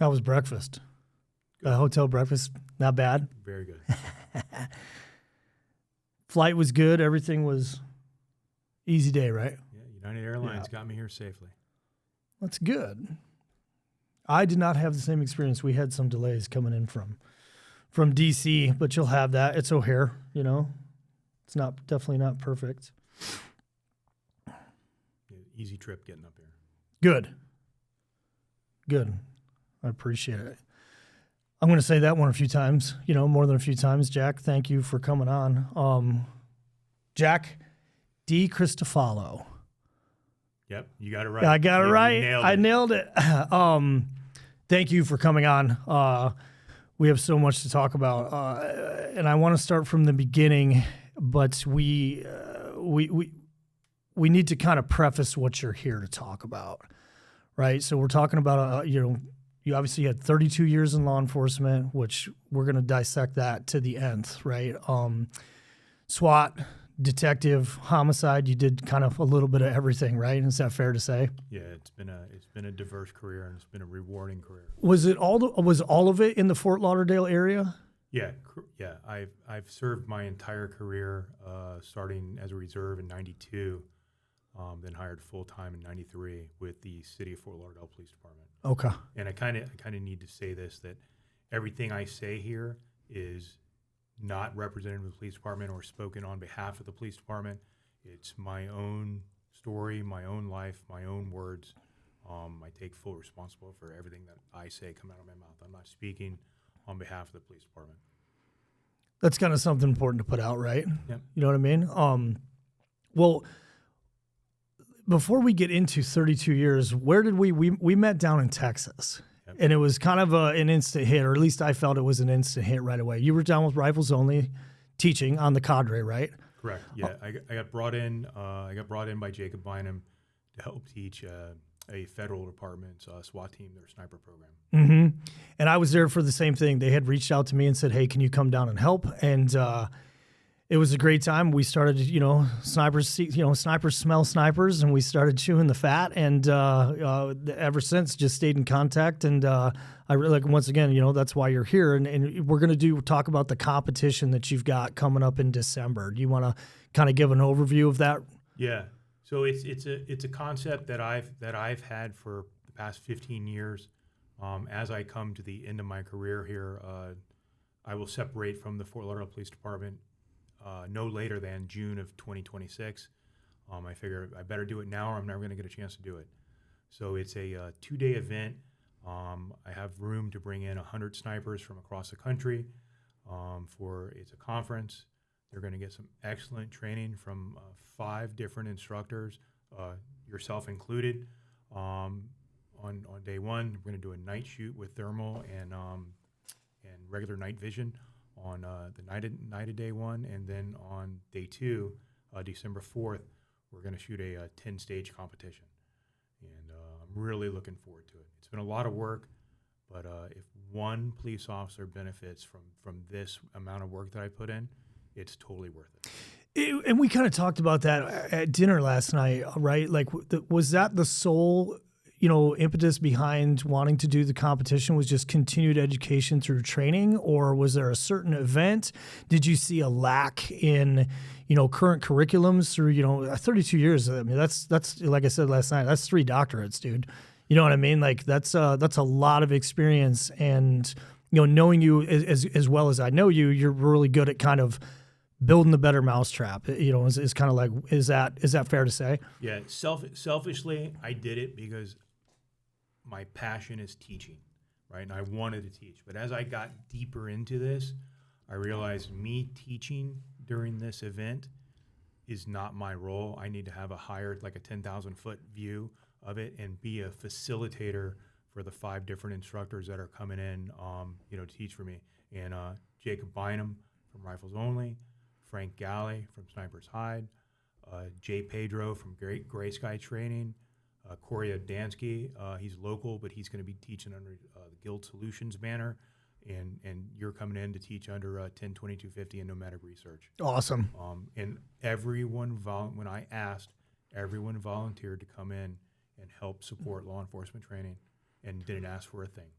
How was breakfast? Hotel breakfast, not bad? Very good. Flight was good. Everything was easy day, right? Yeah, United Airlines got me here safely. That's good. I did not have the same experience. We had some delays coming in from D.C., but you'll have that. It's O'Hare, you know. It's definitely not perfect. Easy trip getting up here. Good. I appreciate it. I'm going to say that one a few times, more than a few times. Jack, thank you for coming on. Jack DiCristofalo. Yep, you got it right. I got it right. I nailed it. Thank you for coming on. We have so much to talk about, and I want to start from the beginning, but we need to kind of preface what you're here to talk about, right? So we're talking about, you obviously had 32 years in law enforcement, which we're going to dissect that to the nth, right? SWAT, detective, homicide. You did kind of a little bit of everything, right? Is that fair to say? Yeah, it's been a diverse career and it's been a rewarding career. Was all of it in the Fort Lauderdale area? Yeah. I've served my entire career, starting as a reserve in '92, then hired full time in '93 with the City of Fort Lauderdale Police Department. Okay. And I kind of need to say this, that everything I say here is not representative of the police department or spoken on behalf of the police department. It's my own story, my own life, my own words. I take full responsibility for everything that I say come out of my mouth. I'm not speaking on behalf of the police department. That's kind of something important to put out, right? Yeah. You know what I mean? Well, before we get into 32 years, where did we met down in Texas? Yep. And it was kind of an instant hit, or at least I felt it was an instant hit right away. You were down with Rifles Only teaching on the cadre, right? Correct. Yeah, I got brought in. I got brought in by Jacob Bynum to help teach a federal department's SWAT team, their sniper program. Mm-hmm. And I was there for the same thing. They had reached out to me and said, "Hey, can you come down and help?" And it was a great time. We started, snipers smell snipers, and we started chewing the fat. And ever since, just stayed in contact. And I really, once again, that's why you're here. And we're going to talk about the competition that you've got coming up in December. Do you want to kind of give an overview of that? Yeah. So it's a concept that I've had for the past 15 years. As I come to the end of my career here, I will separate from the Fort Lauderdale Police Department no later than June of 2026. I figure I better do it now or I'm never going to get a chance to do it. So it's a 2-day event. I have room to bring in 100 snipers from across the country. It's a conference. They're going to get some excellent training from 5 different instructors, yourself included. On day 1, we're going to do a night shoot with thermal and regular night vision on the night of day 1, and then on day 2, December 4th, we're going to shoot a 10-stage competition, and I'm really looking forward to it. It's been a lot of work, but if one police officer benefits from this amount of work that I put in, it's totally worth it. And we kind of talked about that at dinner last night, right? Like, was that the sole impetus behind wanting to do the competition, was just continued education through training, or was there a certain event? Did you see a lack in, current curriculums through, 32 years? I mean, that's like I said last night, that's 3 doctorates, dude. You know what I mean? Like that's a lot of experience, and, knowing you as well as I know you, you're really good at kind of building the better mousetrap, is kind of like, is that fair to say? Yeah. Selfishly, I did it because my passion is teaching, right? And I wanted to teach. But as I got deeper into this, I realized me teaching during this event is not my role. I need to have a 10,000-foot view of it and be a facilitator for the 5 different instructors that are coming in, to teach for me. And Jacob Bynum from Rifles Only, Frank Galley from Sniper's Hide, Jay Pedro from Gray Sky Training, Corey Adansky, he's local, but he's going to be teaching under the Guild Solutions banner, and you're coming in to teach under 10-2250 and Nomadic Research. Awesome. And everyone, when I asked, everyone volunteered to come in and help support law enforcement training and didn't ask for a thing.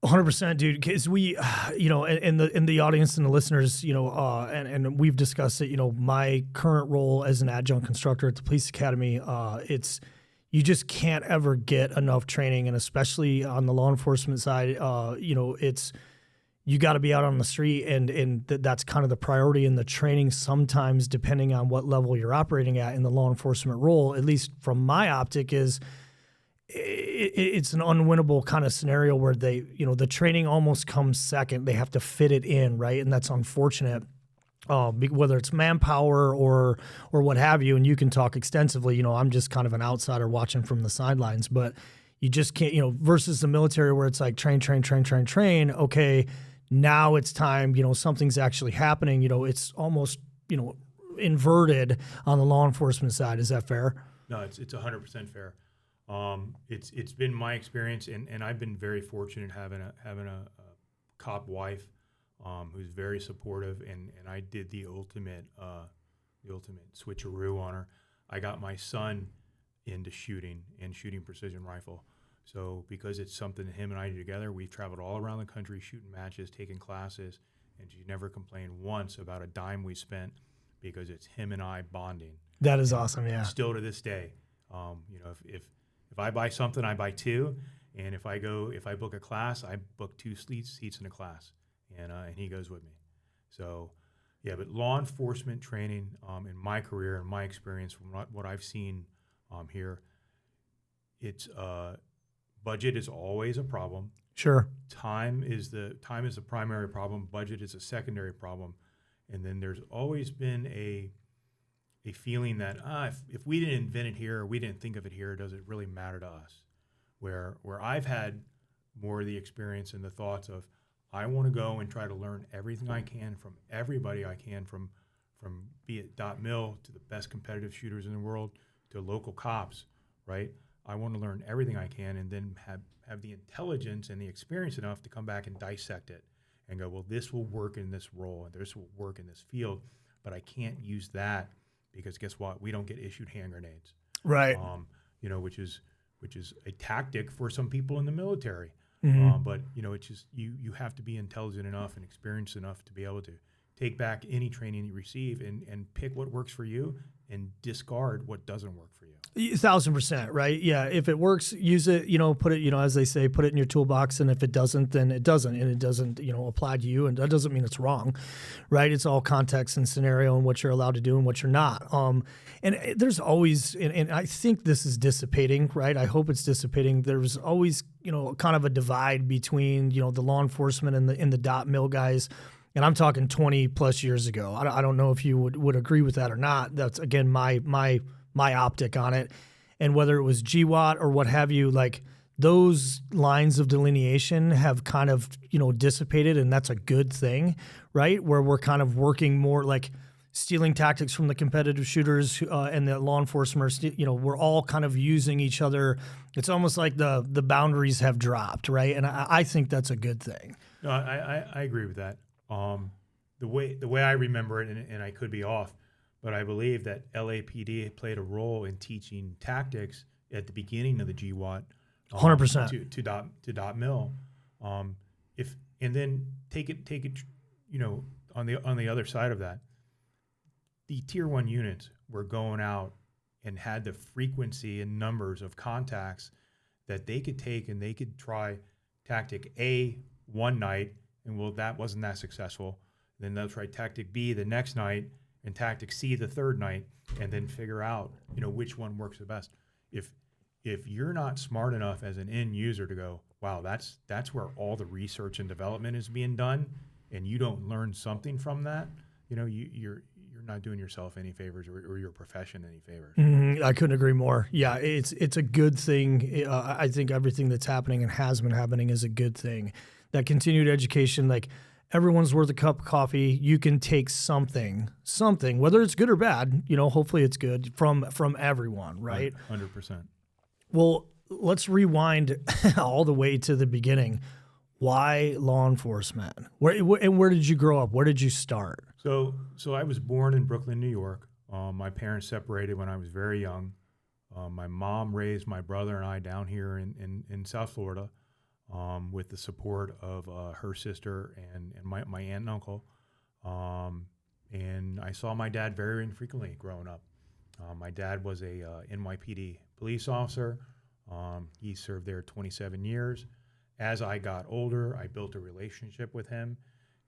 100%, dude. Because we, in the audience and the listeners, and we've discussed it. My current role as an adjunct instructor at the police academy, it's you just can't ever get enough training, and especially on the law enforcement side, it's you got to be out on the street, and that's kind of the priority in the training. Sometimes, depending on what level you're operating at in the law enforcement role, at least from my optic, is it's an unwinnable kind of scenario where the training almost comes second. They have to fit it in, right? And that's unfortunate, whether it's manpower or what have you. And you can talk extensively. I'm just kind of an outsider watching from the sidelines, but you just can't, versus the military where it's like train. Okay, now it's time, something's actually happening. It's almost, inverted on the law enforcement side. Is that fair? No, it's 100% fair. It's been my experience, and I've been very fortunate having a cop wife who's very supportive, and I did the ultimate switcheroo on her. I got my son into shooting precision rifle. So because it's something him and I do together, we've traveled all around the country shooting matches, taking classes, and she never complained once about a dime we spent because it's him and I bonding. That is awesome, yeah. Still to this day, if I buy something, I buy two, and if I book a class, I book two seats in a class, and he goes with me. So, yeah, but law enforcement training in my career and my experience from what I've seen here, it's budget is always a problem. Sure. Time is the primary problem. Budget is a secondary problem, and then there's always been a feeling that if we didn't invent it here, or we didn't think of it here, does it really matter to us? Where I've had more of the experience and the thoughts of, I want to go and try to learn everything I can from everybody I can, from be it .mil to the best competitive shooters in the world to local cops, right? I want to learn everything I can and then have the intelligence and the experience enough to come back and dissect it and go, well, this will work in this role and this will work in this field, but I can't use that because guess what? We don't get issued hand grenades, right? Which is a tactic for some people in the military. Mm-hmm. But it's just you have to be intelligent enough and experienced enough to be able to take back any training you receive and pick what works for you and discard what doesn't work for you. 1,000%, right? Yeah. If it works, use it, put it, as they say, put it in your toolbox. And if it doesn't, then it doesn't. And it doesn't, apply to you. And that doesn't mean it's wrong, right? It's all context and scenario and what you're allowed to do and what you're not. And there's always, and I think this is dissipating, right? I hope it's dissipating. There's always, kind of a divide between, the law enforcement and the .mil guys. And I'm talking 20 plus years ago. I don't know if you would agree with that or not. That's, again, my optic on it. And whether it was GWAT or what have you, like those lines of delineation have kind of, dissipated, and that's a good thing, right? Where we're kind of working more like stealing tactics from the competitive shooters and the law enforcement, we're all kind of using each other. It's almost like the boundaries have dropped, right? And I think that's a good thing. No, I agree with that. The way I remember it, and I could be off, but I believe that LAPD played a role in teaching tactics at the beginning of the GWAT, 100% to .mil. And then take it, on the other side of that, the tier 1 units were going out and had the frequency and numbers of contacts that they could take, and they could try tactic A one night, and that wasn't that successful. Then they'll try tactic B the next night and tactic C the third night, and then figure out, which one works the best. If you're not smart enough as an end user to go, wow, that's where all the research and development is being done, and you don't learn something from that, you're not doing yourself any favors or your profession any favors. Mm-hmm. I couldn't agree more. Yeah, it's a good thing. I think everything that's happening and has been happening is a good thing. That continued education, like everyone's worth a cup of coffee. You can take something, whether it's good or bad, hopefully it's good from everyone, right? 100%. Well, let's rewind all the way to the beginning. Why law enforcement? Where did you grow up? Where did you start? So I was born in Brooklyn, New York. My parents separated when I was very young. My mom raised my brother and I down here in South Florida. with the support of her sister and my aunt and uncle. And I saw my dad very infrequently growing up. My dad was a NYPD police officer. He served there 27 years. As I got older, I built a relationship with him.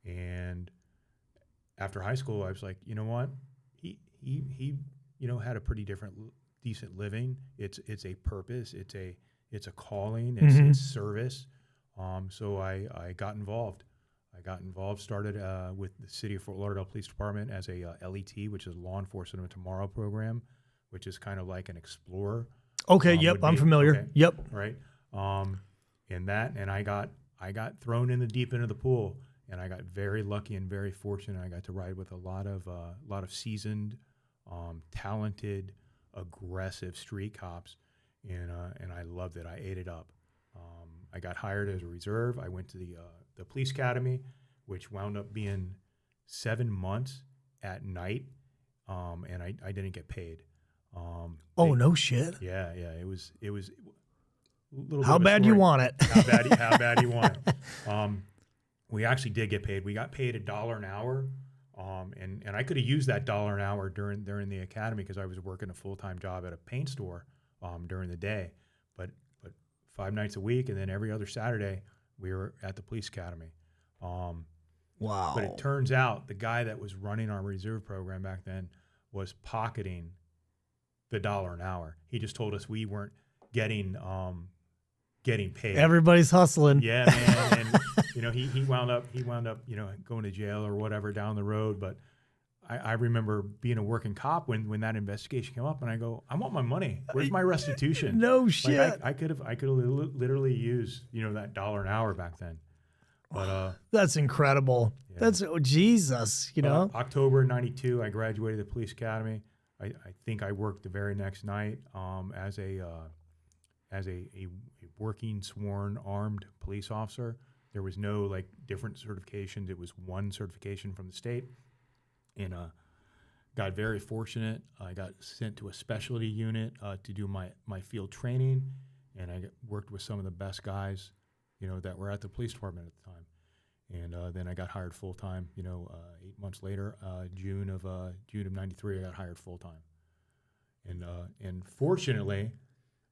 And after high school, I was like, you know what? He had a pretty decent living. It's a purpose. It's a calling. It's service. So I got involved. Started with the City of Fort Lauderdale Police Department as a LET, which is Law Enforcement of Tomorrow program, which is kind of like an explorer. Okay, yep, I'm familiar. Okay, yep. Right. And I got thrown in the deep end of the pool, and I got very lucky and very fortunate. I got to ride with a lot of seasoned, talented, aggressive street cops, and I loved it. I ate it up. I got hired as a reserve. I went to the police academy, which wound up being 7 months at night, and I didn't get paid. No shit. Yeah. It was a little how bit of a bad story. you want it? How bad you want it? We actually did get paid. We got paid $1 an hour, and I could have used that $1 an hour during the academy because I was working a full-time job at a paint store during the day, but 5 nights a week, and then every other Saturday we were at the police academy. Wow! But it turns out the guy that was running our reserve program back then was pocketing the $1 an hour. He just told us we weren't getting paid. Everybody's hustling. Yeah, man. And he wound up going to jail or whatever down the road. But I remember being a working cop when that investigation came up, and I go, I want my money. Where's my restitution? No shit. Like I could have literally used that $1 an hour back then. But that's incredible. Yeah. That's Jesus. October '92, I graduated the police academy. I think I worked the very next night as a working sworn armed police officer. There was no different certifications. It was one certification from the state. And got very fortunate. I got sent to a specialty unit to do my field training, and I worked with some of the best guys, that were at the police department at the time. And then I got hired full time. 8 months later, June of '93, I got hired full time. And fortunately,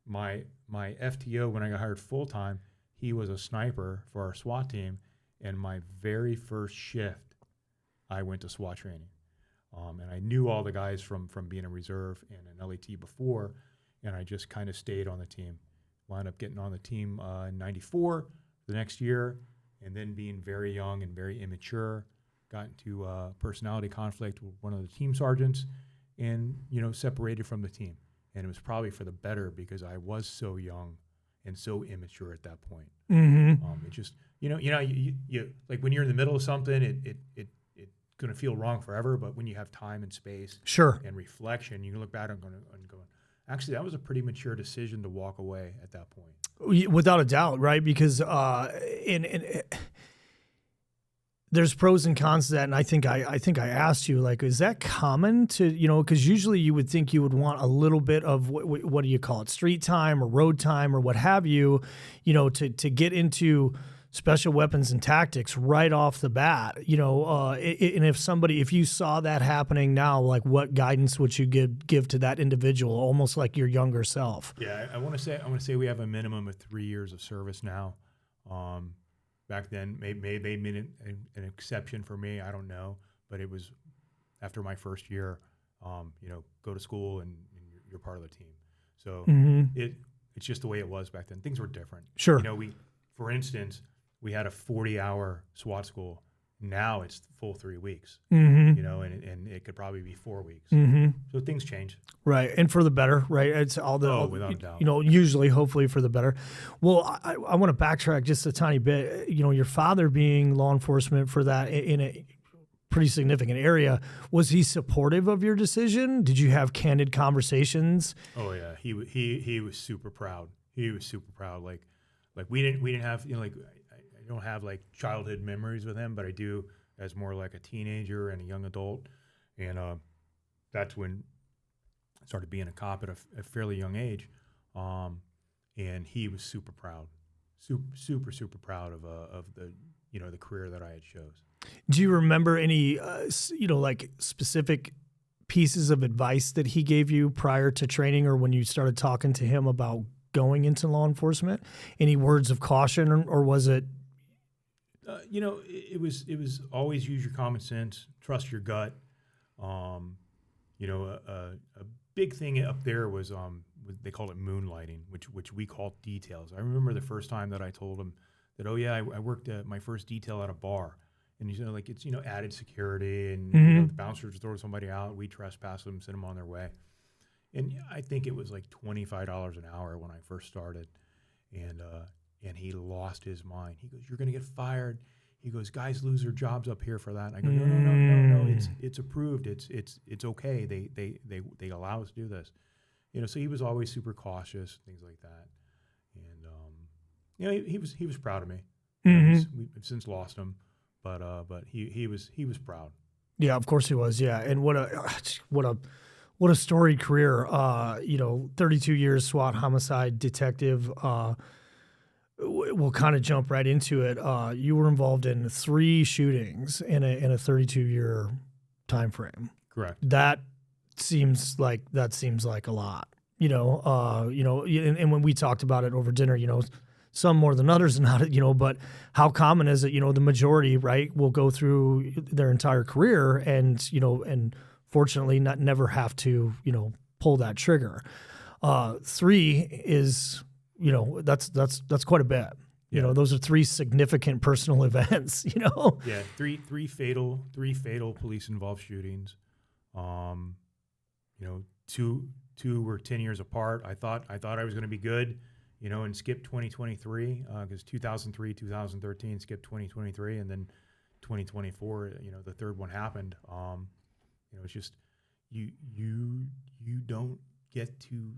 my FTO when I got hired full time, he was a sniper for our SWAT team, and my very first shift, I went to SWAT training. And I knew all the guys from being a reserve and an LET before, and I just kind of stayed on the team. Wound up getting on the team in '94 the next year, and then being very young and very immature, got into personality conflict with one of the team sergeants, and separated from the team. And it was probably for the better because I was so young and so immature at that point. Mm-hmm. It just you like when you're in the middle of something, it's going to feel wrong forever. But when you have time and space, sure, and reflection, you can look back and go, actually, that was a pretty mature decision to walk away at that point. Without a doubt, right? Because there's pros and cons to that, and I think I asked you, is that common to, because usually you would think you would want a little bit of what do you call it, street time or road time or what have you, to get into special weapons and tactics right off the bat, and if you saw that happening now, what guidance would you give to that individual, almost like your younger self? Yeah, I want to say we have a minimum of 3 years of service now. Back then, maybe they made an exception for me. I don't know, but it was after my first year. Go to school and you're part of the team. So it's just the way it was back then. Things were different. Sure. For instance, we had a 40-hour SWAT school. Now it's full 3 weeks. And it could probably be 4 weeks. So things change. Right, and for the better, right? It's without a doubt. Usually, hopefully for the better. Well, I want to backtrack just a tiny bit. Your father being law enforcement for that in a pretty significant area, was he supportive of your decision? Did you have candid conversations? Oh yeah, he was super proud. He was super proud. Like we didn't have I don't have childhood memories with him, but I do as more like a teenager and a young adult, and that's when I started being a cop at a fairly young age, and he was super proud super proud of the the career that I had chose. Do you remember any like specific pieces of advice that he gave you prior to training, or when you started talking to him about going into law enforcement? Any words of caution, or was it? It was always use your common sense, trust your gut. A big thing up there was they called it moonlighting, which we called details. I remember the first time that I told him that, I worked at my first detail at a bar, and he's like, it's added security, and the bouncers throw somebody out, we trespass them, send them on their way, and I think it was like $25 an hour when I first started, and he lost his mind. He goes, "You're going to get fired." He goes, "Guys lose their jobs up here for that." And I go, No. It's approved. It's okay. They allow us to do this. So he was always super cautious, things like that. And he was proud of me. We've since lost him, but he was proud. Yeah, of course he was. Yeah, and what a storied career. 32 years SWAT homicide detective. We'll kind of jump right into it. You were involved in 3 shootings in a 32-year time frame. Correct. That seems like a lot. And when we talked about it over dinner, some more than others, but how common is it? The majority, right, will go through their entire career and fortunately never have to pull that trigger. 3 is. That's quite a bit. Yeah. Those are 3 significant personal events. Yeah, three fatal police involved shootings. Two were 10 years apart. I thought I was going to be good, and skip 2023 because 2003, 2013 skipped 2023, and then 2024. The third one happened. It's just you don't get to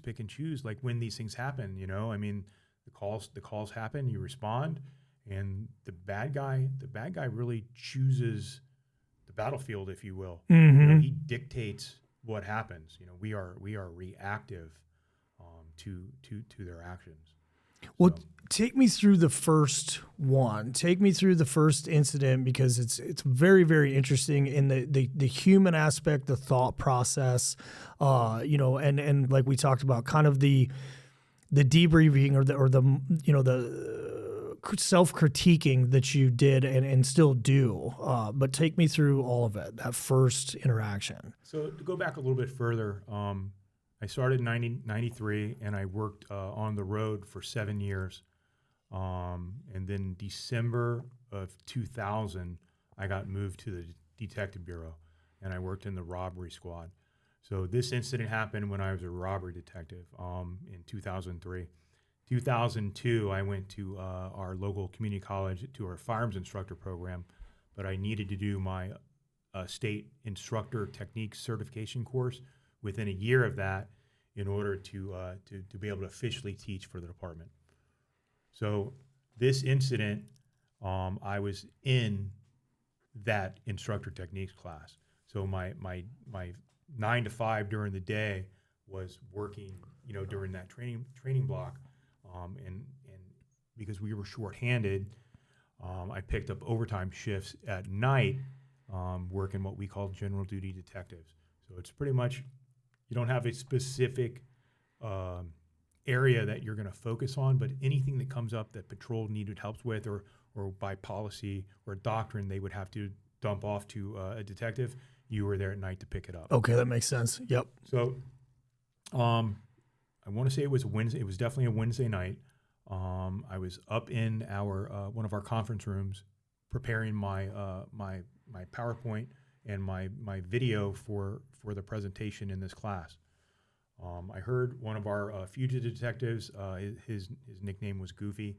pick and choose, like when these things happen, the calls happen, you respond, and the bad guy really chooses the battlefield, if you will. He dictates what happens. We are reactive to their actions. Well, take me through the first one. Take me through the first incident, because it's very, very interesting in the human aspect, the thought process, and like we talked about, kind of the debriefing or the self-critiquing that you did and still do. But take me through all of it, that first interaction. So to go back a little bit further, I started in 93, and I worked on the road for 7 years. And then December of 2000, I got moved to the Detective Bureau, and I worked in the Robbery Squad. So this incident happened when I was a robbery detective in 2003. 2002, I went to our local community college to our firearms instructor program, but I needed to do my state instructor technique certification course within a year of that in order to be able to officially teach for the department. So this incident, I was in that instructor techniques class. So my 9 to 5 during the day was working, during that training block, and because we were shorthanded, I picked up overtime shifts at night, working what we call general duty detectives. So it's pretty much, you don't have a specific area that you're going to focus on, but anything that comes up that patrol needed help with, or by policy or doctrine, they would have to dump off to a detective. You were there at night to pick it up. Okay, that makes sense. Yep. So, I want to say it was a Wednesday. It was definitely a Wednesday night. I was up in our one of our conference rooms, preparing my my PowerPoint and my video for the presentation in this class. I heard one of our fugitive detectives. His nickname was Goofy,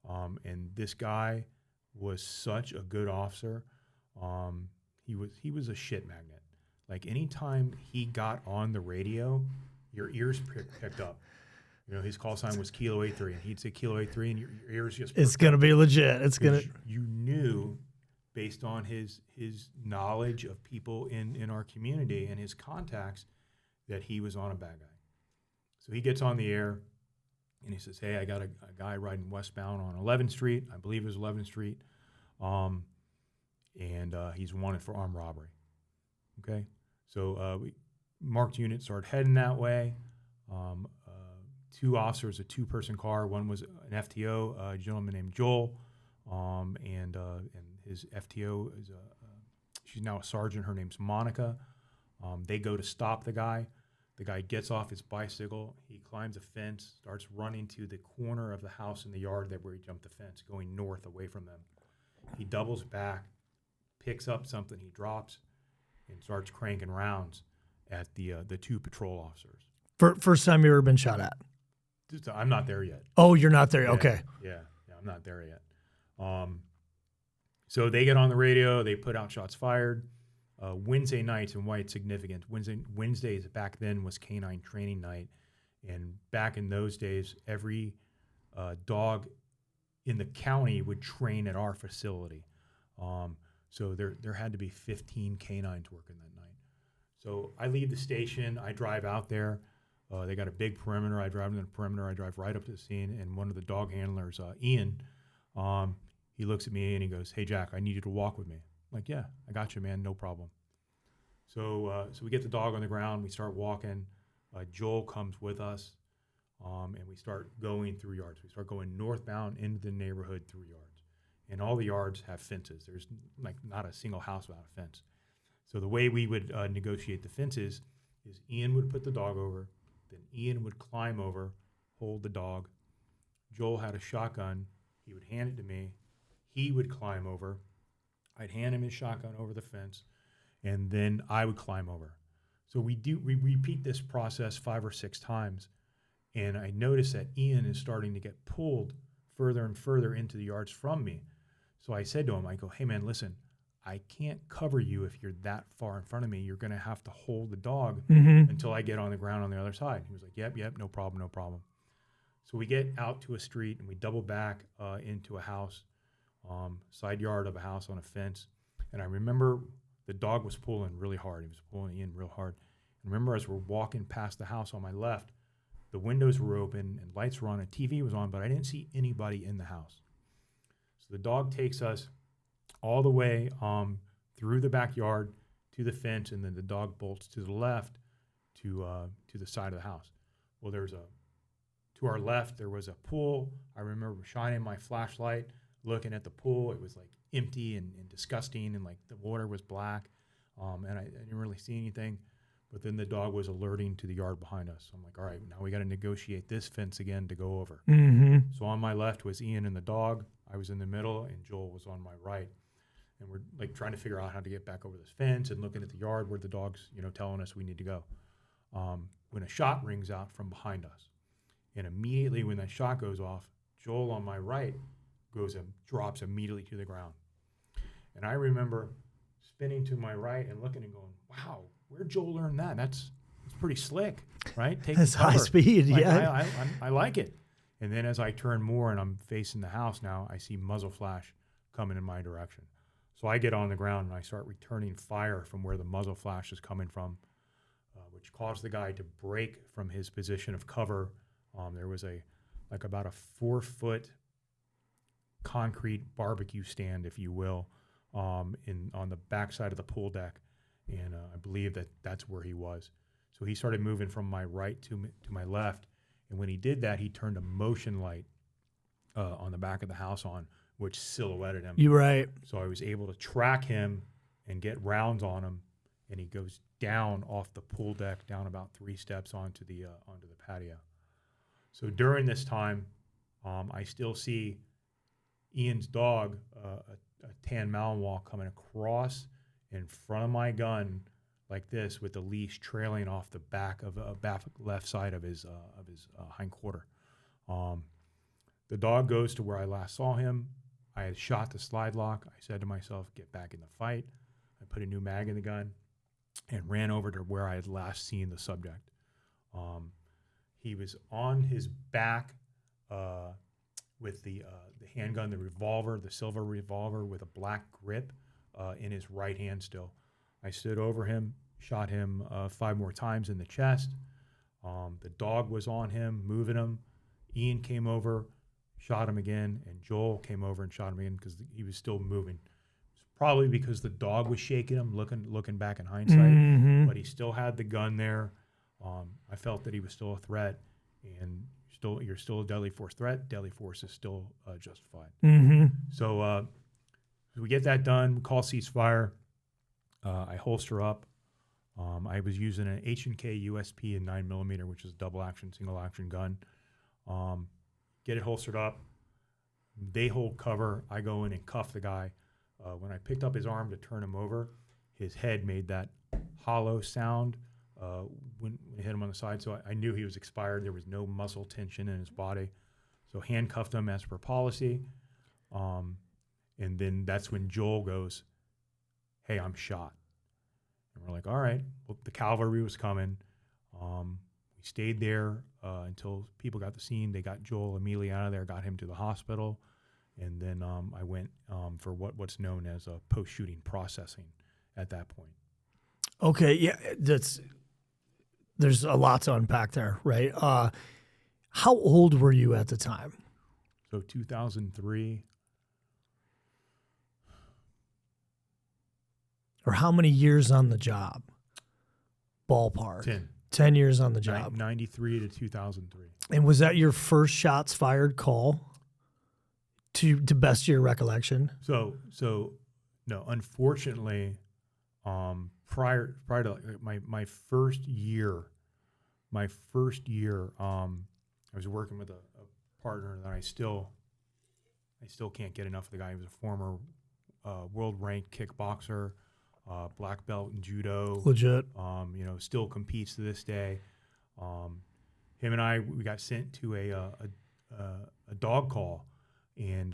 and this guy was such a good officer. He was a shit magnet. Like anytime he got on the radio, your ears picked up. His call sign was Kilo 83, and he'd say Kilo 83, and your ears just. It's gonna be legit. It's gonna. You knew, based on his knowledge of people in our community and his contacts, that he was on a bad guy. So he gets on the air, And he says, hey, I got a guy riding westbound on 11th Street. I believe it was 11th Street. And he's wanted for armed robbery. Okay? So marked units started heading that way. Two officers, a two-person car. One was an FTO, a gentleman named Joel, and his FTO is she's now a sergeant. Her name's Monica. They go to stop the guy. The guy gets off his bicycle. He climbs a fence, starts running to the corner of the house in the yard where he jumped the fence, going north away from them. He doubles back, picks up something he drops, and starts cranking rounds at the two patrol officers. First time you ever been shot at? I'm not there yet. Oh, you're not there. Yeah, okay. Yeah, I'm not there yet. So they get on the radio. They put out shots fired. Wednesday nights, and why it's significant. Wednesdays back then was canine training night, and back in those days, every dog in the county would train at our facility. So there had to be 15 canines working that night. So I leave the station. I drive out there. They got a big perimeter. I drive in the perimeter. I drive right up to the scene, and one of the dog handlers, Ian, he looks at me and he goes, "Hey, Jack, I need you to walk with me." I'm like, "Yeah, I got you, man. No problem." So we get the dog on the ground. We start walking. Joel comes with us, and we start going through yards. We start going northbound into the neighborhood through yards, and all the yards have fences. There's like not a single house without a fence. So the way we would negotiate the fences is Ian would put the dog over, then Ian would climb over, hold the dog. Joel had a shotgun. He would hand it to me. He would climb over. I'd hand him his shotgun over the fence, and then I would climb over. So we repeat this process 5 or 6 times, and I notice that Ian is starting to get pulled further and further into the yards from me. So I said to him, I go, "Hey man, listen, I can't cover you if you're that far in front of me. You're going to have to hold the dog until I get on the ground on the other side." He was like, yep, no problem. So we get out to a street and we double back into a house, side yard of a house on a fence. And I remember the dog was pulling really hard. He was pulling Ian real hard. And remember, as we're walking past the house on my left, the windows were open and lights were on and TV was on, but I didn't see anybody in the house. So the dog takes us all the way through the backyard to the fence, and then the dog bolts to the left to the side of the house. Well, to our left, there was a pool. I remember shining my flashlight, looking at the pool. It was like empty and disgusting, and like the water was black, and I didn't really see anything. But then the dog was alerting to the yard behind us. So I'm like, all right, now we got to negotiate this fence again to go over. So on my left was Ian and the dog. I was in the middle, and Joel was on my right. And we're like trying to figure out how to get back over this fence and looking at the yard where the dog's, telling us we need to go. When a shot rings out from behind us, and immediately when that shot goes off, Joel on my right goes and drops immediately to the ground. And I remember spinning to my right and looking and going, "Wow, where'd Joel learn that? That's pretty slick, right? That's high speed, yeah. I like it." And then as I turn more and I'm facing the house now, I see muzzle flash coming in my direction. So I get on the ground and I start returning fire from where the muzzle flash is coming from, which caused the guy to break from his position of cover. There was about a 4-foot concrete barbecue stand, if you will, on the backside of the pool deck, and I believe that's where he was. So he started moving from my right to my left, and when he did that, he turned a motion light on the back of the house on, which silhouetted him. You're right. So I was able to track him and get rounds on him, and he goes down off the pool deck, down about 3 steps onto the patio. So during this time, I still see Ian's dog, a tan Malinois, coming across in front of my gun like this with the leash trailing off the back of back left side of his hind quarter. The dog goes to where I last saw him. I had shot the slide lock. I said to myself, "Get back in the fight." I put a new mag in the gun and ran over to where I had last seen the subject. He was on his back with the handgun, the revolver, the silver revolver with a black grip in his right hand still. I stood over him, shot him 5 more times in the chest. The dog was on him, moving him. Ian came over, shot him again, and Joel came over and shot him again because he was still moving. Probably because the dog was shaking him, looking back in hindsight, but he still had the gun there. I felt that he was still a threat, and you're still a deadly force threat. Deadly force is still justified. So we get that done. We call ceasefire. I holster up. I was using an H&K USP and 9mm, which is a double action, single action gun. Get it holstered up. They hold cover. I go in and cuff the guy. When I picked up his arm to turn him over, his head made that hollow sound when it hit him on the side. So I knew he was expired. There was no muscle tension in his body. So handcuffed him as per policy. And then that's when Joel goes, "Hey, I'm shot." And we're like, all right. Well, the cavalry was coming. We stayed there until people got the scene. They got Joel immediately out of there, got him to the hospital. And then I went for what's known as a post-shooting processing at that point. Okay, yeah, there's a lot to unpack there, right? How old were you at the time? So 2003. Or how many years on the job? Ballpark. 10 years on the job. 93 to 2003. And was that your first shots fired call to best of your recollection? So no, unfortunately, prior to my first year, I was working with a partner that I still can't get enough of the guy. He was a former world ranked kickboxer, black belt in judo. Legit. Still competes to this day. Him and we got sent to a dog call, and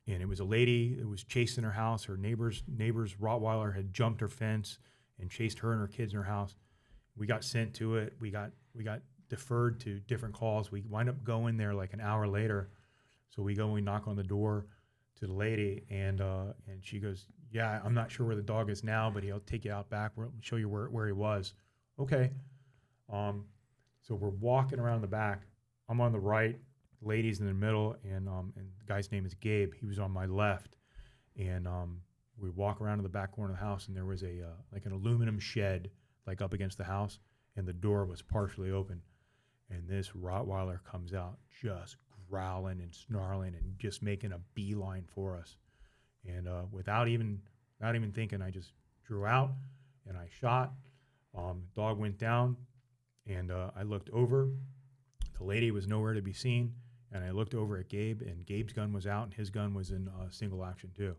it was a lady that was chasing her house. Her neighbor's Rottweiler had jumped her fence and chased her and her kids in her house. We got sent to it. We got deferred to different calls. We wind up going there like an hour later. So we go and we knock on the door to the lady, and she goes, "Yeah, I'm not sure where the dog is now, but he'll take you out back. We'll show you where he was." Okay. So we're walking around the back. I'm on the right, the lady's in the middle, and the guy's name is Gabe. He was on my left, and we walk around to the back corner of the house, and there was a like an aluminum shed like up against the house, and the door was partially open, and this Rottweiler comes out just growling and snarling and just making a beeline for us, and without even thinking, I just drew out and I shot. Dog went down, and I looked over. The lady was nowhere to be seen, and I looked over at Gabe, and Gabe's gun was out, and his gun was in single action too.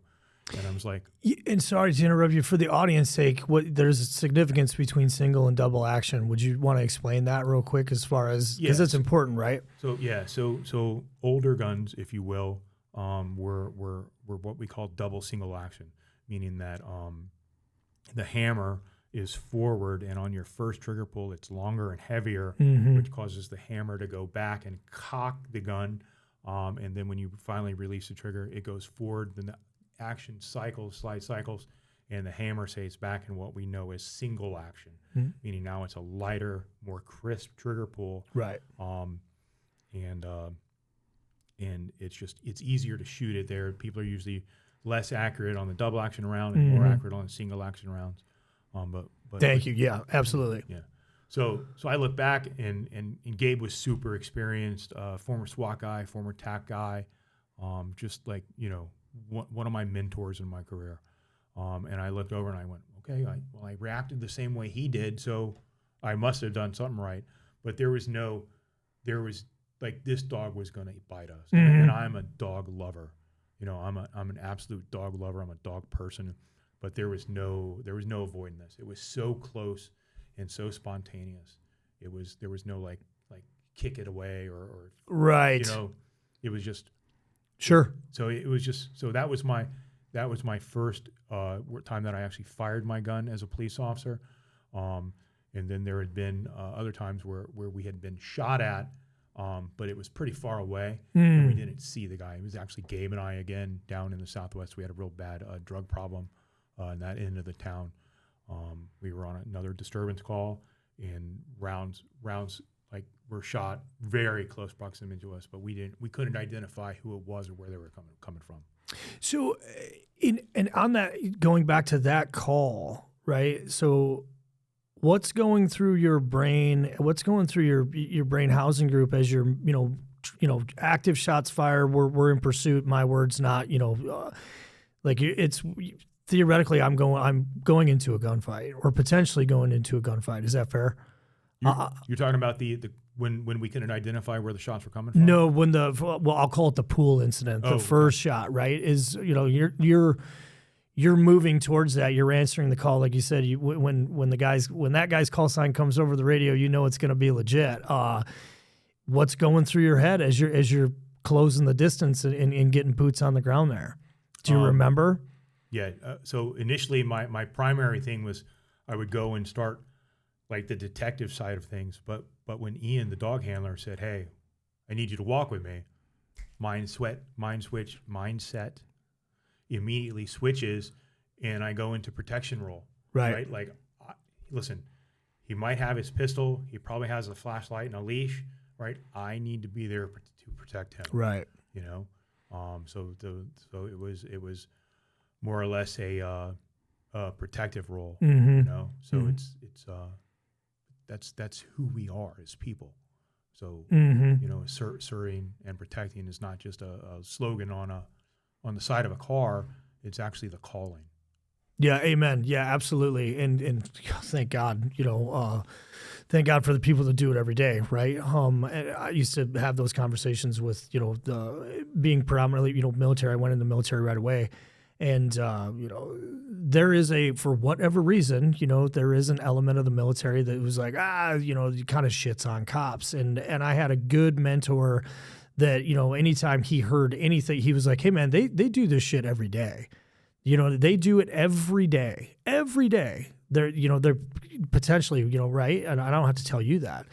And I was like, and sorry to interrupt you, for the audience sake, there's a significance between single and double action. Would you want to explain that real quick, as far as, because it's important, right? So older guns, if you will, were what we call double single action, meaning that the hammer is forward, and on your first trigger pull, it's longer and heavier, which causes the hammer to go back and cock the gun. And then when you finally release the trigger, it goes forward. Then the action slide cycles, and the hammer stays back in what we know as single action, meaning now it's a lighter, more crisp trigger pull. Right. And it's easier to shoot it there. People are usually less accurate on the double action round and more accurate on the single action rounds. But Thank you. Yeah, absolutely. Yeah. So I look back, and Gabe was super experienced, former SWAT guy, former TAC guy, just like, one of my mentors in my career. And I looked over and I went, okay, I reacted the same way he did, so I must have done something right. But there was like, this dog was going to bite us. And I'm a dog lover. I'm an absolute dog lover. I'm a dog person. But there was no avoiding this. It was so close and so spontaneous. There was no like kick it away or right. It was just sure. So it was just that was my first time that I actually fired my gun as a police officer. And then there had been other times where we had been shot at, but it was pretty far away, and we didn't see the guy. It was actually Gabe and I again down in the Southwest. We had a real bad drug problem in that end of the town. We were on another disturbance call, and rounds like were shot very close proximity to us, but we couldn't identify who it was or where they were coming from. So, and on that, going back to that call, right? So, what's going through your brain? What's going through your brain housing group as you're, active shots fired? We're in pursuit. My words, not like it's theoretically, I'm going into a gunfight or potentially going into a gunfight. Is that fair? You're talking about the when we couldn't identify where the shots were coming from? No, when I'll call it the pool incident. The first shot, right? Is you're moving towards that. You're answering the call, like you said. When that guy's call sign comes over the radio, you know it's going to be legit. What's going through your head as you're closing the distance and getting boots on the ground there? Do you remember? Yeah. So initially, my primary thing was I would go and start like the detective side of things. But when Ian, the dog handler, said, "Hey, I need you to walk with me," mindset immediately switches, and I go into protection role. Right? Like, listen, he might have his pistol. He probably has a flashlight and a leash. Right? I need to be there to protect him. Right. So it was more or less a protective role. Mm-hmm. So mm-hmm. That's who we are as people. So mm-hmm. Serving and protecting is not just a slogan on the side of a car. It's actually the calling. Yeah, amen. Yeah, absolutely. And thank God, thank God for the people that do it every day, right? I used to have those conversations with, being predominantly, military. I went in the military right away. And, there is for whatever reason, there is an element of the military that was like, kind of shits on cops. And I had a good mentor that, anytime he heard anything, he was like, hey man, they do this shit every day. They do it every day. They're potentially, right? And I don't have to tell you that.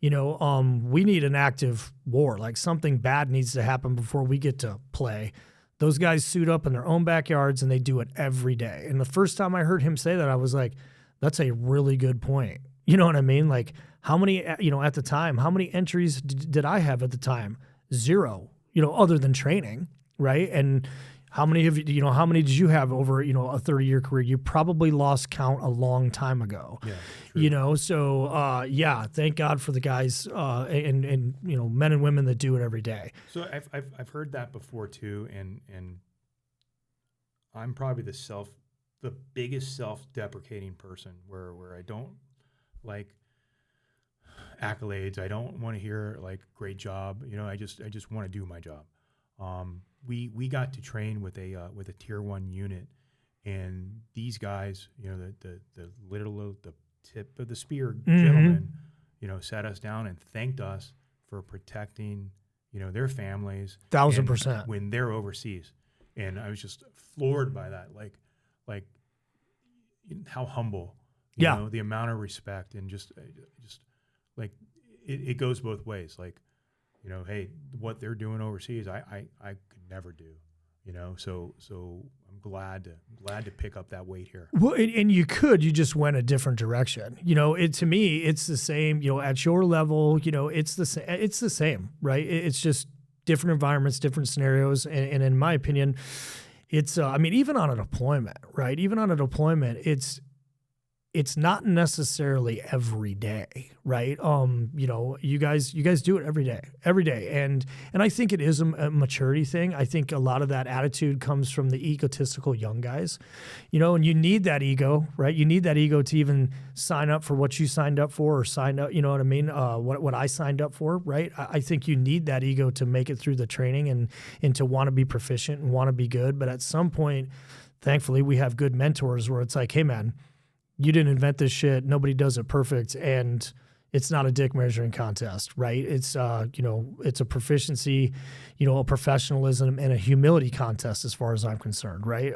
We need an active war. Like something bad needs to happen before we get to play. Those guys suit up in their own backyards and they do it every day. And the first time I heard him say that, I was like, that's a really good point. You know what I mean? Like how many, at the time, how many entries did I have at the time? 0, other than training, right? And how many did you have over, a 30-year career? You probably lost count a long time ago. Yeah, true. So thank God for the guys and men and women that do it every day. So I've heard that before too, and I'm probably the biggest self-deprecating person where I don't like accolades. I don't want to hear like great job. I just want to do my job. We got to train with a tier 1 unit, and these guys, the tip of the spear mm-hmm. gentlemen, sat us down and thanked us for protecting, their families 1,000% when they're overseas. And I was just floored by that, like how humble, the amount of respect, and just like it goes both ways. Like, hey, what they're doing overseas, I could never do, so I'm glad to pick up that weight here. Well, and you just went a different direction. To me, it's the same, at your level, it's the same, right? It's just different environments, different scenarios. And in my opinion, it's, even on a deployment, right? Even on a deployment, it's not necessarily every day, right? You guys do it every day. And I think it is a maturity thing. I think a lot of that attitude comes from the egotistical young guys, and you need that ego, right? You need that ego to even sign up for what you signed up for or signed up, you know what I mean? What I signed up for, right? I think you need that ego to make it through the training and to want to be proficient and want to be good. But at some point, thankfully, we have good mentors where it's like, hey man, you didn't invent this shit. Nobody does it perfect. And it's not a dick measuring contest, right? It's, it's a proficiency, a professionalism and a humility contest as far as I'm concerned, right?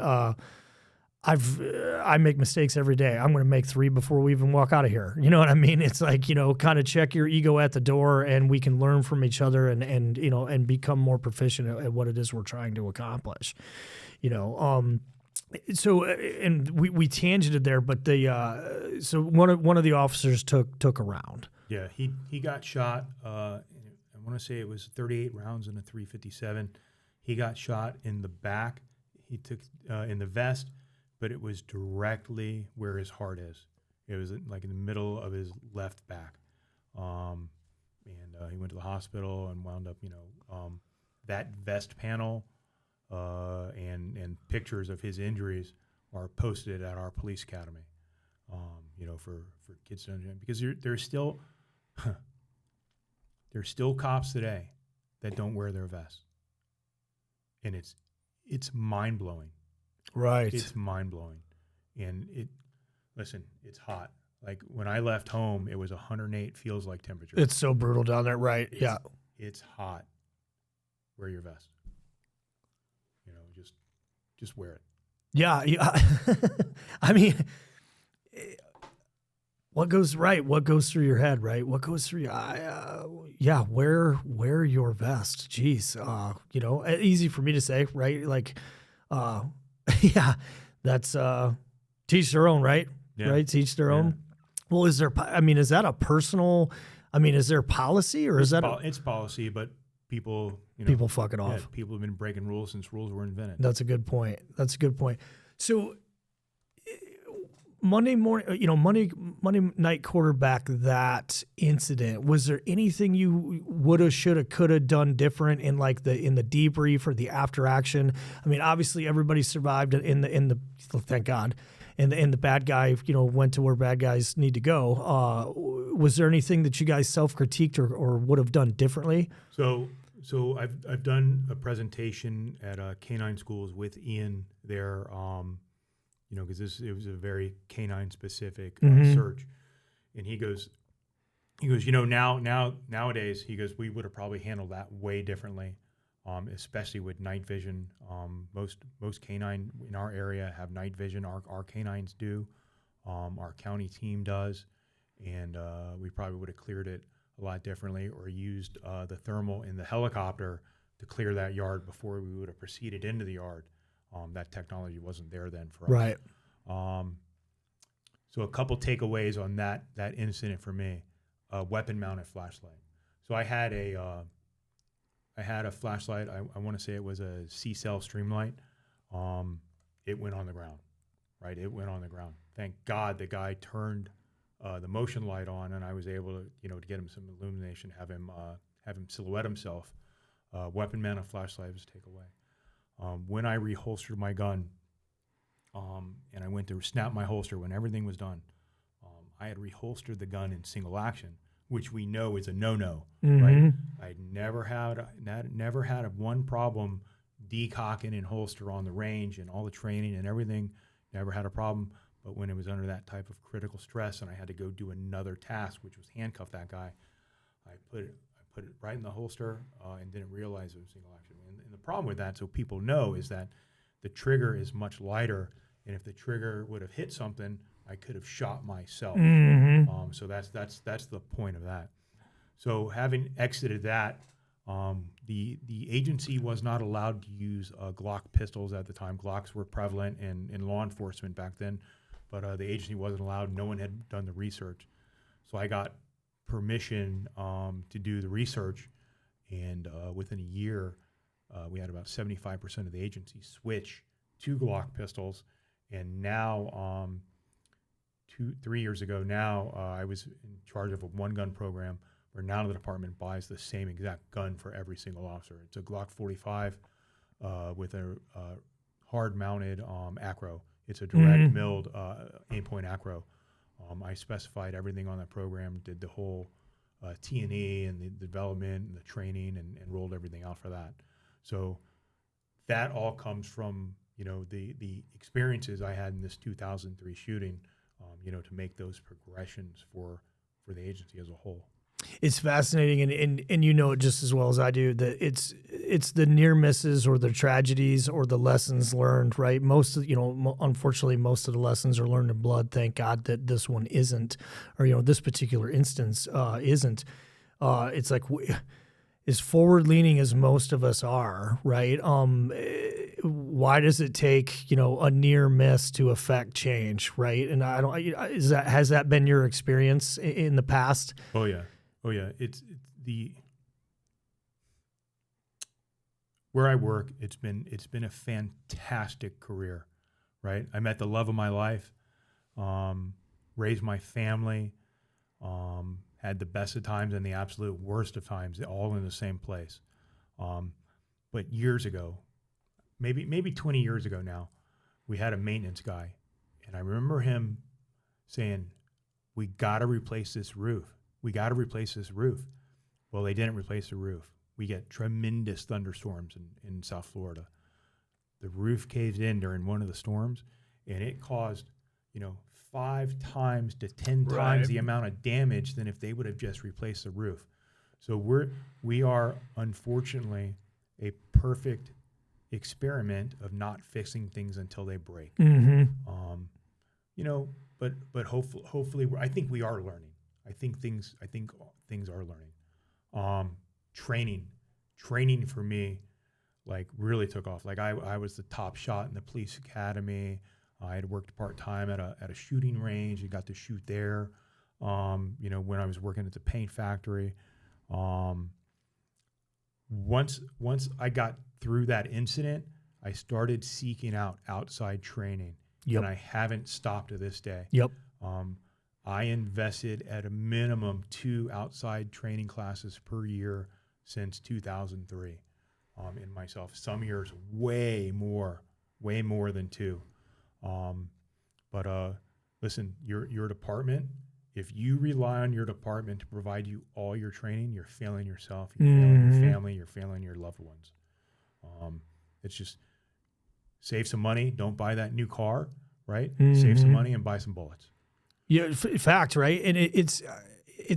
I make mistakes every day. I'm going to make 3 before we even walk out of here. You know what I mean? It's like, kind of check your ego at the door, and we can learn from each other and become more proficient at what it is we're trying to accomplish, So, and we tangented there, but so one of the officers took a round. Yeah, he got shot. I want to say it was 38 rounds in a 357. He got shot in the back. He took in the vest, but it was directly where his heart is. It was like in the middle of his left back. And he went to the hospital and wound up, that vest panel and pictures of his injuries are posted at our police academy, for kids to understand. Because there's still cops today that don't wear their vests. And it's mind-blowing. Right. It's mind-blowing. And it's hot. Like when I left home, it was 108 feels like temperature. It's so brutal down there, right? Yeah. It's hot. Wear your vest. Just wear it. Yeah. I mean, what goes right? What goes through your head, right? What goes through your wear your vest. Jeez. Easy for me to say, right? Like, yeah, that's teach their own, right? Yeah. Right? Teach their own. Well, is that a personal, is there policy or it's policy, but people, people fuck it off. People have been breaking rules since rules were invented. That's a good point. So Monday morning, Monday night quarterback, that incident, was there anything you woulda, shoulda, coulda done different in the debrief or the after action? Obviously everybody survived in the thank God. And the bad guy, went to where bad guys need to go. Was there anything that you guys self-critiqued or would have done differently? So I've done a presentation at canine schools with Ian there, because it was a very canine specific search, and he goes, nowadays, he goes, we would have probably handled that way differently, especially with night vision. Most canine in our area have night vision. Our canines do, our county team does, and we probably would have cleared it a lot differently, or used the thermal in the helicopter to clear that yard before we would have proceeded into the yard. That technology wasn't there then for us. Right. So a couple takeaways on that incident for me: weapon-mounted flashlight. So I had a flashlight. I want to say it was a C-cell streamlight. It went on the ground. Right. It went on the ground. Thank God the guy turned the motion light on, and I was able to, to get him some illumination, have him silhouette himself. Weapon-mounted flashlight was take away. When I reholstered my gun, and I went to snap my holster when everything was done, I had reholstered the gun in single action, which we know is a no-no, right? I never had one problem decocking and holster on the range, and all the training and everything, never had a problem. But when it was under that type of critical stress and I had to go do another task, which was handcuff that guy, I put it right in the holster and didn't realize it was single action. And the problem with that, so people know, is that the trigger is much lighter, and if the trigger would have hit something, I could have shot myself. So that's the point of that. So having exited that, the agency was not allowed to use Glock pistols at the time. Glocks were prevalent in law enforcement back then, but the agency wasn't allowed. No one had done the research. So I got permission to do the research, and within a year, we had about 75% of the agency switch to Glock pistols. And now, 3 years ago now, I was in charge of a one-gun program where now the department buys the same exact gun for every single officer. It's a Glock 45 with a hard-mounted acro. It's a direct milled aim-point acro. I specified everything on that program, did the whole T&E and the development and the training, and rolled everything out for that. So that all comes from the experiences I had in this 2003 shooting, to make those progressions for the agency as a whole. It's fascinating, and you know it just as well as I do, that it's the near misses or the tragedies or the lessons learned, right? Unfortunately, most of the lessons are learned in blood. Thank God that this one isn't, or this particular instance isn't. It's like as forward leaning as most of us are, right? why does it take, a near miss to affect change, right? And has that been your experience in the past? Oh yeah. It's where I work. It's been a fantastic career, right? I met the love of my life, raised my family, had the best of times and the absolute worst of times, all in the same place. But years ago, maybe 20 years ago now, we had a maintenance guy, and I remember him saying, "We got to replace this roof. We got to replace this roof." Well, they didn't replace the roof. We get tremendous thunderstorms in South Florida. The roof caved in during one of the storms, and it caused, 5 times to 10 times the amount of damage than if they would have just replaced the roof. So we are unfortunately a perfect experiment of not fixing things until they break. Mm-hmm. But hopefully I think we are learning. I think things are learning. Training for me, like, really took off. Like I was the top shot in the police academy. I had worked part-time at a shooting range and got to shoot there. When I was working at the paint factory. Once I got through that incident, I started seeking out outside training. Yep. And I haven't stopped to this day. Yep. I invested at a minimum 2 outside training classes per year since 2003 in myself. Some years way more than 2. But listen, your department, if you rely on your department to provide you all your training, you're failing yourself, you're failing your family, you're failing your loved ones. It's just save some money. Don't buy that new car, right? Save some money and buy some bullets. Yeah, fact, right? And it's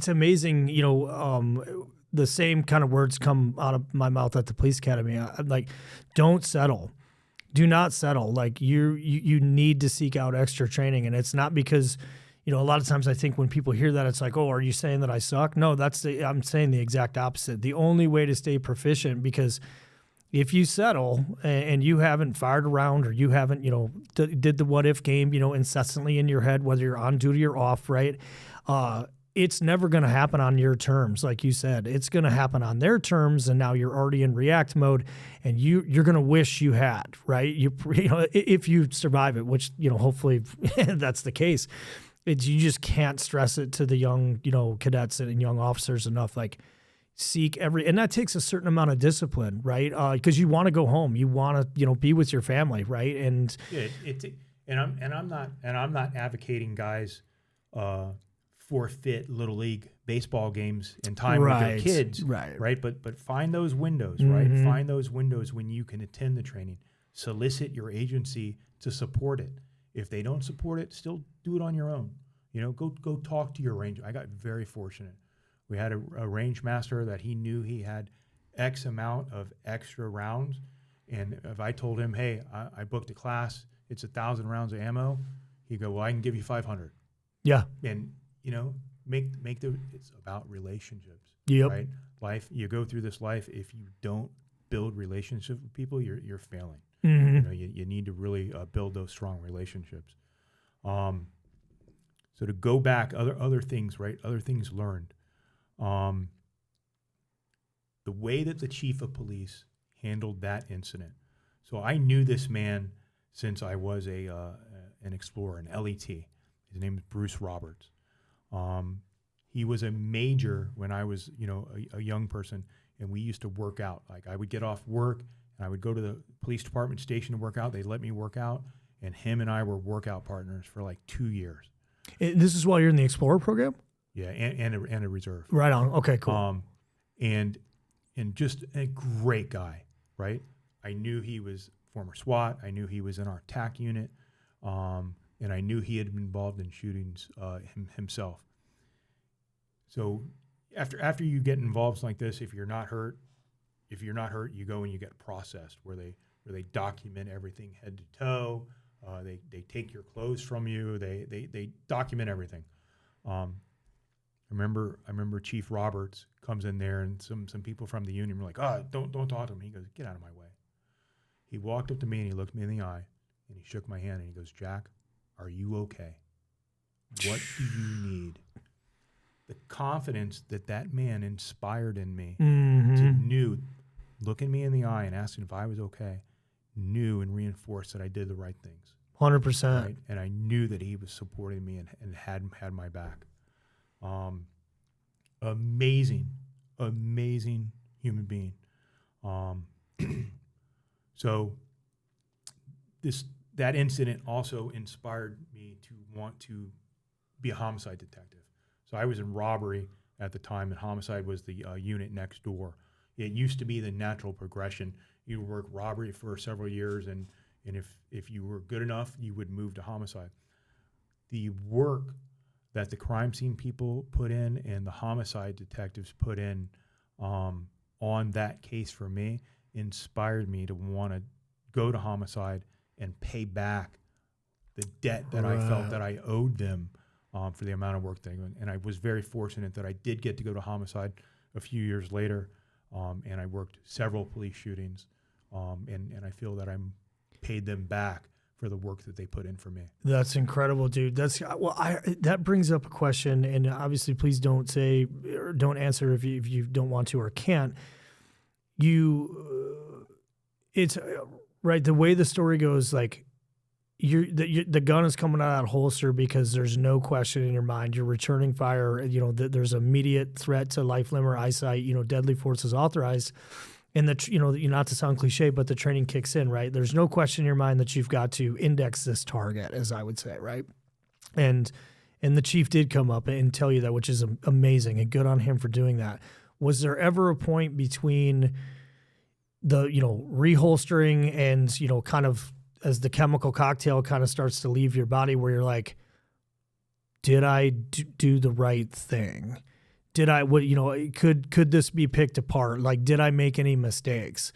amazing, the same kind of words come out of my mouth at the police academy. I'm like, don't settle. Do not settle. Like you need to seek out extra training. And it's not because, a lot of times I think when people hear that, it's like, oh, are you saying that I suck? No, I'm saying the exact opposite. The only way to stay proficient, because if you settle and you haven't fired around, or you haven't, did the what if game, incessantly in your head, whether you're on duty or off, right? It's never going to happen on your terms. Like you said, it's going to happen on their terms. And now you're already in react mode, and you're going to wish you had, right? If you survive it, which, hopefully that's the case. You just can't stress it to the young, cadets and young officers enough. Like, seek and that takes a certain amount of discipline, right? Because you want to go home, you want to, be with your family, right? And yeah, I'm not advocating guys forfeit little league baseball games in time with their kids, right? But find those windows, right? Find those windows when you can attend the training. Solicit your agency to support it. If they don't support it, still do it on your own. Go talk to your ranger. I got very fortunate. We had a range master that he knew he had X amount of extra rounds. And if I told him, hey, I booked a class, it's 1,000 rounds of ammo, he'd go, well, I can give you 500. Yeah. And, it's about relationships. Yep. Right? Life, you go through this life, if you don't build relationships with people, you're failing. Mm-hmm. You need to really build those strong relationships. So to go back, other things, right? Other things learned. The way that the chief of police handled that incident. So I knew this man since I was an explorer, an LET. His name is Bruce Roberts. He was a major when I was, a young person, and we used to work out. Like, I would get off work and I would go to the police department station to work out. They'd let me work out, and him and I were workout partners for like 2 years. And this is while you're in the Explorer program? Yeah, and a reserve. Right on. Okay, cool. And just a great guy, right? I knew he was former SWAT. I knew he was in our TAC unit, and I knew he had been involved in shootings himself. So after you get involved like this, if you're not hurt, you go and you get processed, where they document everything head to toe. They take your clothes from you. They document everything. I remember Chief Roberts comes in there, and some people from the union were like, "Oh, don't talk to him." He goes, "Get out of my way." He walked up to me and he looked me in the eye and he shook my hand and he goes, "Jack, are you okay? What do you need?" The confidence that man inspired in me to looking me in the eye and asking if I was okay, knew and reinforced that I did the right things. 100%. Right? And I knew that he was supporting me and had my back. Amazing human being. So that incident also inspired me to want to be a homicide detective. So I was in Robbery at the time, and Homicide was the unit next door. It used to be the natural progression. You would work Robbery for several years, and if you were good enough, you would move to Homicide. The work that the crime scene people put in and the homicide detectives put in on that case for me inspired me to want to go to Homicide and pay back the debt that I felt that I owed them for the amount of work they did. And I was very fortunate that I did get to go to Homicide a few years later, and I worked several police shootings, and I feel that I'm paid them back for the work that they put in for me. That's incredible, dude. That brings up a question, and obviously, please don't say or don't answer if you don't want to or can't. It's right. The way the story goes, like the gun is coming out of that holster because there's no question in your mind. You're returning fire. You know, there's immediate threat to life, limb, or eyesight. You know, deadly force is authorized. And not to sound cliche, but the training kicks in, right? There's no question in your mind that you've got to index this target, as I would say, right? And the chief did come up and tell you that, which is amazing, and good on him for doing that. Was there ever a point between the, reholstering and, kind of as the chemical cocktail kind of starts to leave your body where you're like, did I do the right thing? Did I, could this be picked apart? Like, did I make any mistakes?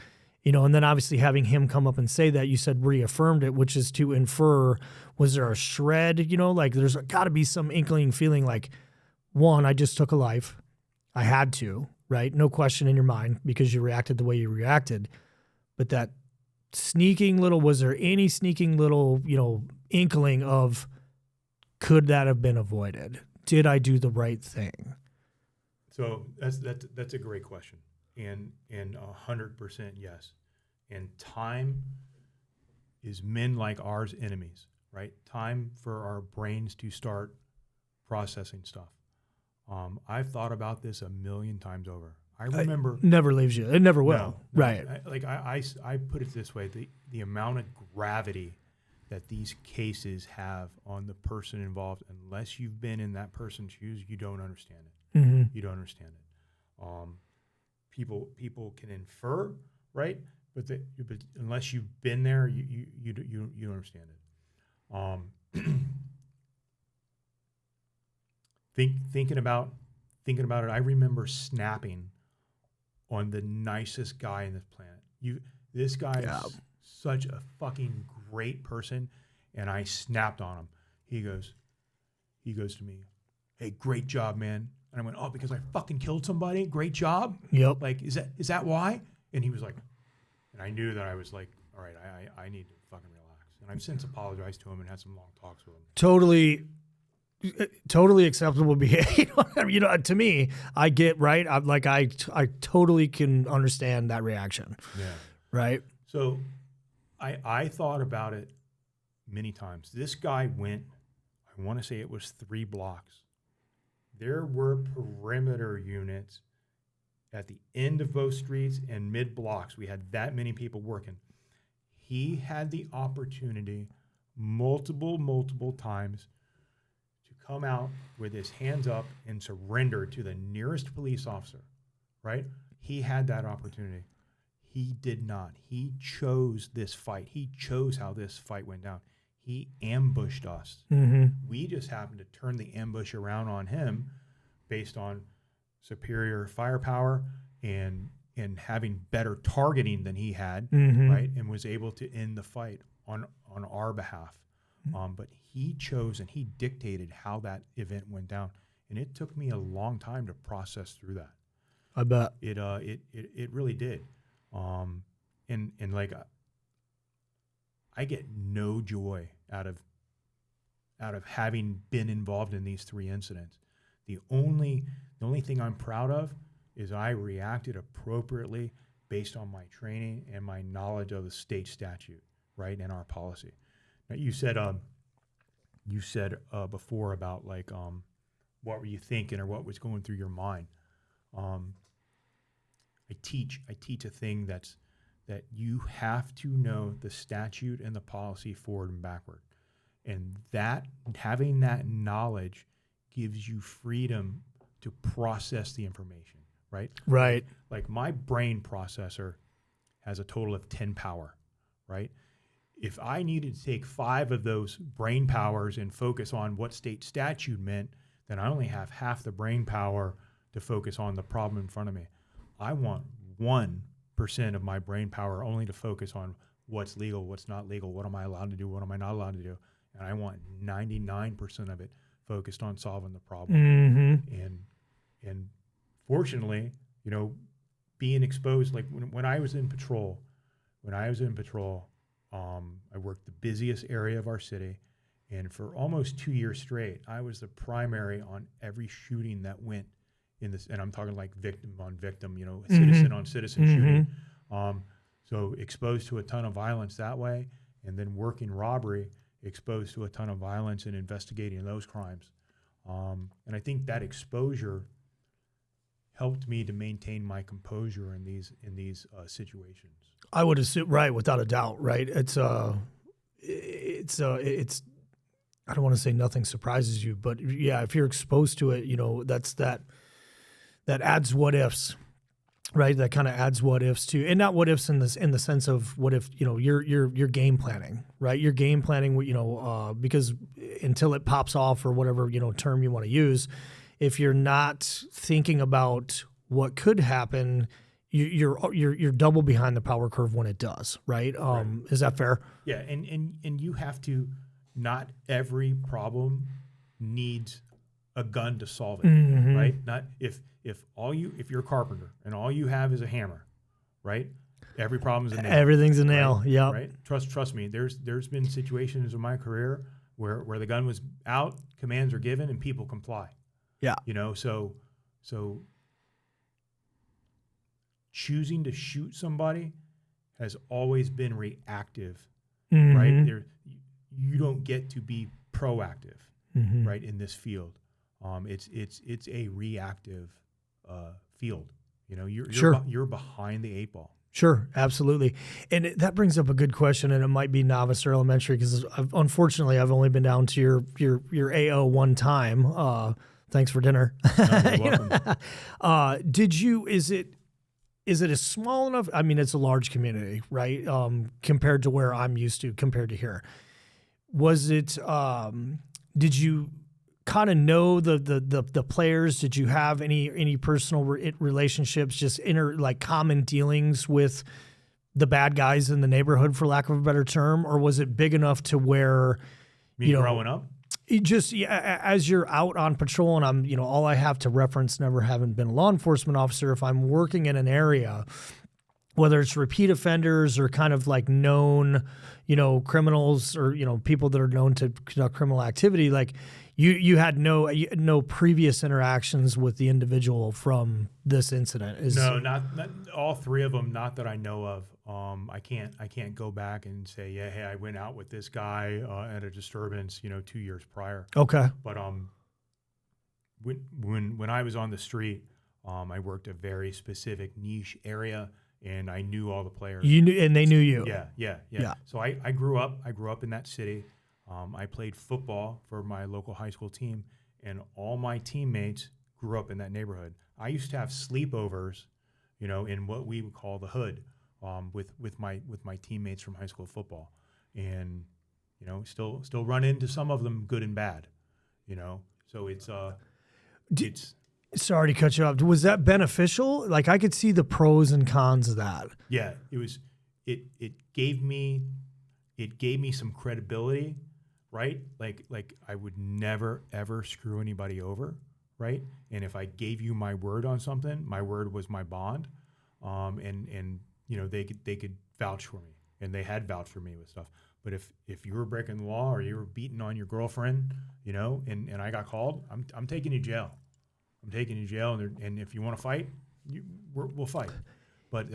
And then obviously having him come up and say that, you said reaffirmed it, which is to infer, was there a shred, like there's got to be some inkling feeling like, one, I just took a life. I had to, right? No question in your mind because you reacted the way you reacted. But that was there any sneaking little, inkling of, could that have been avoided? Did I do the right thing? So that's a great question, and 100% yes. And time is men like ours enemies, right? Time for our brains to start processing stuff. I've thought about this a million times over. I remember it never leaves you. It never will. No, right. I put it this way: the amount of gravity that these cases have on the person involved, unless you've been in that person's shoes, you don't understand it. Mm-hmm. You don't understand it. People can infer, right? But unless you've been there, you don't understand it. Thinking about it, I remember snapping on the nicest guy in this planet. This guy is such a fucking great person, and I snapped on him. He goes to me, "Hey, great job, man." And I went, "Oh, because I fucking killed somebody? Great job." Yep. Like, is that why? And he was like, and I knew that I was like, all right, I need to fucking relax. And I've since apologized to him and had some long talks with him. Totally acceptable behavior. To me, I get, right. I totally can understand that reaction. Yeah. Right. So I thought about it many times. This guy went, I want to say it was 3 blocks. There were perimeter units at the end of both streets and mid blocks. We had that many people working. He had the opportunity multiple times to come out with his hands up and surrender to the nearest police officer, right? He had that opportunity. He did not. He chose this fight. He chose how this fight went down. He ambushed us. Mm-hmm. We just happened to turn the ambush around on him based on superior firepower and having better targeting than he had, mm-hmm. right? And was able to end the fight on our behalf. But he chose and he dictated how that event went down. And it took me a long time to process through that. I bet. It really did. And like I get no joy out of having been involved in these 3 incidents. The only thing I'm proud of is I reacted appropriately based on my training and my knowledge of the state statute, right, and our policy. Now, you said before about like what were you thinking or what was going through your mind. I teach a thing that you have to know the statute and the policy forward and backward, and that having that knowledge gives you freedom to process the information, right? Right. Like my brain processor has a total of 10 power, right? If I needed to take 5 of those brain powers and focus on what state statute meant, then I only have half the brain power to focus on the problem in front of me. I want 1% of my brain power only to focus on what's legal, what's not legal, what am I allowed to do, what am I not allowed to do, and I want 99% of it focused on solving the problem. Mm-hmm. And fortunately, you know, being exposed, like when I was in patrol, I worked the busiest area of our city, and for almost 2 years straight, I was the primary on every shooting that went in this, and I'm talking like victim on victim, you know, citizen on citizen shooting. So exposed to a ton of violence that way, and then working robbery, exposed to a ton of violence and investigating those crimes. And I think that exposure helped me to maintain my composure in these situations. I would assume, right, without a doubt, right? It's I don't want to say nothing surprises you, but yeah, if you're exposed to it, you know, that adds what ifs, right? That kind of adds what ifs to, and not what ifs in the sense of what if, you know, you're game planning, right? You're game planning, you know, because until it pops off or whatever, you know, term you want to use, if you're not thinking about what could happen, you're double behind the power curve when it does, right? Right. Is that fair? Yeah, and you have to. Not every problem needs a gun to solve it, right? Not if you're a carpenter and all you have is a hammer, right? Every problem's a nail. Everything's a nail. Right? Yeah. Right. Trust me. There's been situations in my career where the gun was out, commands are given, and people comply. Yeah. You know, so choosing to shoot somebody has always been reactive, right? You don't get to be proactive, right, in this field. It's a reactive field. You know, you're behind the 8 ball. Sure, absolutely. And that brings up a good question, and it might be novice or elementary because unfortunately I've only been down to your AO one time. Thanks for dinner. No, you're welcome. Is it a small enough? I mean, it's a large community, right? Compared to where I'm used to, compared to here. Was it? Did you kind of know the players? Did you have any personal relationships? Just common dealings with the bad guys in the neighborhood, for lack of a better term, or was it big enough to where you know, growing up? As you're out on patrol, and I'm, you know, all I have to reference, never having been a law enforcement officer, if I'm working in an area, whether it's repeat offenders or kind of like known, you know, criminals or, you know, people that are known to conduct criminal activity, like you had no previous interactions with the individual from this incident. No, not all 3 of them. Not that I know of. I can't go back and say, yeah, hey, I went out with this guy at a disturbance, you know, 2 years prior. Okay. But when I was on the street, I worked a very specific niche area, and I knew all the players. You knew, and they knew you. Yeah. So I grew up in that city. I played football for my local high school team, and all my teammates grew up in that neighborhood. I used to have sleepovers, you know, in what we would call the hood, with my teammates from high school football, and you know, still run into some of them, good and bad, you know. So it's Sorry to cut you off. Was that beneficial? Like, I could see the pros and cons of that. Yeah, it was. It gave me some credibility, right? Like I would never ever screw anybody over, right? And if I gave you my word on something, my word was my bond, and you know, they could vouch for me. and they had vouched for me with stuff. But if you were breaking the law or you were beating on your girlfriend, you know, and I got called, I'm taking you to jail. I'm taking you to jail, and if you want to fight, we'll fight. But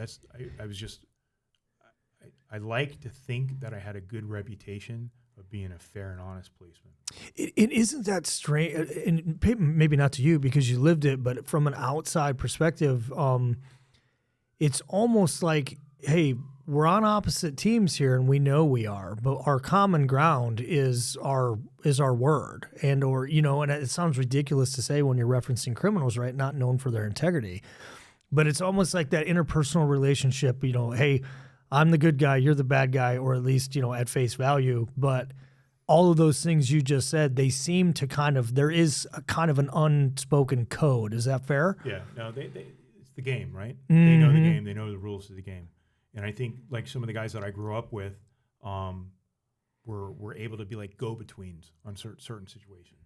I like to think that I had a good reputation of being a fair and honest policeman. It isn't that strange, and maybe not to you because you lived it, but from an outside perspective, it's almost like, hey, we're on opposite teams here, and we know we are, but our common ground is our word, and or you know, and it sounds ridiculous to say when you're referencing criminals, right? Not known for their integrity, but it's almost like that interpersonal relationship. You know, hey, I'm the good guy, you're the bad guy, or at least, you know, at face value. But all of those things you just said, they seem to there is a kind of an unspoken code. Is that fair? Yeah, no, it's the game, right? Mm-hmm. They know the game, they know the rules of the game. And I think like some of the guys that I grew up with were able to be like go-betweens on certain situations.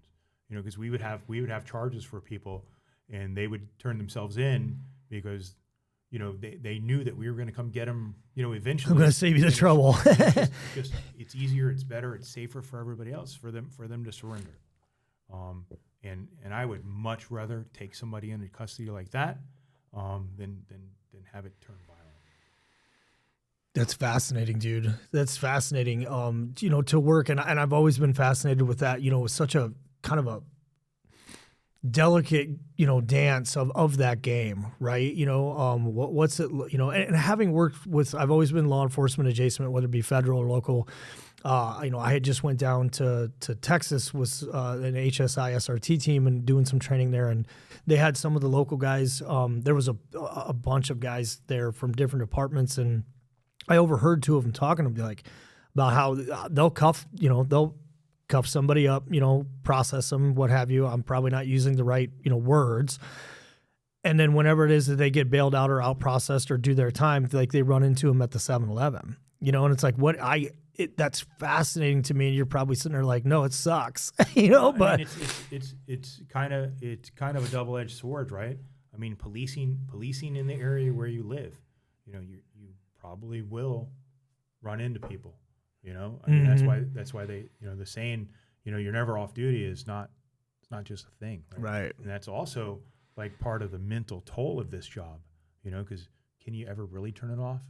You know, because we would have charges for people, and they would turn themselves in because, you know, they knew that we were going to come get them, you know, eventually. I'm going to save you the trouble. It's easier, it's better, it's safer for everybody else for them to surrender. And I would much rather take somebody into custody like that than have it turn violent. That's fascinating, dude. That's fascinating. You know, to work, and I've always been fascinated with that. You know, with such a kind of a delicate, you know, dance of that game, right? You know, what's it? You know, and having worked with, I've always been law enforcement adjacent, whether it be federal or local. You know, I had just went down to Texas with an HSI SRT team and doing some training there, and they had some of the local guys. There was a bunch of guys there from different departments, and I overheard two of them talking to me like about how they'll cuff somebody up, you know, process them, what have you. I'm probably not using the right, you know, words. And then whenever it is that they get bailed out or out processed or do their time, like they run into them at the 7-Eleven, you know, and it's like, that's fascinating to me. And you're probably sitting there like, no, it sucks, you know, but I mean, it's kind of a double-edged sword, right? I mean, policing in the area where you live, you know, you probably will run into people, you know. I mean, that's why they, you know, the saying, you know, you're never off duty it's not just a thing, right? And that's also like part of the mental toll of this job, you know, because can you ever really turn it off?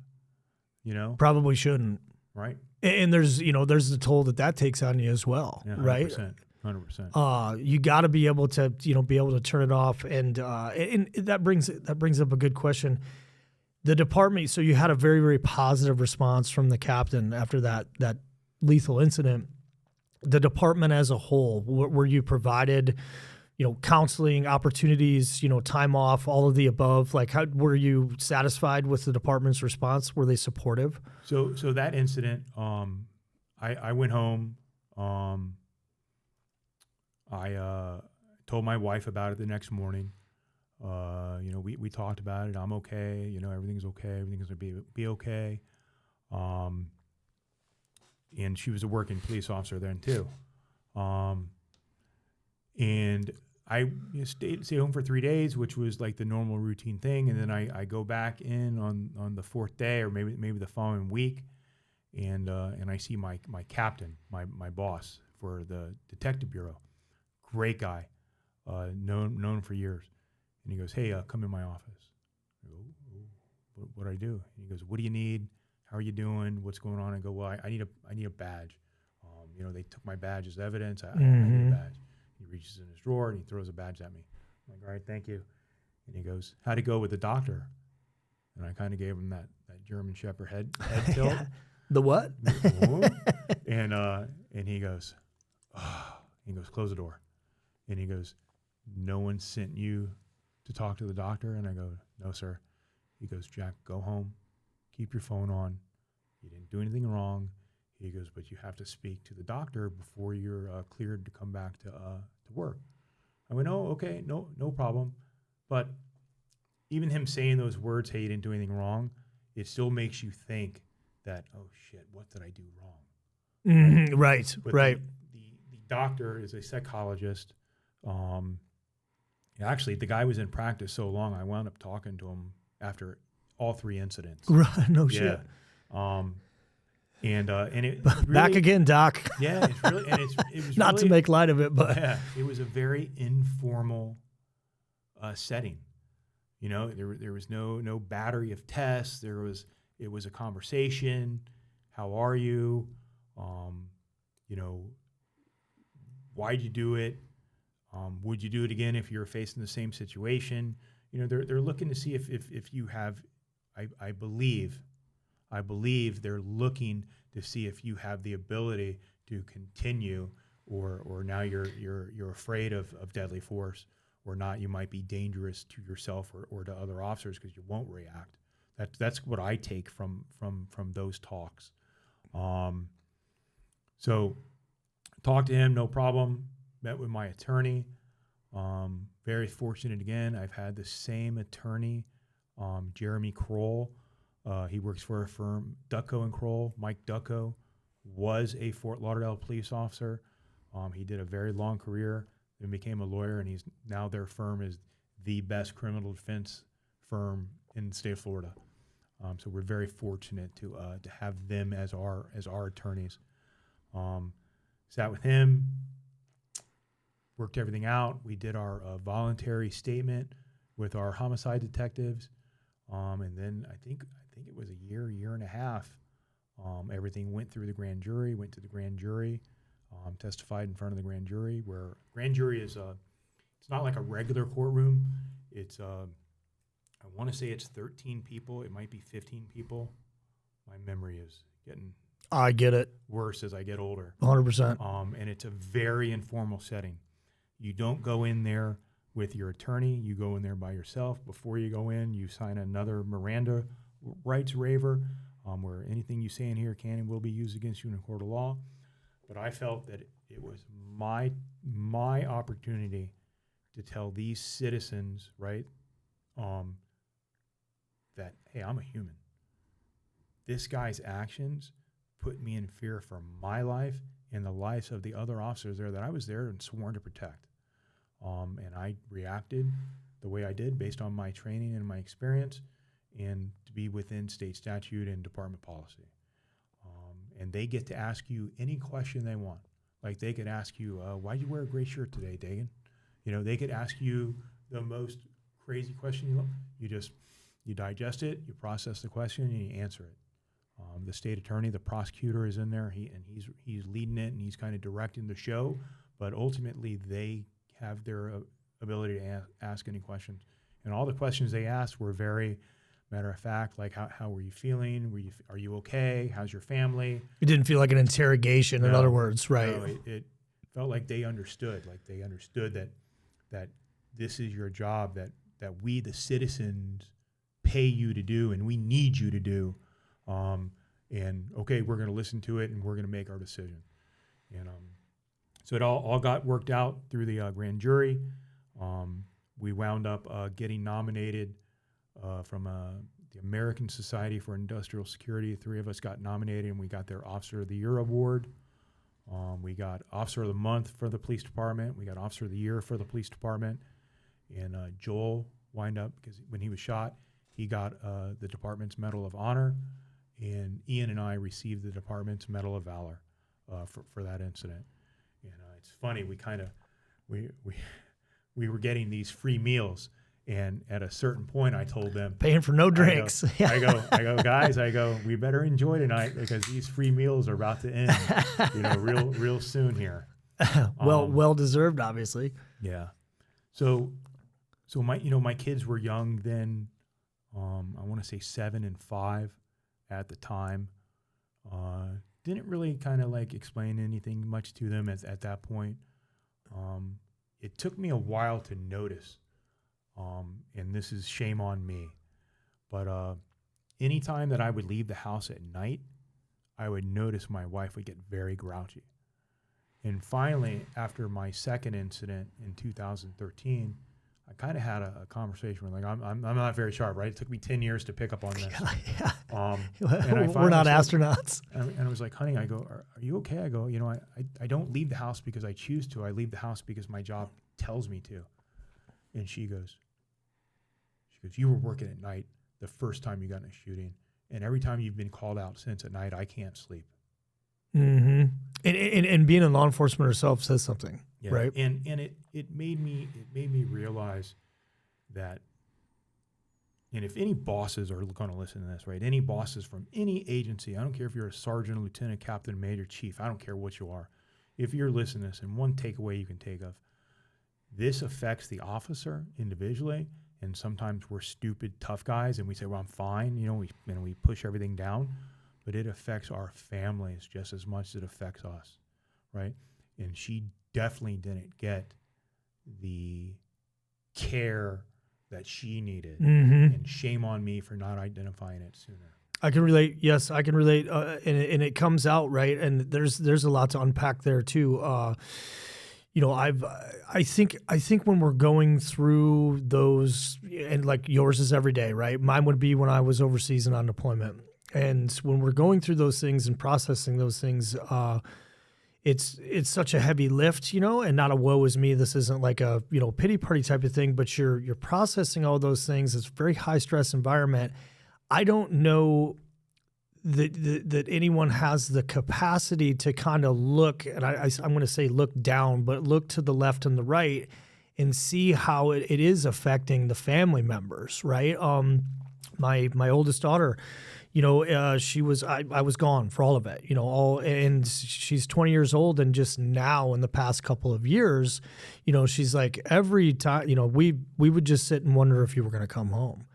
You know, probably shouldn't, right? And there's the toll that takes on you as well, yeah, 100%, right? 100%. You got to be able to turn it off, and that brings up a good question. The department, so you had a very, very positive response from the captain after that lethal incident. The department as a whole, were you provided, you know, counseling opportunities, you know, time off, all of the above? Like, how were you satisfied with the department's response? Were they supportive? So that incident, I went home. I told my wife about it the next morning. You know, we talked about it. I'm okay. You know, everything's okay. Everything's going to be okay. And she was a working police officer then too. And I stayed home for 3 days, which was like the normal routine thing. And then I go back in on the fourth day or maybe the following week. And I see my captain, my boss for the detective bureau. Great guy, known for years. And he goes, hey, come in my office. I go, what do I do? And he goes, what do you need? How are you doing? What's going on? I go, well, I need a badge. You know, they took my badge as evidence. I need a badge. He reaches in his drawer and he throws a badge at me. I'm like, all right, thank you. And he goes, how'd it go with the doctor? And I kind of gave him that German Shepherd head tilt. The what? And he goes, oh. He goes, close the door. And he goes, no one sent you to talk to the doctor? And I go, no, sir. He goes, Jack, go home. Keep your phone on. You didn't do anything wrong. He goes, but you have to speak to the doctor before you're cleared to come back to work. I went, oh, okay, no problem. But even him saying those words, hey, you didn't do anything wrong, it still makes you think that, oh, shit, what did I do wrong? Mm-hmm. Right, but right. The doctor is a psychologist. Actually, the guy was in practice so long, I wound up talking to him after all 3 incidents. Right, no shit. And it Back really, again, Doc. Yeah, it's really, and it was Not really, to make light of it, but yeah, it was a very informal setting. You know, there was no battery of tests. It was a conversation. How are you? You know, why'd you do it? Would you do it again if you were facing the same situation? You know, they're looking to see if you have. I believe they're looking to see if you have the ability to continue, or now you're afraid of deadly force, or not. You might be dangerous to yourself or to other officers because you won't react. That's what I take from those talks. So talked to him, no problem. Met with my attorney. Very fortunate again. I've had the same attorney, Jeremy Kroll. He works for a firm, Ducko and Kroll. Mike Ducko was a Fort Lauderdale police officer. He did a very long career, then became a lawyer, and he's now their firm is the best criminal defense firm in the state of Florida. So we're very fortunate to have them as our attorneys. Sat with him, worked everything out. We did our voluntary statement with our homicide detectives, and then I think it was a year and a half. Everything went through the grand jury. Went to the grand jury, testified in front of the grand jury. Where grand jury is it's not like a regular courtroom. It's I want to say it's 13 people. It might be 15 people. My memory is getting I get it. worse as I get older. 100%. And it's a very informal setting. You don't go in there with your attorney. You go in there by yourself. Before you go in, you sign another Miranda rights waiver, where anything you say in here can and will be used against you in a court of law. But I felt that it was my opportunity to tell these citizens, right, that, hey, I'm a human. This guy's actions put me in fear for my life and the lives of the other officers there that I was there and sworn to protect. And I reacted the way I did based on my training and my experience, and to be within state statute and department policy. And they get to ask you any question they want. Like they could ask you, why'd you wear a gray shirt today, Dagan? You know, they could ask you the most crazy question. You digest it, you process the question, and you answer it. The state attorney, the prosecutor is in there. He's leading it, and he's kind of directing the show. But ultimately, they have their ability to ask any questions. And all the questions they asked were very matter of fact, like how were you feeling? Are you okay? How's your family? It didn't feel like an interrogation, in other words, right? No, it felt like they understood. Like they understood that this is your job, that we, the citizens, pay you to do, and we need you to do. And okay, we're going to listen to it, and we're going to make our decision. And so it all got worked out through the grand jury. We wound up getting nominated from the American Society for Industrial Security. 3 of us got nominated, and we got their Officer of the Year award. We got Officer of the Month for the police department. We got Officer of the Year for the police department. And Joel wind up, because when he was shot, he got the department's Medal of Honor, and Ian and I received the department's Medal of Valor for that incident. And it's funny, we were getting these free meals, and at a certain point, I told them, paying for no drinks. I go, guys, we better enjoy tonight because these free meals are about to end, real soon here. Well deserved, obviously. Yeah. So my kids were young then. I want to say 7 and 5 at the time. Didn't really kind of like explain anything much to them at that point. It took me a while to notice, and this is shame on me, but anytime that I would leave the house at night, I would notice my wife would get very grouchy. And finally, after my second incident in 2013, I kind of had a conversation with, like, I'm not very sharp, right? It took me 10 years to pick up on this. Yeah. And We're not astronauts. And I was like, honey, I go, are you okay? I go, I don't leave the house because I choose to. I leave the house because my job tells me to. And she goes, you were working at night the first time you got in a shooting, And every time you've been called out since at night, I can't sleep. Mm-hmm. And being in law enforcement herself says something, Yeah. right? And it made me realize that, and if any bosses are going to listen to this, right? Any bosses from any agency, I don't care if you're a sergeant, lieutenant, captain, major, chief, I don't care what you are. If you're listening to this, and one takeaway you can take of, this affects the officer individually, and sometimes we're stupid, tough guys, and we say, well, I'm fine, we push everything down, but it affects our families just as much as it affects us, right? And she definitely didn't get the care that she needed, and shame on me for not identifying it sooner. I can relate. Yes, I can relate, and it comes out, right. And there's a lot to unpack there too. I think when we're going through those, and like yours is every day, right? Mine would be when I was overseas and on deployment, and when we're going through those things and processing those things, it's such a heavy lift, and not a woe is me. This isn't like a pity party type of thing, but you're processing all those things. It's a very high stress environment. I don't know that anyone has the capacity to kind of look, and I'm going to say look down, but look to the left and the right and see how it is affecting the family members, right? My oldest daughter, I was gone for all of it, and she's 20 years old, and just now in the past couple of years, she's like, every time, we would just sit and wonder if you were going to come home.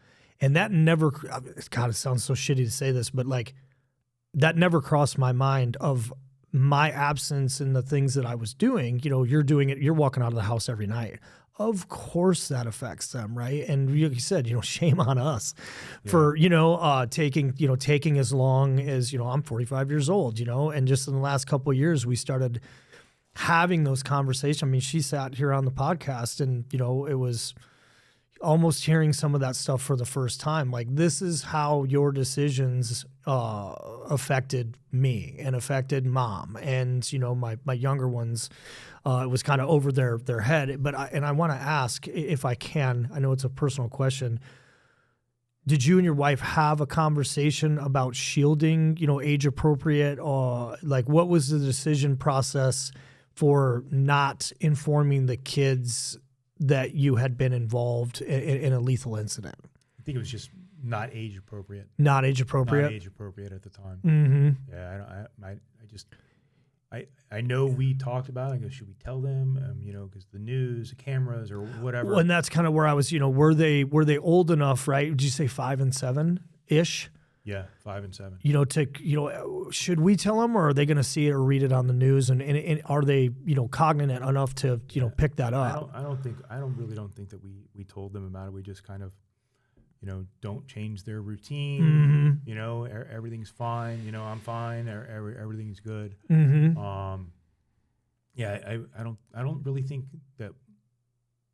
And that never, God, it sounds so shitty to say this, but like that never crossed my mind of my absence and the things that I was doing. You're doing it, you're walking out of the house every night. Of course that affects them, right? And like you said, shame on us for, taking as long as, I'm 45 years old, and just in the last couple of years, we started having those conversations. I mean, she sat here on the podcast and, it was almost hearing some of that stuff for the first time. Like, this is how your decisions affected me and affected mom. And, my younger ones, it was kind of over their head. But I want to ask, if I can, I know it's a personal question. Did you and your wife have a conversation about shielding, age appropriate? Like, what was the decision process for not informing the kids that you had been involved in a lethal incident? I think it was just not age appropriate. Not age appropriate? Not age appropriate at the time. Mm-hmm. Yeah, I know we talked about it. I go, should we tell them? Because the news, the cameras, or whatever. Well, and that's kind of where I was. Were they old enough? Right? Did you say 5 and 7 ish? Yeah, 5 and 7. Should we tell them, or are they going to see it or read it on the news? And are they cognizant enough to pick that up? I don't really think that we told them about it. We just kind of don't change their routine. Mm-hmm. Everything's fine. I'm fine. Everything's good. Mm-hmm. I don't really think that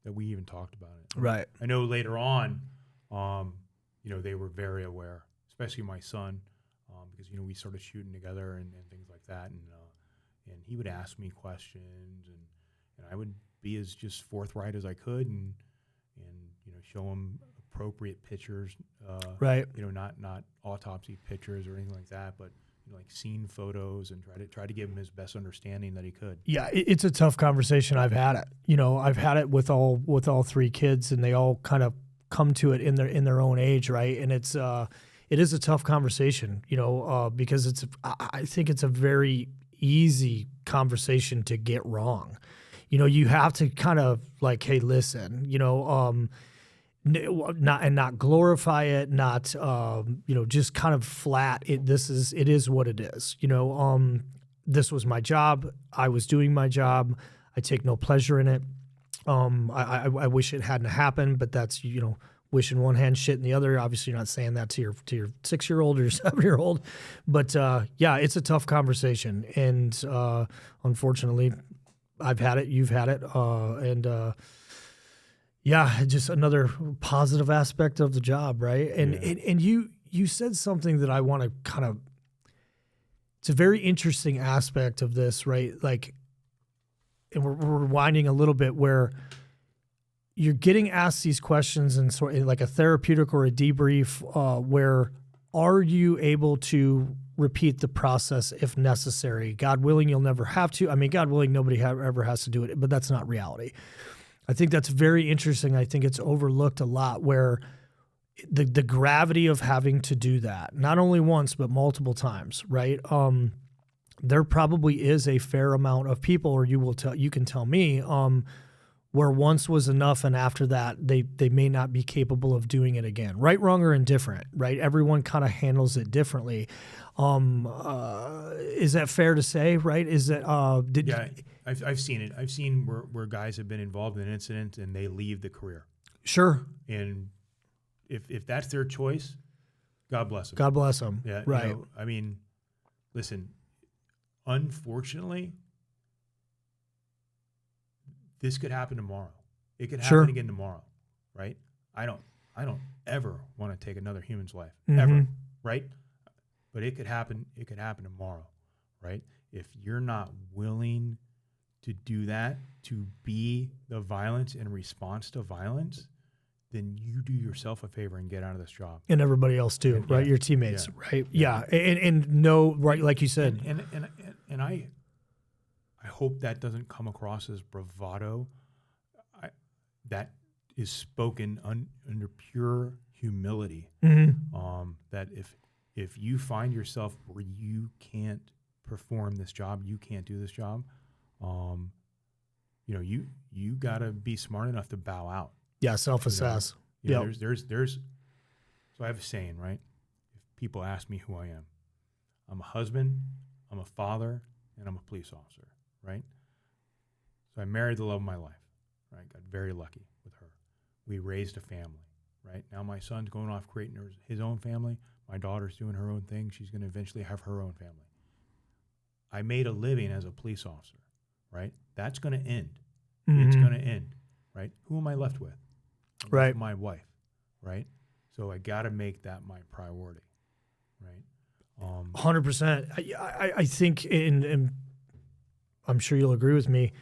we even talked about it. Right. I know later on, they were very aware, especially my son, because we started shooting together and things like that, and he would ask me questions, and I would be as just forthright as I could, and show him appropriate pictures, right? Not autopsy pictures or anything like that, but like scene photos, and try to give him his best understanding that he could. Yeah, it's a tough conversation. I've had it. I've had it with all 3 kids, and they all kind of come to it in their own age, right? And it is a tough conversation, because I think it's a very easy conversation to get wrong. You have to kind of like, hey, listen, not glorify it, not just kind of flat. It is what it is. This was my job. I was doing my job. I take no pleasure in it. I wish it hadn't happened, but that's wish in one hand, shit in the other. Obviously, you're not saying that to your 6-year-old or your 7-year-old, but it's a tough conversation, and unfortunately, I've had it. You've had it, and. Just another positive aspect of the job, right? And you said something that I want to kind of, it's a very interesting aspect of this, right? Like, and we're rewinding a little bit where you're getting asked these questions and sort of like a therapeutic or a debrief where are you able to repeat the process if necessary? God willing, you'll never have to. I mean, God willing, nobody ever has to do it, but that's not reality. I think that's very interesting. I think it's overlooked a lot, where the gravity of having to do that, not only once, but multiple times, right? There probably is a fair amount of people, or you can tell me, where once was enough, and after that, they may not be capable of doing it again. Right, wrong, or indifferent, right? Everyone kind of handles it differently. Is that fair to say, right? Is that I've seen it. I've seen where guys have been involved in an incident and they leave the career. Sure. And if that's their choice, God bless them. God bless them. Yeah, right. You know, I mean, listen, unfortunately, this could happen tomorrow. It could happen again tomorrow, right? I don't ever want to take another human's life, ever, right? But it could happen. It could happen tomorrow, right? If you're not willing to do that, to be the violence in response to violence, then you do yourself a favor and get out of this job. And everybody else too, right? Your teammates, right? Yeah. And no, right, like you said. And I hope that doesn't come across as bravado. That is spoken under pure humility. That if you find yourself where you can't perform this job, you can't do this job, you got to be smart enough to bow out. Yeah, self-assess. There's so I have a saying, right? If people ask me who I am, I'm a husband, I'm a father, and I'm a police officer, right? So I married the love of my life, right? Got very lucky with her. We raised a family, right? Now my son's going off creating his own family. My daughter's doing her own thing. She's going to eventually have her own family. I made a living as a police officer, right? That's going to end. It's going to end, right? Who am I left with? Right. My wife, right? So I got to make that my priority, right? 100%. I think, and I'm sure you'll agree with me,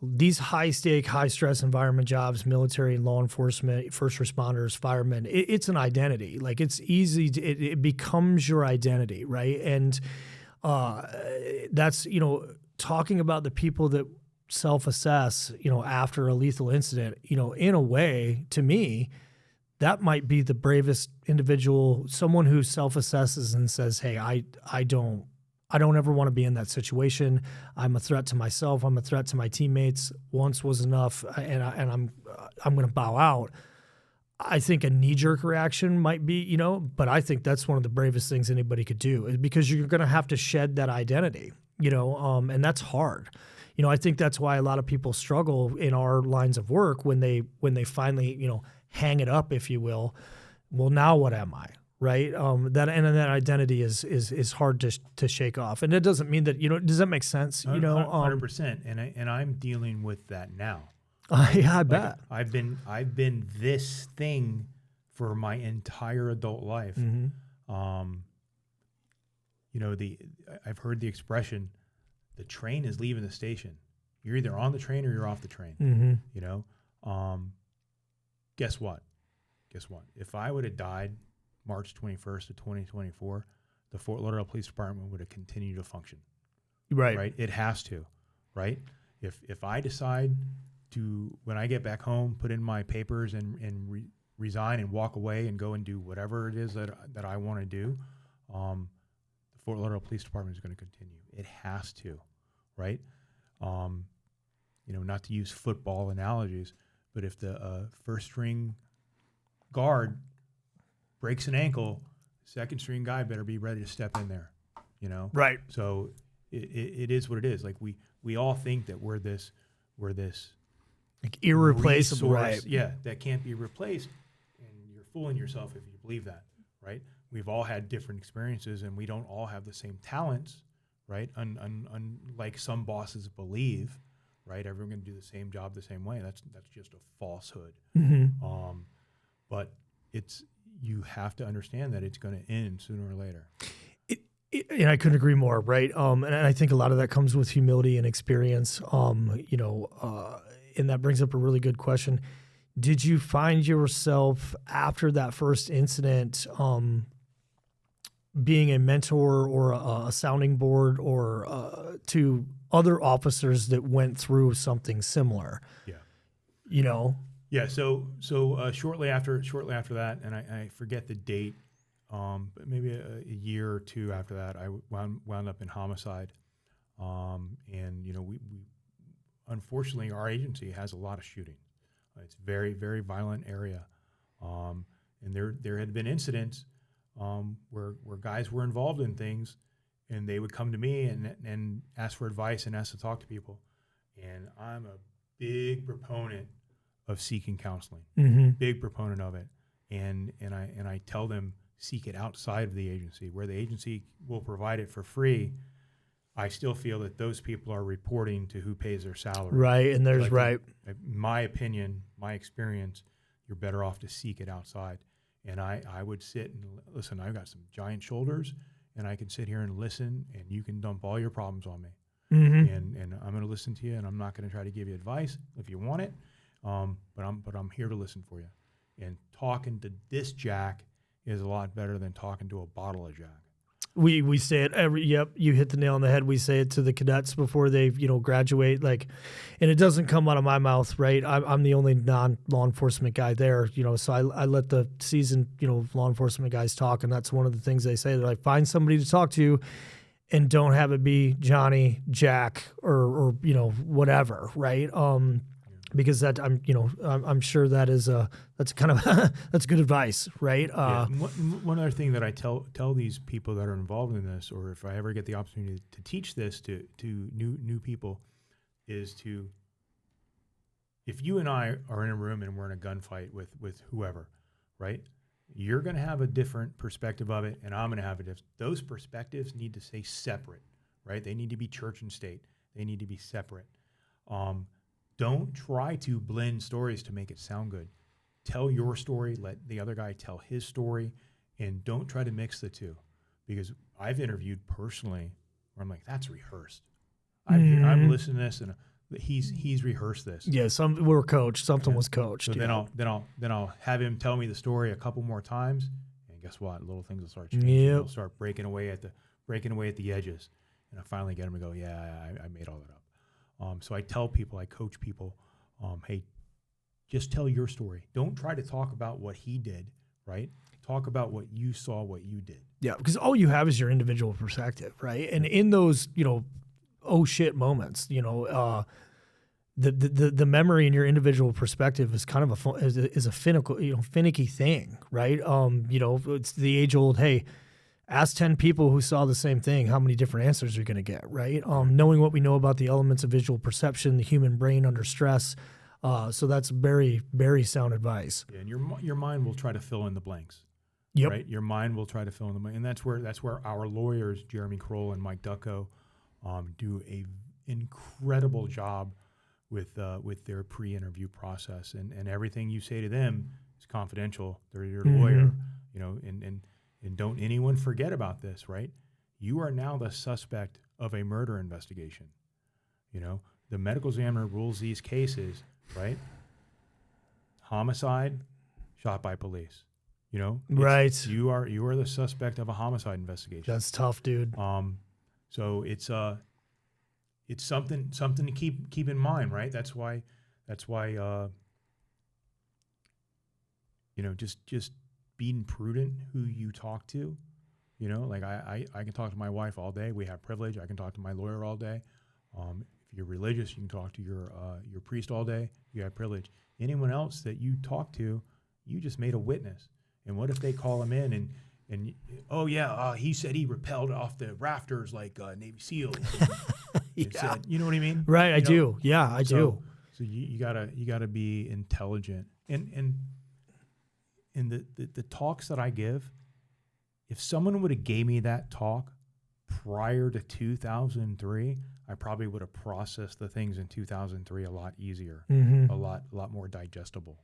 these high-stake, high-stress environment jobs, military, law enforcement, first responders, firemen, it's an identity. Like, it's easy, it becomes your identity, right? And that's, talking about the people that self-assess, after a lethal incident, in a way, to me, that might be the bravest individual, someone who self-assesses and says, hey, I don't ever want to be in that situation. I'm a threat to myself. I'm a threat to my teammates. Once was enough, and I'm going to bow out. I think a knee-jerk reaction might be, but I think that's one of the bravest things anybody could do, is because you're going to have to shed that identity, and that's hard. I think that's why a lot of people struggle in our lines of work when they finally, hang it up, if you will. Well, now what am I? Right. That identity is hard to shake off. And it doesn't mean that, does that make sense? 100%. And I'm dealing with that now. Yeah, I bet. I've been this thing for my entire adult life. I've heard the expression, the train is leaving the station. You're either on the train or you're off the train. Guess what? If I would have died March 21st of 2024, the Fort Lauderdale Police Department would have continued to function. Right? It has to, right? If I decide to, when I get back home, put in my papers and resign and walk away and go and do whatever it is that I want to do, the Fort Lauderdale Police Department is going to continue. It has to, right? Not to use football analogies, but if the first string guard breaks an ankle, second string guy better be ready to step in there, Right. So it is what it is. Like we all think that we're this like irreplaceable, resource, right? Yeah, that can't be replaced, and you're fooling yourself if you believe that, right? We've all had different experiences, and we don't all have the same talents, right? Unlike some bosses believe, right? Everyone can do the same job the same way. That's just a falsehood. But you have to understand that it's going to end sooner or later. And I couldn't agree more, right? And I think a lot of that comes with humility and experience. And that brings up a really good question. Did you find yourself after that first incident, being a mentor or a sounding board or to other officers that went through something similar. Yeah. You know? Yeah. So shortly after that, and I forget the date, but maybe a year or two after that, I wound up in homicide. And, you know, we unfortunately, our agency has a lot of shooting. It's a very, very violent area. And there had been incidents where guys were involved in things, and they would come to me and ask for advice and ask to talk to people. And I'm a big proponent of seeking counseling, big proponent of it. And I tell them, seek it outside of the agency. Where the agency will provide it for free, I still feel that those people are reporting to who pays their salary. Right, and there's in my opinion, my experience, you're better off to seek it outside. And I would sit and listen, I've got some giant shoulders, and I can sit here and listen, and you can dump all your problems on me. And I'm going to listen to you, and I'm not going to try to give you advice if you want it, but I'm here to listen for you. And talking to this Jack is a lot better than talking to a bottle of Jack. We say it yep, you hit the nail on the head. We say it to the cadets before they, graduate, and it doesn't come out of my mouth, right? I'm the only non-law enforcement guy there, so I let the seasoned, law enforcement guys talk, and that's one of the things they say. They're like, find somebody to talk to and don't have it be Johnny, Jack, or whatever, right? Because that I'm sure that is that's kind of that's good advice, right? One other thing that I tell these people that are involved in this, or if I ever get the opportunity to teach this to new people, is to, if you and I are in a room and we're in a gunfight with whoever, right? You're going to have a different perspective of it, and I'm going to have a different. Those perspectives need to stay separate, right? They need to be church and state. They need to be separate. Don't try to blend stories to make it sound good. Tell your story, let the other guy tell his story, and don't try to mix the two. Because I've interviewed personally where I'm like, that's rehearsed. I'm listening to this, and he's rehearsed this. Yeah, we were coached. Something was coached. So then I'll have him tell me the story a couple more times, and guess what? Little things will start changing. Yep. They'll start breaking away at the edges, and I finally get him to go, yeah, I made all that up. So I tell people, I coach people, hey, just tell your story. Don't try to talk about what he did, right? Talk about what you saw, what you did. Yeah, because all you have is your individual perspective, right? And in those, oh shit moments, the memory in your individual perspective is kind of a finicky thing, right? It's the age old, hey, ask 10 people who saw the same thing, how many different answers you're going to get, right? Knowing what we know about the elements of visual perception, the human brain under stress. So that's very, very sound advice. Yeah, and your mind will try to fill in the blanks. Yep. Right? Your mind will try to fill in the blanks. And that's where our lawyers, Jeremy Kroll and Mike Ducko, do a incredible job with their pre-interview process. And everything you say to them is confidential. They're your lawyer, and don't anyone forget about this, right? You are now the suspect of a murder investigation. The medical examiner rules these cases, right? Homicide, shot by police. Right. You are the suspect of a homicide investigation. That's tough, dude. So it's something to keep in mind, right? That's why just being prudent who you talk to, I can talk to my wife all day. We have privilege. I can talk to my lawyer all day. If you're religious, you can talk to your priest all day. You have privilege. Anyone else that you talk to, you just made a witness. And what if they call him in and he said he rappelled off the rafters like Navy SEALs. Yeah. Said, you know what I mean? Right, I do. Yeah, I do. So you gotta be intelligent and the talks that I give, if someone would have gave me that talk prior to 2003, I probably would have processed the things in 2003 a lot easier, a lot more digestible.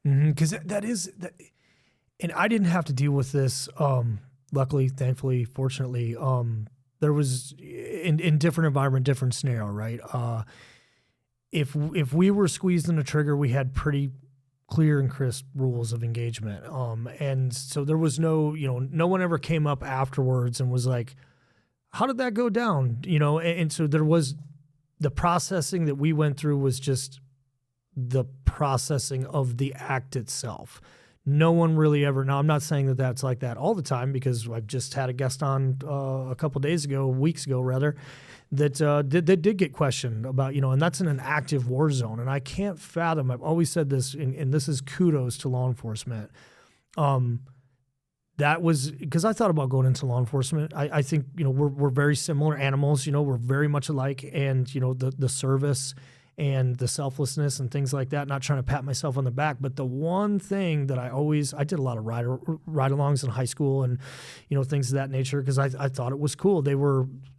Because that is that, and I didn't have to deal with this. Luckily, thankfully, fortunately, there was in different environment, different scenario, right? If we were squeezed in the trigger, we had pretty clear and crisp rules of engagement. And so there was no, no one ever came up afterwards and was like, how did that go down? And so there was the processing that we went through was just the processing of the act itself. No one really ever, now I'm not saying that that's like that all the time, because I've just had a guest on a couple days ago, weeks ago rather, that did get questioned about, and that's in an active war zone. And I can't fathom, I've always said this, and this is kudos to law enforcement. That was, because I thought about going into law enforcement. I think, we're very similar animals, we're very much alike. And, the service and the selflessness and things like that, not trying to pat myself on the back. But the one thing that I did a lot of ride-alongs in high school and, things of that nature, because I thought it was cool.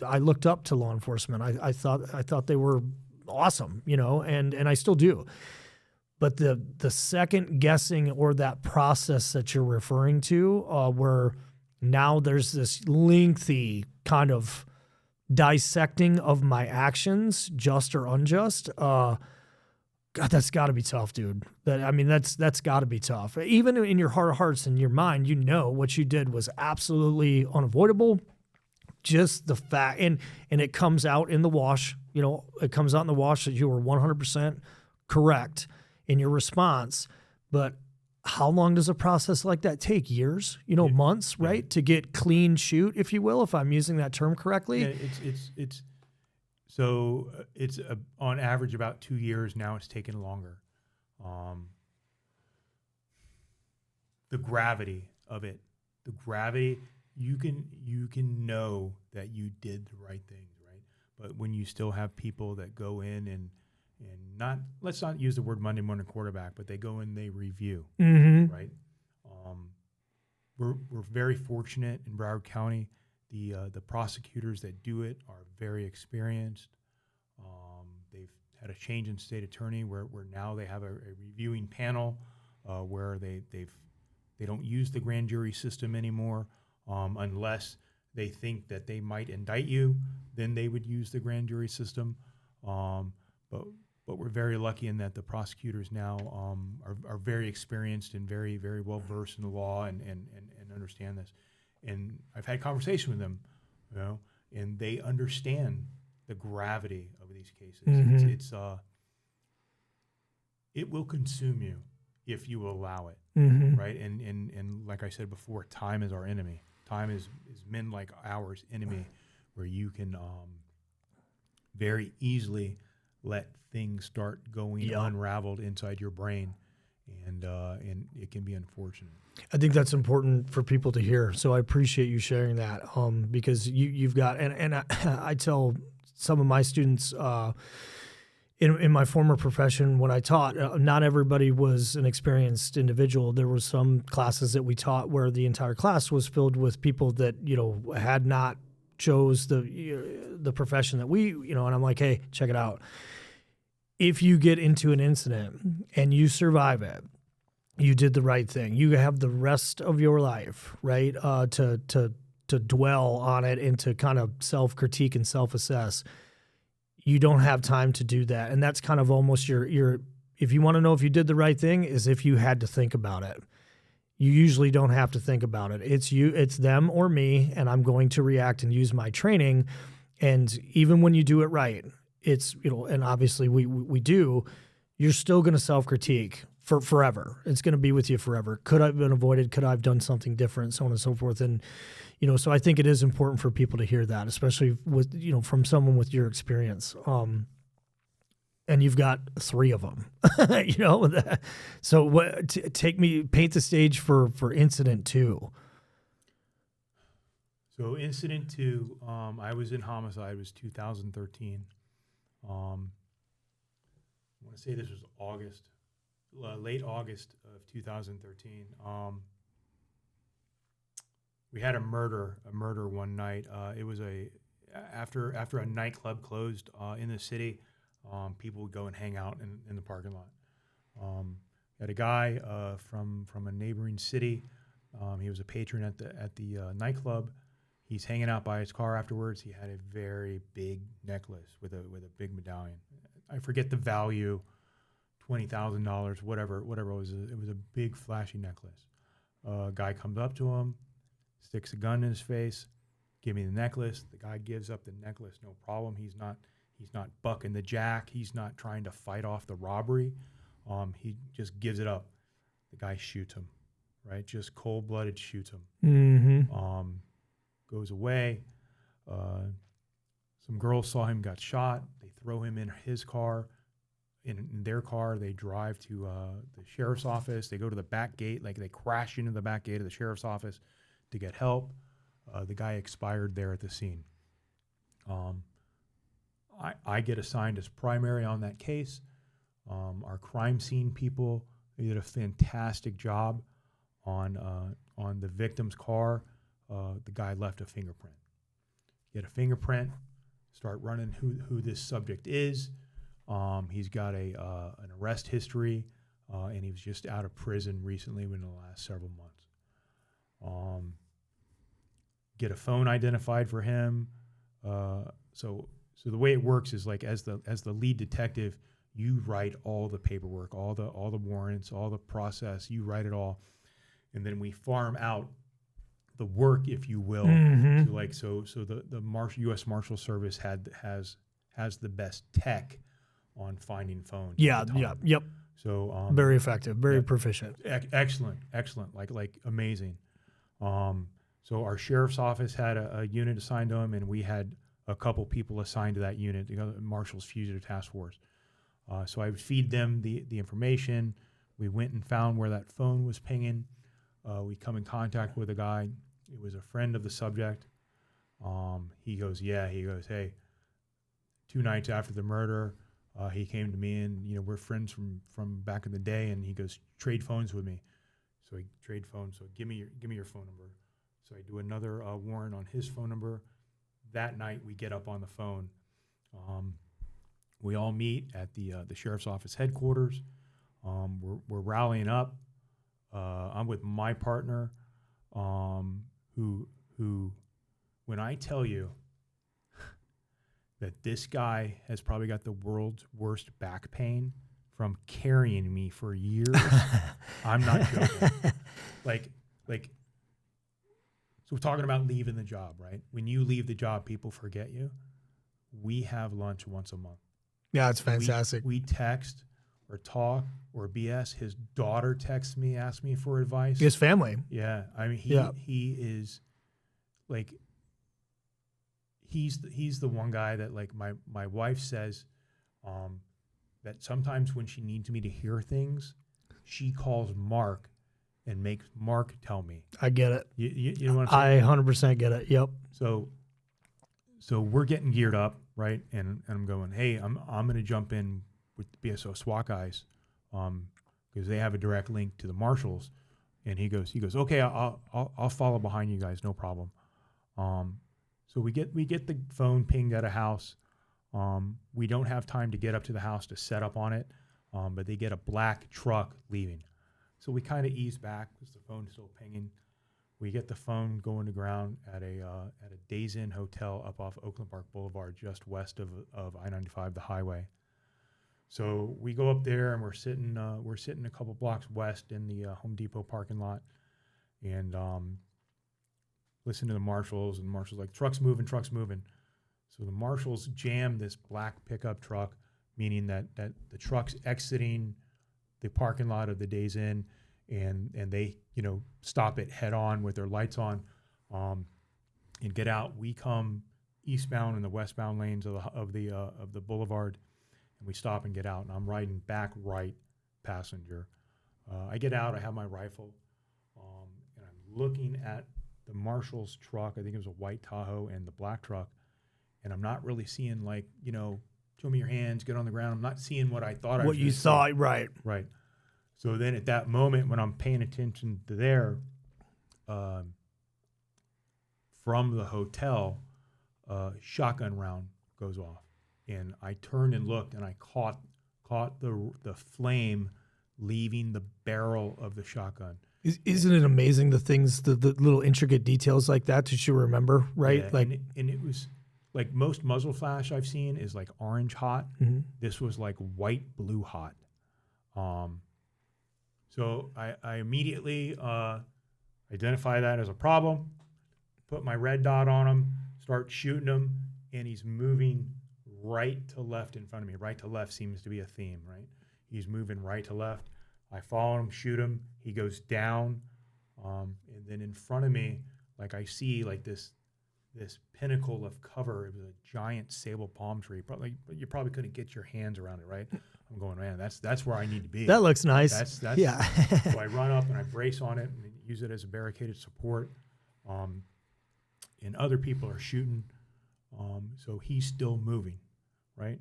I looked up to law enforcement. I thought they were awesome, and I still do. But the second guessing or that process that you're referring to, where now there's this lengthy kind of dissecting of my actions, just or unjust, God, that's got to be tough, dude. That's got to be tough. Even in your heart of hearts and your mind, what you did was absolutely unavoidable. Just the fact, and it comes out in the wash. It comes out in the wash that you were 100% correct in your response. But how long does a process like that take? Years, months, right? To get clean shoot, if you will, if I'm using that term correctly. Yeah, it's on average about 2 years. Now it's taken longer. The gravity of it, you can know that you did the right things, right? But when you still have people that go in and let's not use the word Monday morning quarterback, but they go in, they review, right? We're very fortunate in Broward County. The prosecutors that do it are very experienced. They've had a change in state attorney where now they have a reviewing panel where they don't use the grand jury system anymore unless they think that they might indict you. Then they would use the grand jury system. But we're very lucky in that the prosecutors now are very experienced and very, very well versed in the law and understand this. And I've had conversation with them, and they understand the gravity of these cases. Mm-hmm. It will consume you if you allow it, right? And like I said before, time is our enemy. Time is men like ours enemy, where you can very easily let things start going unraveled inside your brain, and it can be unfortunate. I think that's important for people to hear. So I appreciate you sharing that, because you've got, and I tell some of my students in my former profession when I taught, not everybody was an experienced individual. There were some classes that we taught where the entire class was filled with people that had not chose the profession that we, and I'm like, hey, check it out. If you get into an incident and you survive it, you did the right thing. You have the rest of your life, right, to dwell on it and to kind of self-critique and self-assess. You don't have time to do that. And that's kind of almost your if you want to know if you did the right thing, is if you had to think about it. You usually don't have to think about it. It's them or me, and I'm going to react and use my training. And even when you do it right, it's, and obviously we do, you're still going to self-critique for forever. It's going to be with you forever. Could I have been avoided? Could I have done something different? So on and so forth. And, so I think it is important for people to hear that, especially with, from someone with your experience. And you've got 3 of them, So paint the stage for incident 2. So incident 2, I was in Homicide. It was 2013. I want to say this was late August of 2013. We had a murder one night. It was after a nightclub closed in the city. People would go and hang out in the parking lot. Had a guy from a neighboring city. He was a patron at the nightclub. He's hanging out by his car afterwards. He had a very big necklace with a big medallion. I forget the value, $20,000, whatever it was. It was a big flashy necklace. Guy comes up to him, sticks a gun in his face, give me the necklace. The guy gives up the necklace, no problem. He's not bucking the jack. He's not trying to fight off the robbery. He just gives it up. The guy shoots him, right? Just cold-blooded shoots him. Mm-hmm. Goes away. Some girls saw him, got shot. They throw him in his car. In their car, they drive to the sheriff's office. They go to the back gate, like they crash into the back gate of the sheriff's office to get help. The guy expired there at the scene. I get assigned as primary on that case. Our crime scene people, they did a fantastic job on the victim's car. The guy left a fingerprint. Get a fingerprint, start running who this subject is. He's got an arrest history, and he was just out of prison recently within the last several months. Get a phone identified for him. So the way it works is like as the lead detective, you write all the paperwork, all the warrants, all the process. You write it all, and then we farm out the work, if you will. Mm-hmm. To like so the U.S. Marshal Service has the best tech on finding phones. Yep. So very effective, very proficient. Excellent, like amazing. So our sheriff's office had a unit assigned to him, and we had a couple people assigned to that unit, the Marshals Fugitive Task Force. So I would feed them the information. We went and found where that phone was pinging. We come in contact with a guy. It was a friend of the subject. He goes, hey, 2 nights after the murder, he came to me, and we're friends from back in the day, and he goes, trade phones with me. So I trade phones. So give me your phone number. So I do another warrant on his phone number. That night we get up on the phone. We all meet at the sheriff's office headquarters. We're rallying up. I'm with my partner, who when I tell you that this guy has probably got the world's worst back pain from carrying me for years, I'm not joking. Like, so we're talking about leaving the job, right? When you leave the job, people forget you. We have lunch once a month. Yeah, it's fantastic. We text or talk or BS. His daughter texts me, asks me for advice. His family. Yeah, I mean, he is like, he's the one guy that like my wife says that sometimes when she needs me to hear things, she calls Mark and makes Mark tell me. I get it. You know what I'm saying? I 100% get it. Yep. So we're getting geared up, right? And I'm going, hey, I'm going to jump in with the BSO SWAT guys because they have a direct link to the marshals. And he goes, okay, I'll follow behind you guys, no problem. So we get the phone pinged at a house. We don't have time to get up to the house to set up on it, but they get a black truck leaving. So we kind of ease back because the phone's still pinging. We get the phone going to ground at a Days Inn hotel up off Oakland Park Boulevard, just west of I-95, the highway. So we go up there and we're sitting a couple blocks west in the Home Depot parking lot, and listen to the marshals. And the marshals like, truck's moving. So the marshals jam this black pickup truck, meaning that the truck's exiting the parking lot of the Days Inn, and they stop it head on with their lights on, and get out. We come eastbound in the westbound lanes of the boulevard, and we stop and get out. And I'm riding back right passenger. I get out. I have my rifle, and I'm looking at the marshal's truck. I think it was a white Tahoe, and the black truck, and I'm not really seeing show me your hands, get on the ground. I'm not seeing what I thought I was. What you thought, right. Right. So then at that moment when I'm paying attention to there, from the hotel, shotgun round goes off. And I turned and looked, and I caught the flame leaving the barrel of the shotgun. Isn't it amazing the things, the little intricate details like that that you remember, right? Yeah, and it was like most muzzle flash I've seen is like orange hot. Mm-hmm. This was like white blue hot. So I immediately identify that as a problem, put my red dot on him, start shooting him, and he's moving right to left in front of me. Right to left seems to be a theme, right? He's moving right to left. I follow him, shoot him. He goes down, and then in front of me, like I see like this pinnacle of cover. It was a giant sable palm tree. You probably couldn't get your hands around it, right? I'm going, man, that's where I need to be. That looks nice. That's yeah. So I run up and I brace on it and use it as a barricaded support. And other people are shooting. So he's still moving, right?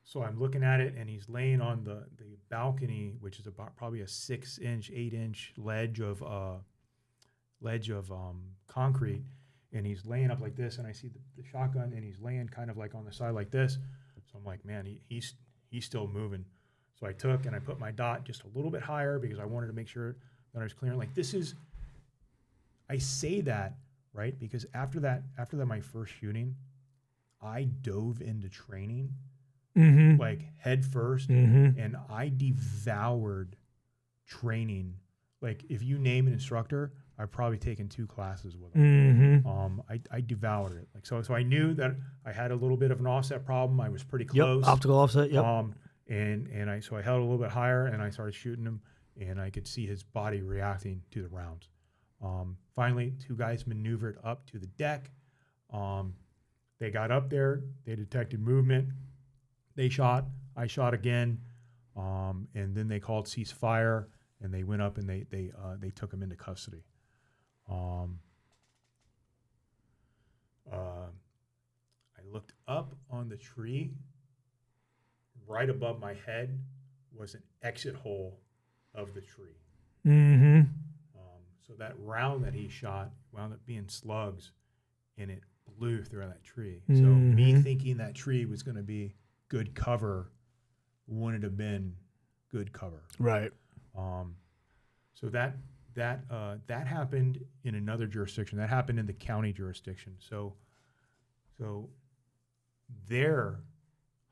So I'm looking at it, and he's laying on the balcony, which is about probably a 6-inch, 8-inch ledge of concrete, and he's laying up like this. And I see the shotgun, and he's laying kind of like on the side like this. So I'm like, man, he's still moving. So I took and I put my dot just a little bit higher because I wanted to make sure that I was clearing. Like I say that, right? Because after that, my first shooting, I dove into training, like head first, and I devoured training. Like if you name an instructor, I've probably taken 2 classes with him. I devoured it. Like so I knew that I had a little bit of an offset problem. I was pretty close. Yep, optical offset. Yep. And I held a little bit higher, and I started shooting him, and I could see his body reacting to the rounds. Finally, 2 guys maneuvered up to the deck. They got up there. They detected movement. They shot. I shot again, and then they called ceasefire, and they went up and they took him into custody. I looked up on the tree. Right above my head was an exit hole of the tree. So that round that he shot wound up being slugs, and it blew through that tree. So me thinking that tree was going to be good cover wouldn't have been good cover. Right. So that happened in another jurisdiction. That happened in the county jurisdiction. So their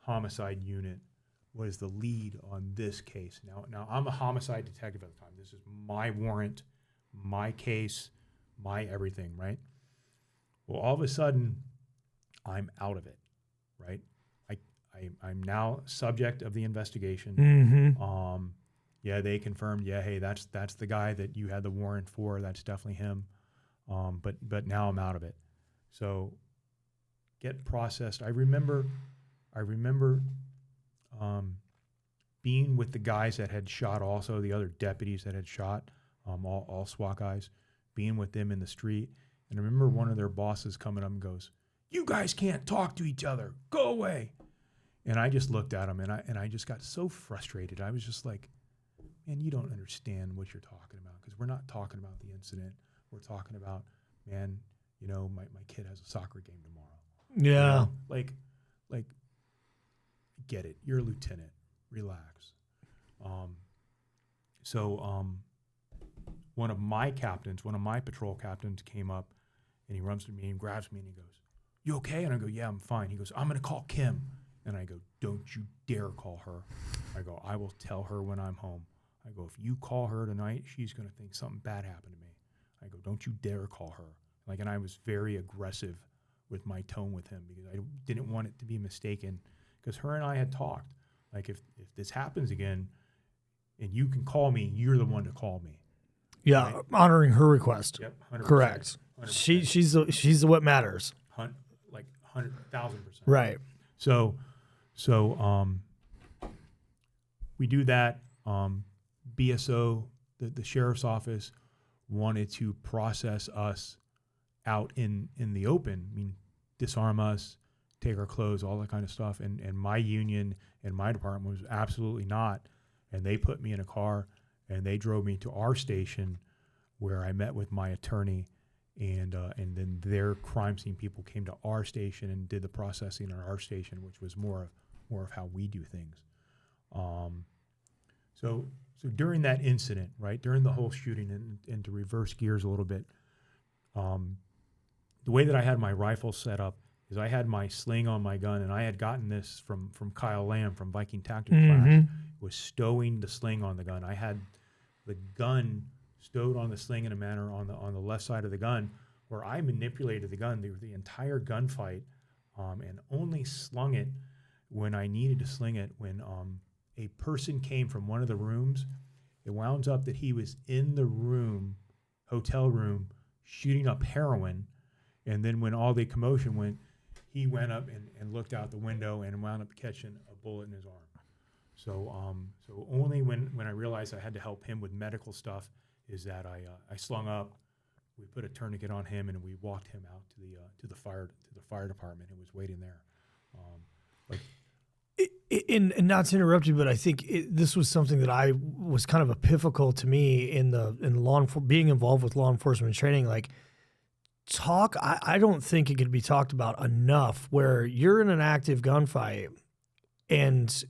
homicide unit was the lead on this case. Now I'm a homicide detective at the time. This is my warrant, my case, my everything, right? Well, all of a sudden, I'm out of it, right? I'm now subject of the investigation. Yeah, they confirmed, yeah, hey, that's the guy that you had the warrant for. That's definitely him. But now I'm out of it. So get processed. I remember being with the guys that had shot also, the other deputies that had shot, all SWAT guys, being with them in the street. And I remember one of their bosses coming up and goes, "You guys can't talk to each other. Go away." And I just looked at him, and I just got so frustrated. I was just like, man, you don't understand what you're talking about, because we're not talking about the incident. We're talking about, man, my kid has a soccer game tomorrow. Yeah. Like, get it. You're a lieutenant. Relax. One of my patrol captains came up, and he runs to me and grabs me and he goes, "You okay?" And I go, "Yeah, I'm fine." He goes, "I'm going to call Kim." And I go, "Don't you dare call her." I go, "I will tell her when I'm home." I go, "If you call her tonight, she's going to think something bad happened to me." I go, "Don't you dare call her." And I was very aggressive with my tone with him, because I didn't want it to be mistaken, because her and I had talked. Like, if this happens again and you can call me, you're the one to call me. Yeah, right? Honoring her request. Yep, 100%. Correct. 100%. She's what matters. Like 100,000%. Right. So we do that. BSO, the sheriff's office, wanted to process us out in the open. I mean, disarm us, take our clothes, all that kind of stuff. And my union and my department was absolutely not. And they put me in a car and they drove me to our station, where I met with my attorney, and then their crime scene people came to our station and did the processing at our station, which was more of how we do things. So during that incident, right, during the whole shooting, and to reverse gears a little bit, the way that I had my rifle set up is I had my sling on my gun, and I had gotten this from Kyle Lamb from Viking Tactics class, was stowing the sling on the gun. I had the gun stowed on the sling in a manner on the left side of the gun, where I manipulated the gun the entire gunfight, and only slung it when I needed to sling it. When a person came from one of the rooms, it wound up that he was in the room, hotel room, shooting up heroin, and then when all the commotion went, he went up and looked out the window and wound up catching a bullet in his arm. So only when I realized I had to help him with medical stuff is that I slung up. We put a tourniquet on him and we walked him out to the fire department who was waiting there. And not to interrupt you, but I think this was something that I was kind of epiphanical to me in being involved with law enforcement training. Like, I don't think it could be talked about enough. Where you're in an active gunfight, and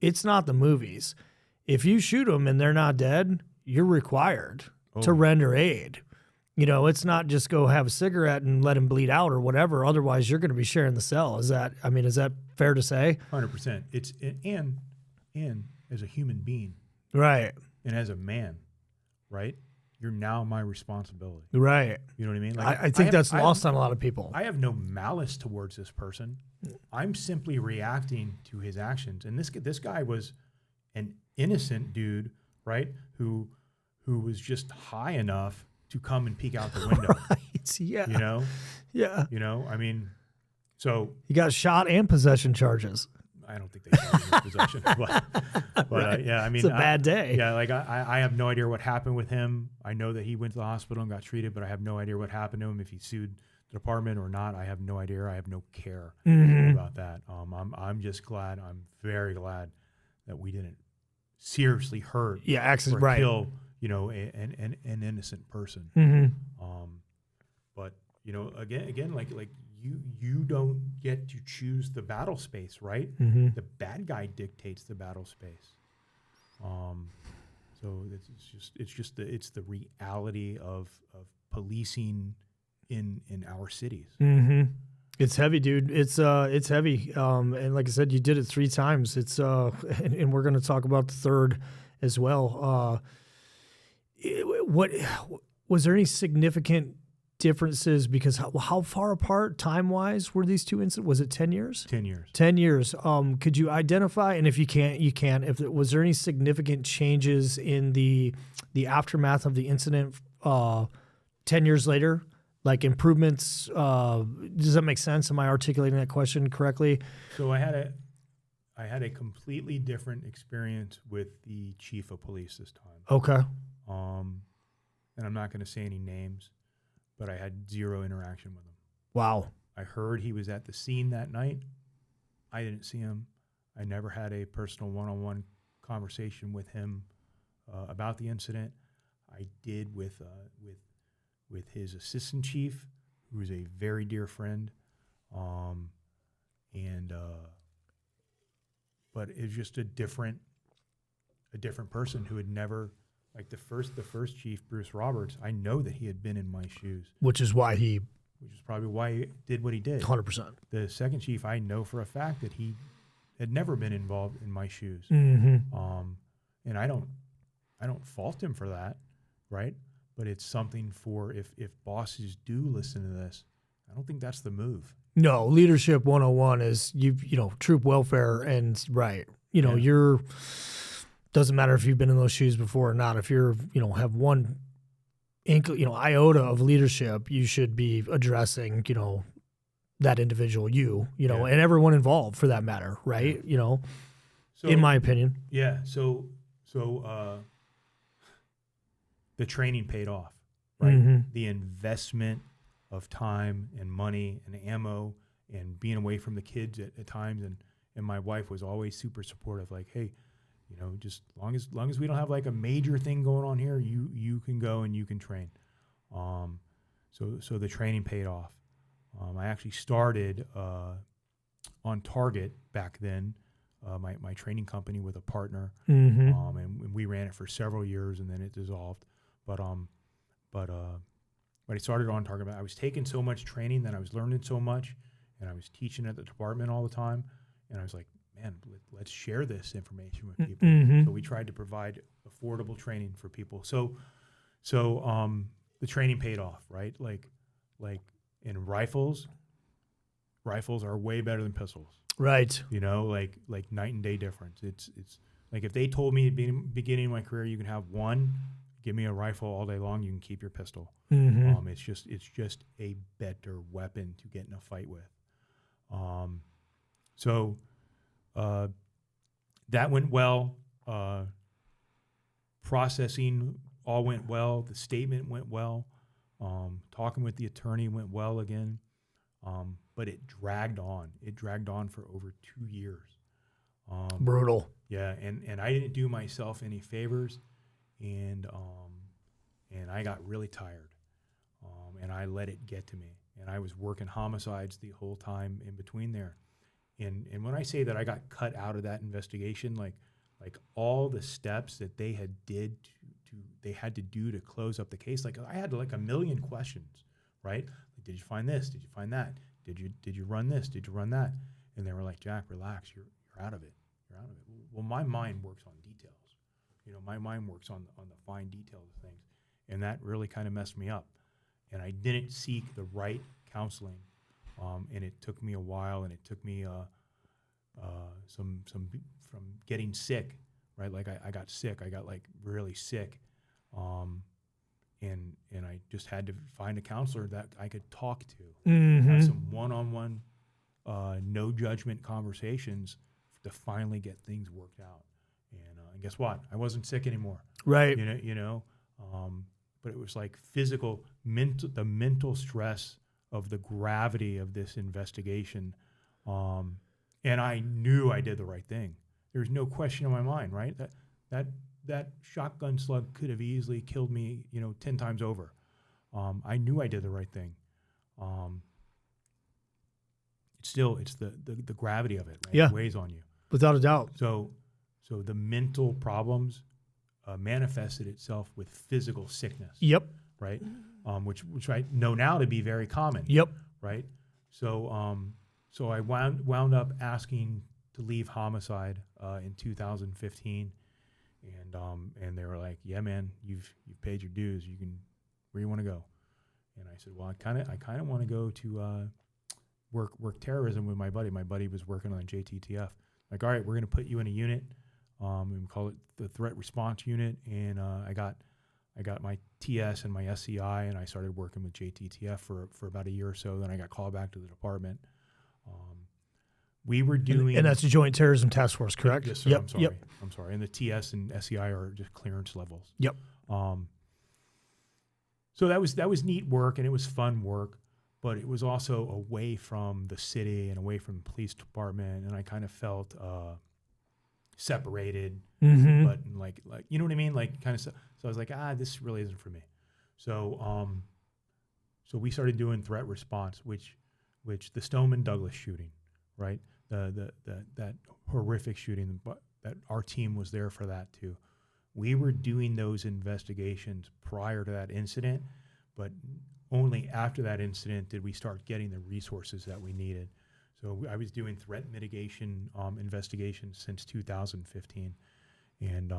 it's not the movies. If you shoot them and they're not dead, you're required to render aid. It's not just go have a cigarette and let him bleed out or whatever. Otherwise, you're going to be sharing the cell. Is that fair to say? 100%. It's and as a human being, right, and as a man, right, you're now my responsibility. Right. You know what I mean? I think that's lost on a lot of people. I have no malice towards this person. I'm simply reacting to his actions. And this guy was an innocent dude, right, who was just high enough to come and peek out the window. Right. Yeah. Yeah. I mean, so he got shot and possession charges. I don't think they charged him with possession, but right. Yeah, I mean, it's a bad day. Yeah, like I have no idea what happened with him. I know that he went to the hospital and got treated, but I have no idea what happened to him. If he sued the department or not, I have no idea. I have no care about that. I'm just glad. I'm very glad that we didn't seriously hurt or right. kill an innocent person. But again, like you don't get to choose the battle space, right? The bad guy dictates the battle space. So it's the reality of policing in our cities. It's heavy, dude. It's heavy. And like I said, you did it 3 times. It's and we're going to talk about the third as well. What was there any significant differences? Because how far apart time-wise were these two incidents? Was it 10 years? 10 years. 10 years. Could you identify, and if you can't, you can, was there any significant changes in the aftermath of the incident 10 years later? Like improvements? Does that make sense? Am I articulating that question correctly? So I had a completely different experience with the chief of police this time. Okay. And I'm not going to say any names, but I had 0 interaction with him. Wow. I heard he was at the scene that night. I didn't see him. I never had a personal one-on-one conversation with him about the incident. I did with his assistant chief, who is a very dear friend, but it was just a different person who had never. Like the first chief, Bruce Roberts, I know that he had been in my shoes. Which is probably why he did what he did. 100%. The second chief, I know for a fact that he had never been involved in my shoes. And I don't fault him for that, right? But it's something for if bosses do listen to this, I don't think that's the move. No, leadership 101 is troop welfare and right. You're. Doesn't matter if you've been in those shoes before or not. If you're, have one iota of leadership, you should be addressing, that individual, and everyone involved for that matter, right? So, in my opinion. Yeah. So the training paid off, right? The investment of time and money and ammo and being away from the kids at times, and my wife was always super supportive, like, hey, just long as we don't have like a major thing going on here, you can go and you can train. So the training paid off. I actually started on Target back then, my training company with a partner, and we ran it for several years, and then it dissolved. But I started on Target. I was taking so much training that I was learning so much, and I was teaching at the department all the time, and I was like, man, let's share this information with people. Mm-hmm. So we tried to provide affordable training for people. So the training paid off, right? Like in rifles are way better than pistols. Right. You know, like night and day difference. It's like if they told me at the beginning of my career, you can have one, give me a rifle all day long, you can keep your pistol. Mm-hmm. It's just a better weapon to get in a fight with. So that went well. Processing all went well. The statement went well. Talking with the attorney went well again. But it dragged on. It dragged on for over 2 years. Brutal. Yeah, and I didn't do myself any favors, and I got really tired, and I let it get to me. And I was working homicides the whole time in between there. And when I say that I got cut out of that investigation, like all the steps that they had to do to close up the case, like I had like a million questions, right? Like, did you find this? Did you find that? Did you run this? Did you run that? And they were like, Jack, relax. You're out of it. You're out of it. Well, my mind works on details. You know, my mind works on the fine details of things, and that really kind of messed me up. And I didn't seek the right counseling, and it took me a while, and it took me some from getting sick, right? Like I got sick. I got like really sick, and I just had to find a counselor that I could talk to, have some one-on-one, no judgment conversations to finally get things worked out. And guess what? I wasn't sick anymore. Right. But it was like the mental stress of the gravity of this investigation. And I knew I did the right thing. There's no question in my mind, right? That shotgun slug could have easily killed me, 10 times over. I knew I did the right thing. It's the gravity of it, right? Yeah. It weighs on you. Without a doubt. So the mental problems manifested itself with physical sickness. Yep. Right. Which I know now to be very common. Yep. Right. So I wound up asking to leave Homicide in 2015, and they were like, "Yeah, man, you've paid your dues. Where you want to go?" And I said, "Well, I kind of want to go to work terrorism with my buddy. My buddy was working on JTTF. Like, all right, we're going to put you in a unit. We call it the Threat Response Unit, and I got my TS and my SCI, and I started working with JTTF for about a year or so. Then I got called back to the department. We were doing, and that's the Joint Terrorism Task Force, correct? Yes, sir. Yep. I'm sorry. And the TS and SCI are just clearance levels. Yep. So that was neat work, and it was fun work, but it was also away from the city and away from the police department, and I kind of felt separated, but like you know what I mean, like kind of. So I was like, this really isn't for me. So we started doing threat response, which the Stoneman Douglas shooting, right? That horrific shooting, but that our team was there for that too. We were doing those investigations prior to that incident, but only after that incident did we start getting the resources that we needed. So I was doing threat mitigation investigations since 2015, and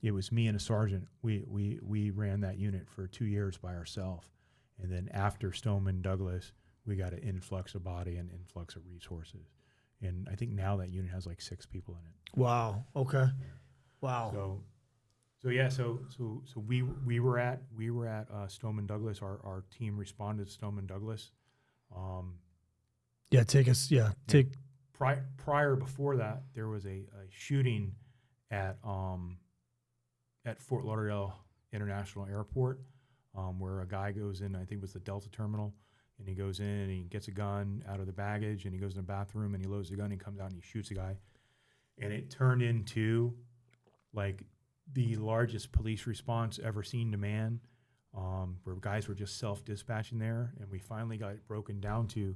it was me and a sergeant. We ran that unit for 2 years by ourselves, and then after Stoneman Douglas, we got an influx of body and influx of resources. And I think now that unit has like 6 people in it. Wow. Okay. Wow. So we were at Stoneman Douglas. Our team responded to Stoneman Douglas. Prior before that, there was a shooting at Fort Lauderdale International Airport, where a guy goes in. I think it was the Delta terminal. And he goes in and he gets a gun out of the baggage and he goes in the bathroom and he loads the gun and he comes out and he shoots a guy. And it turned into like the largest police response ever seen to man, where guys were just self-dispatching there. And we finally got it broken down to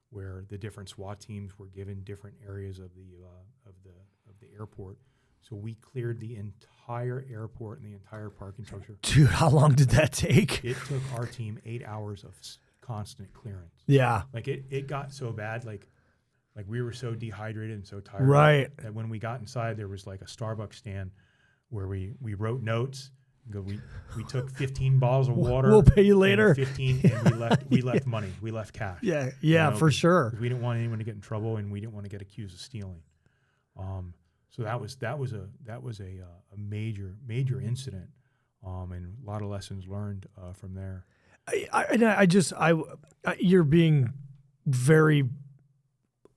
where the different SWAT teams were given different areas of the airport. So we cleared the entire airport and the entire parking structure. Dude, how long did that take? It took our team 8 hours of constant clearance. Yeah. Like it got so bad, like Like we were so dehydrated and so tired. Right. That when we got inside, there was like a Starbucks stand where we wrote notes. We took 15 bottles of water. We'll pay you later. 15, and we left money. We left cash. Yeah, for 'cause sure. We didn't want anyone to get in trouble, and we didn't want to get accused of stealing. So that was a major incident, and a lot of lessons learned from there. You're being very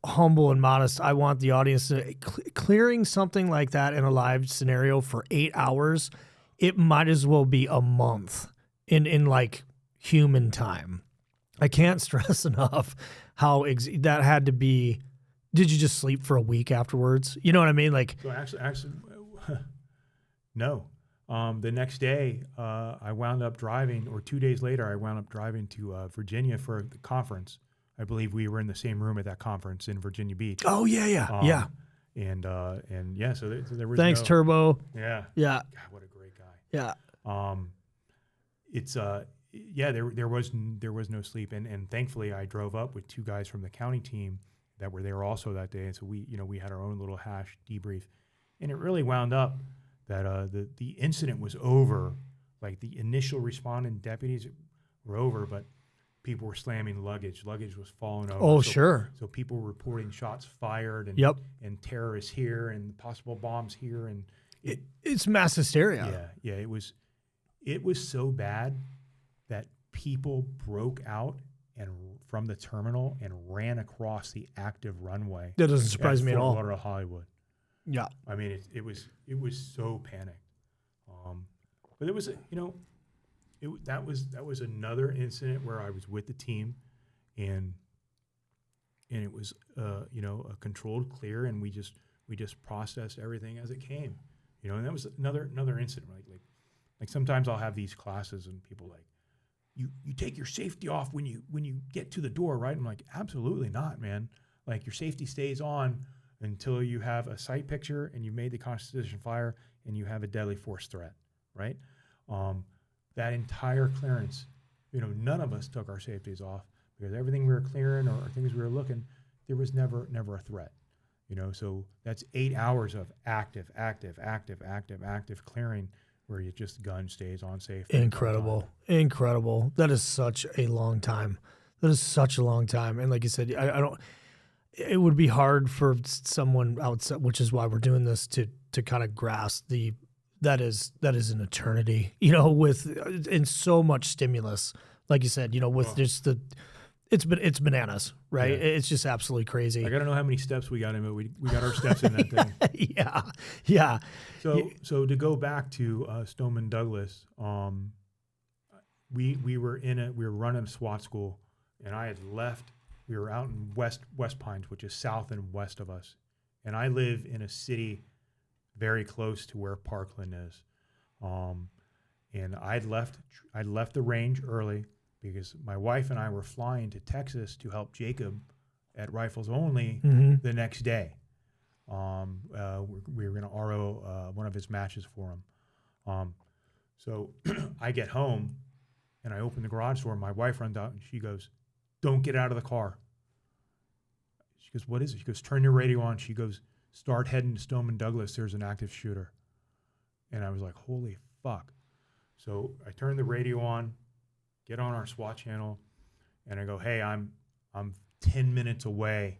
humble and modest. I want the audience to clearing something like that in a live scenario for 8 hours. It might as well be a month in like human time. I can't stress enough how that had to be. Did you just sleep for a week afterwards? You know what I mean? Like, so actually, no. The next day, I wound up driving, or 2 days later, I wound up driving to Virginia for the conference. I believe we were in the same room at that conference in Virginia Beach. Oh yeah. And yeah, so there was. Thanks, Turbo. Yeah. Yeah. God, what a great guy. Yeah. There was no sleep, and thankfully I drove up with two guys from the county team that were there also that day, and so we had our own little hash debrief, and it really wound up that the incident was over, like the initial responding deputies were over, but people were slamming luggage. Luggage was falling over. Oh, sure. So people were reporting shots fired and and terrorists here and possible bombs here, and it's mass hysteria. Yeah. It was so bad that people broke out and from the terminal and ran across the active runway. That doesn't surprise me at all. Fort Lauderdale, Hollywood. Yeah. I mean, it was so panicked. But it was that was another incident where I was with the team, and it was a controlled clear, and we just processed everything as it came, and that was another incident. Like sometimes I'll have these classes and people like, you take your safety off when you get to the door, right? I'm like, absolutely not, man. Like your safety stays on until you have a sight picture and you made the Constitution fire and you have a deadly force threat, right? That entire clearance, none of us took our safeties off because everything we were clearing or things we were looking, there was never a threat, So that's 8 hours of active clearing where you just gun stays on safe. Incredible. That is such a long time. And like you said, I don't. It would be hard for someone outside, which is why we're doing this, to kind of grasp that is an eternity, with in so much stimulus, like you said, with just it's bananas, right? Yeah. It's just absolutely crazy. I don't know how many steps we got in, but we got our steps in that thing. Yeah. So to go back to Stoneman Douglas, we were running a SWAT school, and I had left. We were out in West Pines, which is south and west of us, and I live in a city very close to where Parkland is, and I'd left the range early because my wife and I were flying to Texas to help Jacob at Rifles Only the next day. We were going to RO one of his matches for him. So I get home and I open the garage door. My wife runs out and she goes, "Don't get out of the car." She goes, "What is it?" She goes, "Turn your radio on." She goes, "Start heading to Stoneman Douglas. There's an active shooter." And I was like, holy fuck. So I turned the radio on, get on our SWAT channel, and I go, "Hey, I'm 10 minutes away.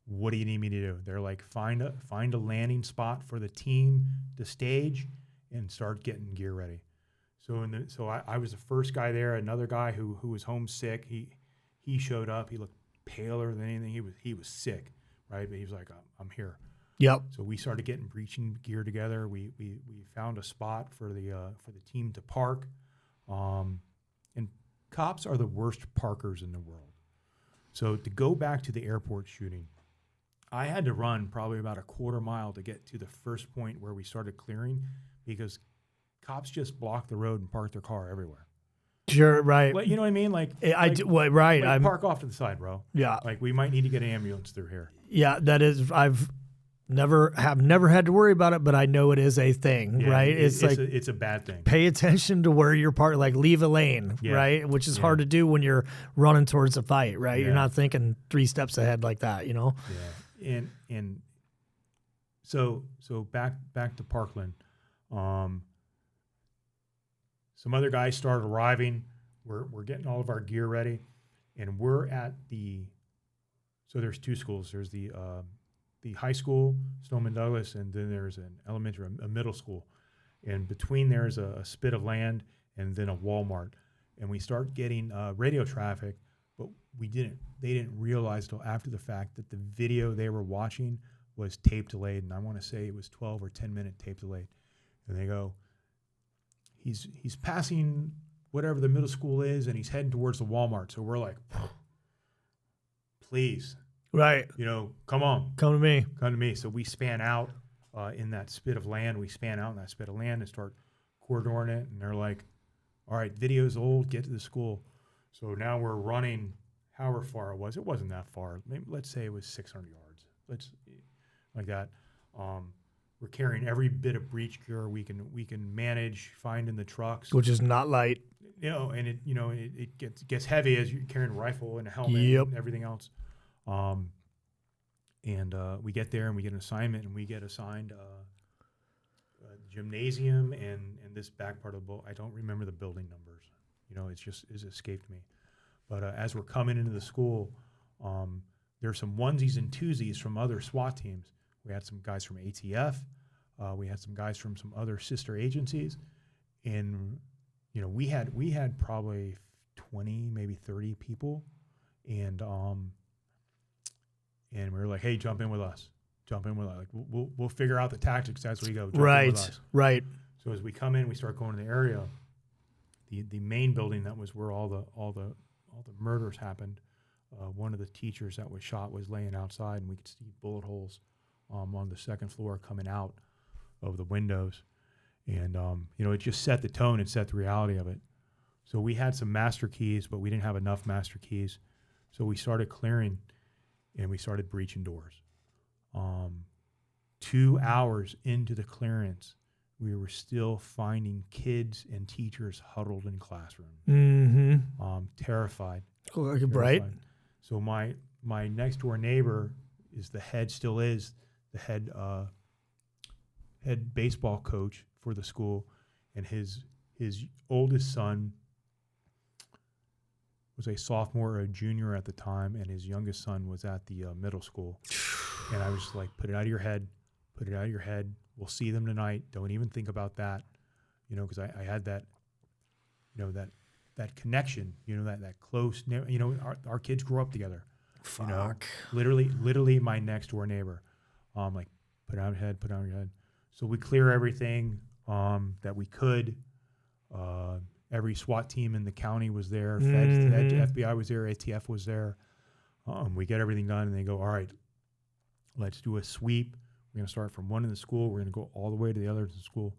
What do you need me to do?" They're like, find a landing spot for the team to stage and start getting gear ready. So I was the first guy there. Another guy who was homesick. He showed up. He looked paler than anything. He was sick, right? But he was like, "I'm here." Yep. So we started getting breaching gear together. We found a spot for the team to park, and cops are the worst parkers in the world. So to go back to the airport shooting, I had to run probably about a quarter mile to get to the first point where we started clearing because cops just block the road and park their car everywhere. Sure, right. Like, you know what I mean? Right. Like park off to the side, bro. Yeah. Like we might need to get an ambulance through here. Yeah, that is. never had to worry about it, but I know it is a thing, right? It's a bad thing. Pay attention to where you're like leave a lane, right? Which is hard to do when you're running towards a fight, right? You're not thinking 3 steps ahead like that, Yeah. And so back to Parkland. Some other guys started arriving. We're getting all of our gear ready, and we're at so there's 2 schools. There's the high school, Stoneman Douglas, and then there's an elementary, a middle school. And between there's a spit of land and then a Walmart. And we start getting radio traffic, but they didn't realize till after the fact that the video they were watching was tape delayed. And I want to say it was 12 or 10 minute tape delayed. And they go, he's passing whatever the middle school is, and he's heading towards the Walmart. So we're like, please. Right. Come on. Come to me. Come to me. So we span out in that spit of land. We span out in that spit of land and start corridoring it. And they're like, all right, video's old. Get to the school. So now we're running however far it was. It wasn't that far. Maybe, let's say it was 600 yards. Like that. We're carrying every bit of breach gear we can manage, find in the trucks. Which is not light. And it gets heavy as you're carrying a rifle and a helmet and everything else. We get there and we get an assignment, and we get assigned a gymnasium and this back part of the boat. I don't remember the building numbers. It's escaped me. But as we're coming into the school, there's some onesies and twosies from other SWAT teams. We had some guys from ATF. We had some guys from some other sister agencies, and we had probably 20, maybe 30 people, and we were like, hey, jump in with us. Like we'll figure out the tactics as we go. Jump in with us. Right. So as we come in, we start going to the area. The main building that was where all the murders happened. One of the teachers that was shot was laying outside, and we could see bullet holes on the second floor coming out of the windows. And, it just set the tone and set the reality of it. So we had some master keys, but we didn't have enough master keys. So we started clearing, and we started breaching doors. 2 hours into the clearance, we were still finding kids and teachers huddled in classrooms. Mm-hmm. Terrified. Right. So my next door neighbor is the head baseball coach for the school, and his oldest son was a sophomore or a junior at the time, and his youngest son was at the middle school. And I was just like, put it out of your head. We'll see them tonight. Don't even think about that, because I had that, that connection, that close, our kids grew up together. Fuck. Literally my next door neighbor. Like, put it out of your head. So we clear everything that we could. Every SWAT team in the county was there. FBI was there. ATF was there. We get everything done, and they go, all right, let's do a sweep. We're going to start from one in the school. We're going to go all the way to the other school.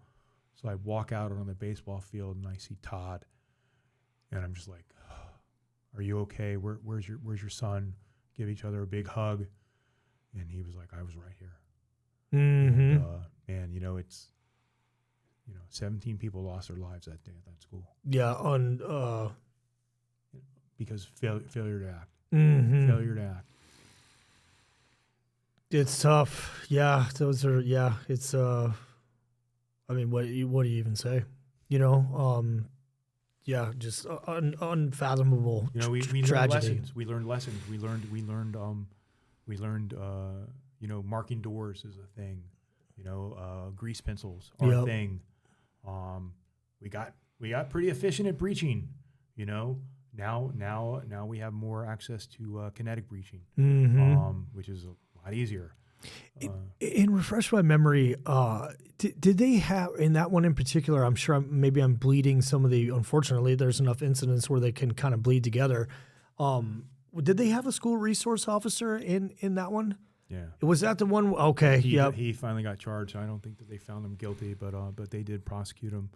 So I walk out on the baseball field, and I see Todd, and I'm just like, are you okay? Where's your son? Give each other a big hug. And he was like, I was right here. Mm-hmm. And, it's, 17 people lost their lives that day at that school. Yeah. Because failure to act. Mm-hmm. Failure to act. It's tough. Yeah. Those are, it's, I mean, what do you even say? Just unfathomable. We learned tragedy. lessons. We learned lessons. We learned, marking doors is a thing. Grease pencils are a thing. We got pretty efficient at breaching. Now we have more access to kinetic breaching, which is a lot easier. And refresh my memory, did they have, in that one in particular, I'm sure maybe I'm bleeding some of the, unfortunately, there's enough incidents where they can kind of bleed together. Did they have a school resource officer in that one? Yeah. Was that the one? Okay. He finally got charged. I don't think that they found him guilty, but they did prosecute him.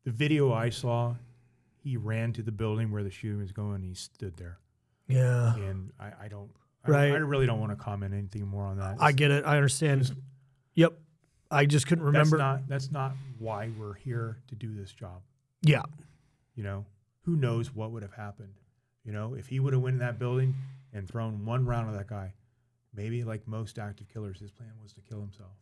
The video I saw, he ran to the building where the shooting was going. And he stood there. Yeah. And I Right. I really don't want to comment anything more on that. I get it. I understand. Yep. I just couldn't remember. That's not why we're here to do this job. Yeah. You know, who knows what would have happened? You know, if he would have went in that building and thrown one round at that guy, maybe like most active killers, his plan was to kill himself.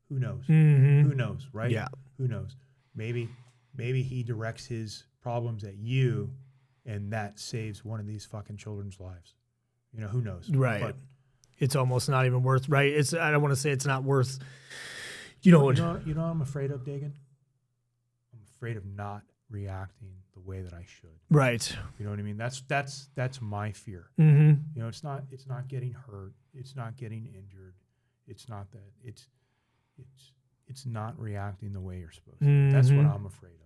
Who knows? Mm-hmm. Who knows, right? Yeah. Who knows? Maybe he directs his problems at you, and that saves one of these fucking children's lives. You know, who knows? Right. But it's almost not even worth, right? I don't want to say it's not worth, you know what I'm afraid of, Dagan? I'm afraid of not reacting the way that I should. Right. You know what I mean? That's my fear. Mm-hmm. You know, it's not getting hurt. It's not getting injured. It's not that. It's not reacting the way you're supposed to. Mm-hmm. That's what I'm afraid of.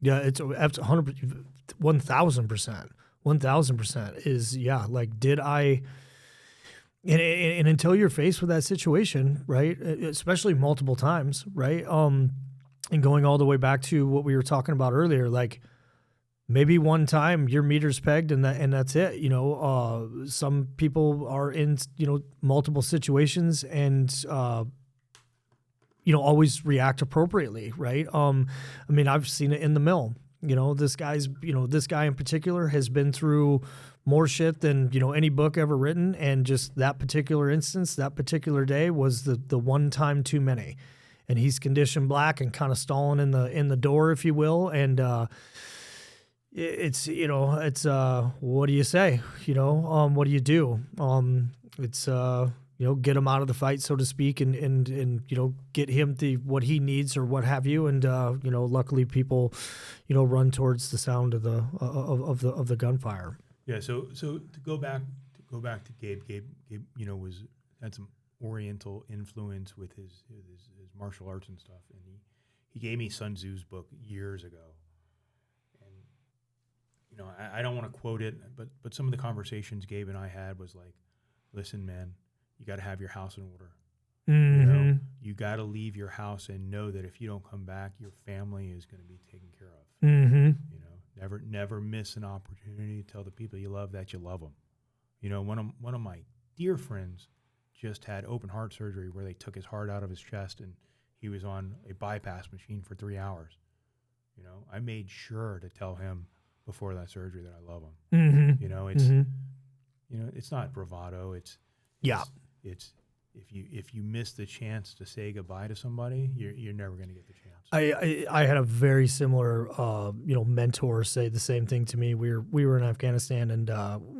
Yeah, it's 100%, 1,000%. 1,000% is, yeah, like, did I, and until you're faced with that situation, right, especially multiple times, right, and going all the way back to what we were talking about earlier, like, maybe one time your meter's pegged and that's it. You know, some people are in, you know, multiple situations and, you know, always react appropriately, right? I mean, I've seen it in the mill. You know, this guy in particular has been through more shit than, you know, any book ever written. And just that particular instance, that particular day was the one time too many. And he's conditioned black and kind of stalling in the door, if you will. And it's, you know, it's what do you say? You know, what do you do? It's you know, get him out of the fight, so to speak, and you know, get him what he needs or what have you. And you know, luckily people, you know, run towards the sound of the gunfire. Yeah. So to go back to Gabe. Gabe, you know, had some Oriental influence with his martial arts and stuff, and he gave me Sun Tzu's book years ago. And you know, I don't want to quote it, but some of the conversations Gabe and I had was like, listen, man, you got to have your house in order. Mm-hmm. You know, you got to leave your house and know that if you don't come back, your family is going to be taken care of. Mm-hmm. You know, never miss an opportunity to tell the people you love that you love them. You know, one of my dear friends just had open heart surgery where they took his heart out of his chest and he was on a bypass machine for 3 hours. You know, I made sure to tell him before that surgery that I love him. Mm-hmm. You know, it's mm-hmm. you know, it's not bravado. It's if you miss the chance to say goodbye to somebody, you're never going to get the chance. I had a very similar you know, mentor say the same thing to me. We were in Afghanistan and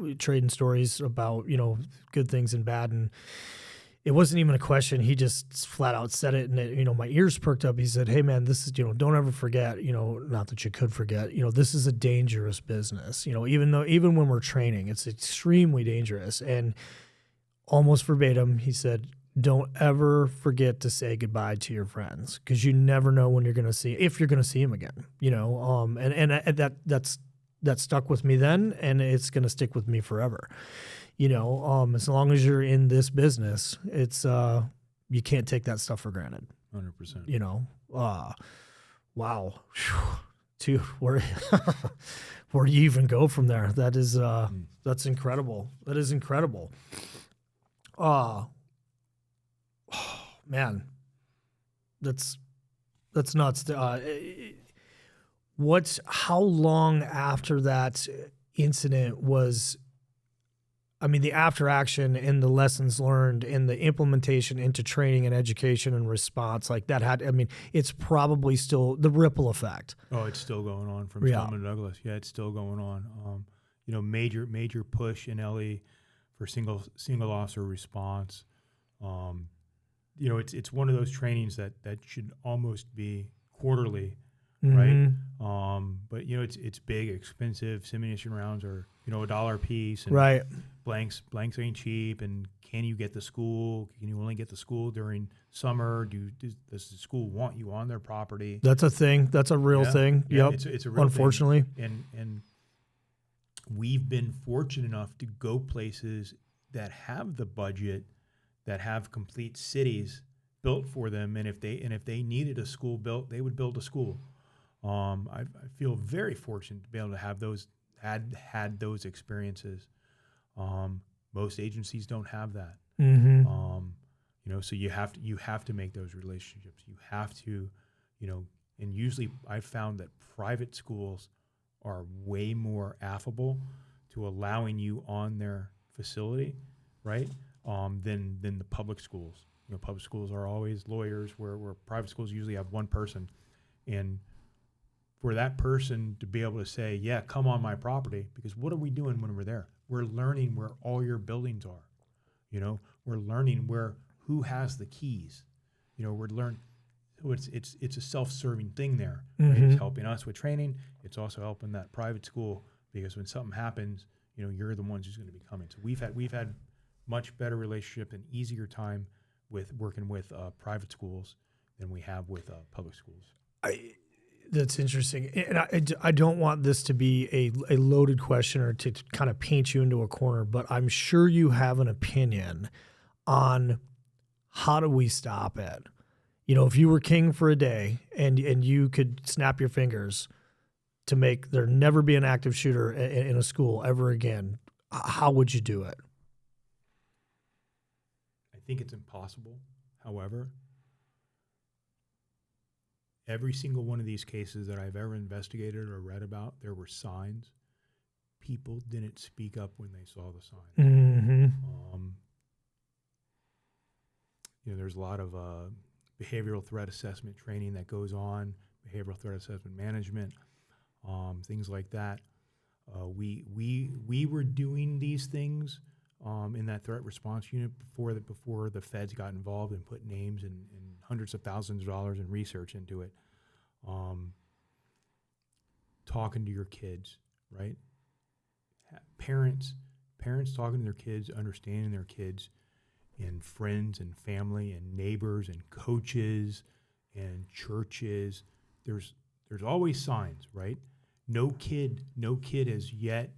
we trading stories about, you know, good things and bad, and it wasn't even a question. He just flat out said it, and you know, my ears perked up. He said, "Hey man, this is, you know, don't ever forget, you know, not that you could forget, you know, this is a dangerous business. You know, even when we're training, it's extremely dangerous." And almost verbatim, he said, "Don't ever forget to say goodbye to your friends, because you never know when if you're going to see them again." You know, and that stuck with me then, and it's going to stick with me forever. You know, as long as you're in this business, it's you can't take that stuff for granted. 100%. You know, wow, dude, where do you even go from there? That is that's incredible. That is incredible. Oh man, that's nuts. How long after that incident was, I mean, the after action and the lessons learned and the implementation into training and education and response, like that had, I mean, it's probably still the ripple effect. Oh, it's still going on from Selma to Douglas. Yeah, it's still going on. You know, major push in LE for single officer response. You know, it's one of those trainings that should almost be quarterly, right? But you know, it's big, expensive. Simulation rounds are, you know, $1 a piece, and right. Blanks ain't cheap. And can you get to school? Can you only get to school during summer? Does the school want you on their property? That's a thing. That's a real thing. Yeah, Yep. it's a real unfortunately thing. And we've been fortunate enough to go places that have the budget, that have complete cities built for them, and if they needed a school built, they would build a school. I feel very fortunate to be able to have those had those experiences. Most agencies don't have that. Mm-hmm. So you have to make those relationships. You have to, and usually I've found that private schools are way more affable to allowing you on their facility, right? Than the public schools. Public schools are always lawyers, where private schools usually have one person, and for that person to be able to say, yeah, come on my property, because what are we doing when we're there? We're learning where all your buildings are. We're learning who has the keys. We're learning. So it's a self-serving thing there. Right? Mm-hmm. It's helping us with training. It's also helping that private school, because when something happens, you're the ones who's going to be coming. So we've had much better relationship and easier time with working with private schools than we have with public schools. That's interesting. And I don't want this to be a loaded question or to kind of paint you into a corner, but I'm sure you have an opinion on how do we stop it? If you were king for a day and you could snap your fingers to make there never be an active shooter in a school ever again, how would you do it? I think it's impossible. However, every single one of these cases that I've ever investigated or read about, there were signs. People didn't speak up when they saw the sign. Mm-hmm. There's a lot of behavioral threat assessment training that goes on, behavioral threat assessment management, things like that. We were doing these things in that threat response unit before the feds got involved and put names and hundreds of thousands of dollars in research into it. Talking to your kids, right? Parents talking to their kids, understanding their kids, and friends and family and neighbors and coaches and churches. There's always signs, right? No kid has yet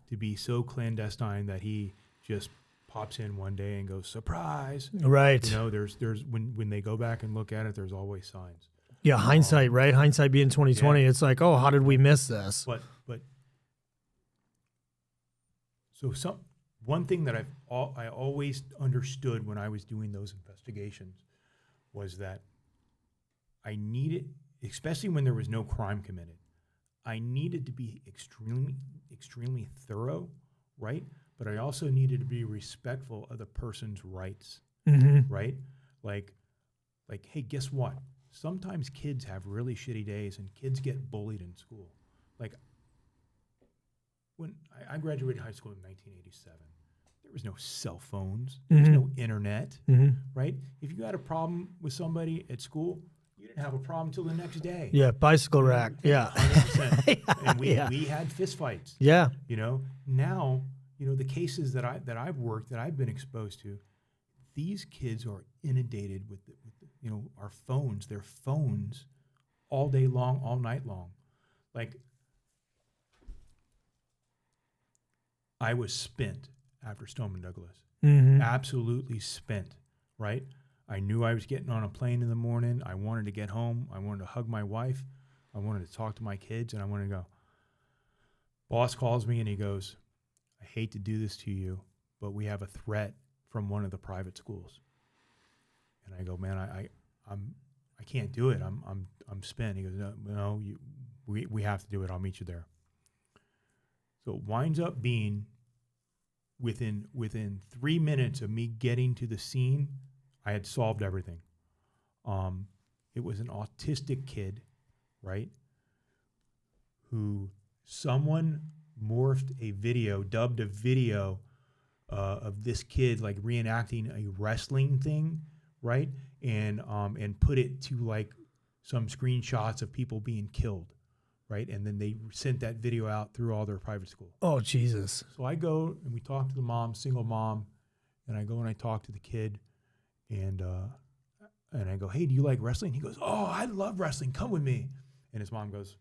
to be so clandestine that he just pops in one day and goes, surprise. Right. There's when they go back and look at it, there's always signs. Yeah, hindsight, right? Hindsight being 2020. Yeah. It's like, oh, how did we miss this? But so one thing that I always understood when I was doing those investigations was that I needed, especially when there was no crime committed, I needed to be extremely thorough, right? But I also needed to be respectful of the person's rights, mm-hmm. right? Like, hey, guess what? Sometimes kids have really shitty days and kids get bullied in school. Like, when I graduated high school in 1987, there was no cell phones, there was no internet, right? If you had a problem with somebody at school, you didn't have a problem until the next day. Yeah, bicycle rack, yeah. 100%. And we had fistfights. Yeah. Now, the cases that I've worked, that I've been exposed to, these kids are inundated with our phones, their phones all day long, all night long. Like, I was spent after Stoneman Douglas. Absolutely spent, right? I knew I was getting on a plane in the morning. I wanted to get home. I wanted to hug my wife. I wanted to talk to my kids, and I wanted to go. Boss calls me, and he goes, I hate to do this to you, but we have a threat from one of the private schools. And I go, man, I can't do it. I'm spent. He goes, no, we have to do it. I'll meet you there. So it winds up being within 3 minutes of me getting to the scene, I had solved everything. It was an autistic kid, right? Who someone dubbed a video of this kid like reenacting a wrestling thing, right? And put it to like some screenshots of people being killed, right? And then they sent that video out through all their private school. Oh, Jesus. So I go and we talk to the mom, single mom, and I go and I talk to the kid, and I go, hey, do you like wrestling? He goes, oh, I love wrestling. Come with me. And his mom goes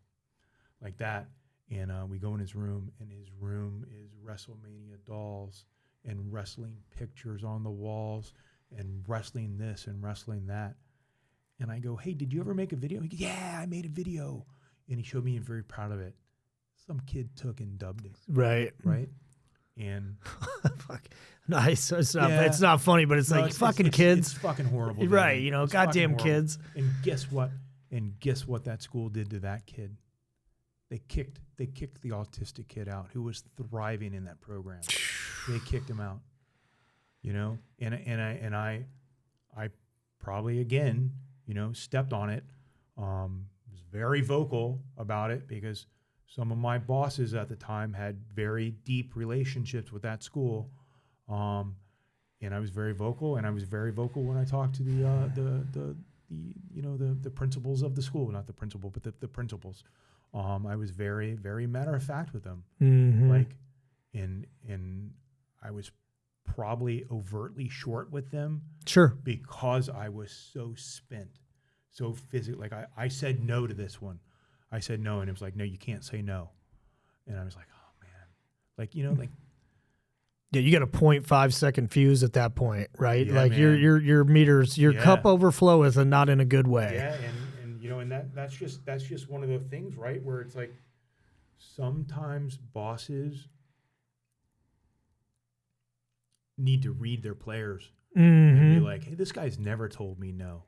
like that. And we go in his room, and his room is WrestleMania dolls and wrestling pictures on the walls and wrestling this and wrestling that. And I go, hey, did you ever make a video? He goes, yeah, I made a video. And he showed me, and very proud of it. Some kid took and dubbed it. Right. Right. And fuck. Nice. It's Yeah. not funny, but it's No, like fucking kids. It's fucking horrible. dude. Right, you know, It's fucking goddamn horrible. kids. And guess what that school did to that kid? They kicked the autistic kid out who was thriving in that program. They kicked him out. You know, and I probably again, you know, stepped on it. Was very vocal about it because some of my bosses at the time had very deep relationships with that school. And I was very vocal, and I was very vocal when I talked to the principals of the school, not the principal, but the principals. I was very, very matter of fact with them. Mm-hmm. Like, and I was probably overtly short with them. Sure. Because I was so spent, so physically. Like I said no to this one. I said no, and it was like, no, you can't say no. And I was like, oh man, like, you know, like. Yeah, you got a 0.5 second fuse at that point, right? Yeah, like man. your meters, your Yeah. cup overfloweth, and not in a good way. Yeah, and you know, and that's just one of the things, right? Where it's like sometimes bosses need to read their players and be like, hey, this guy's never told me no,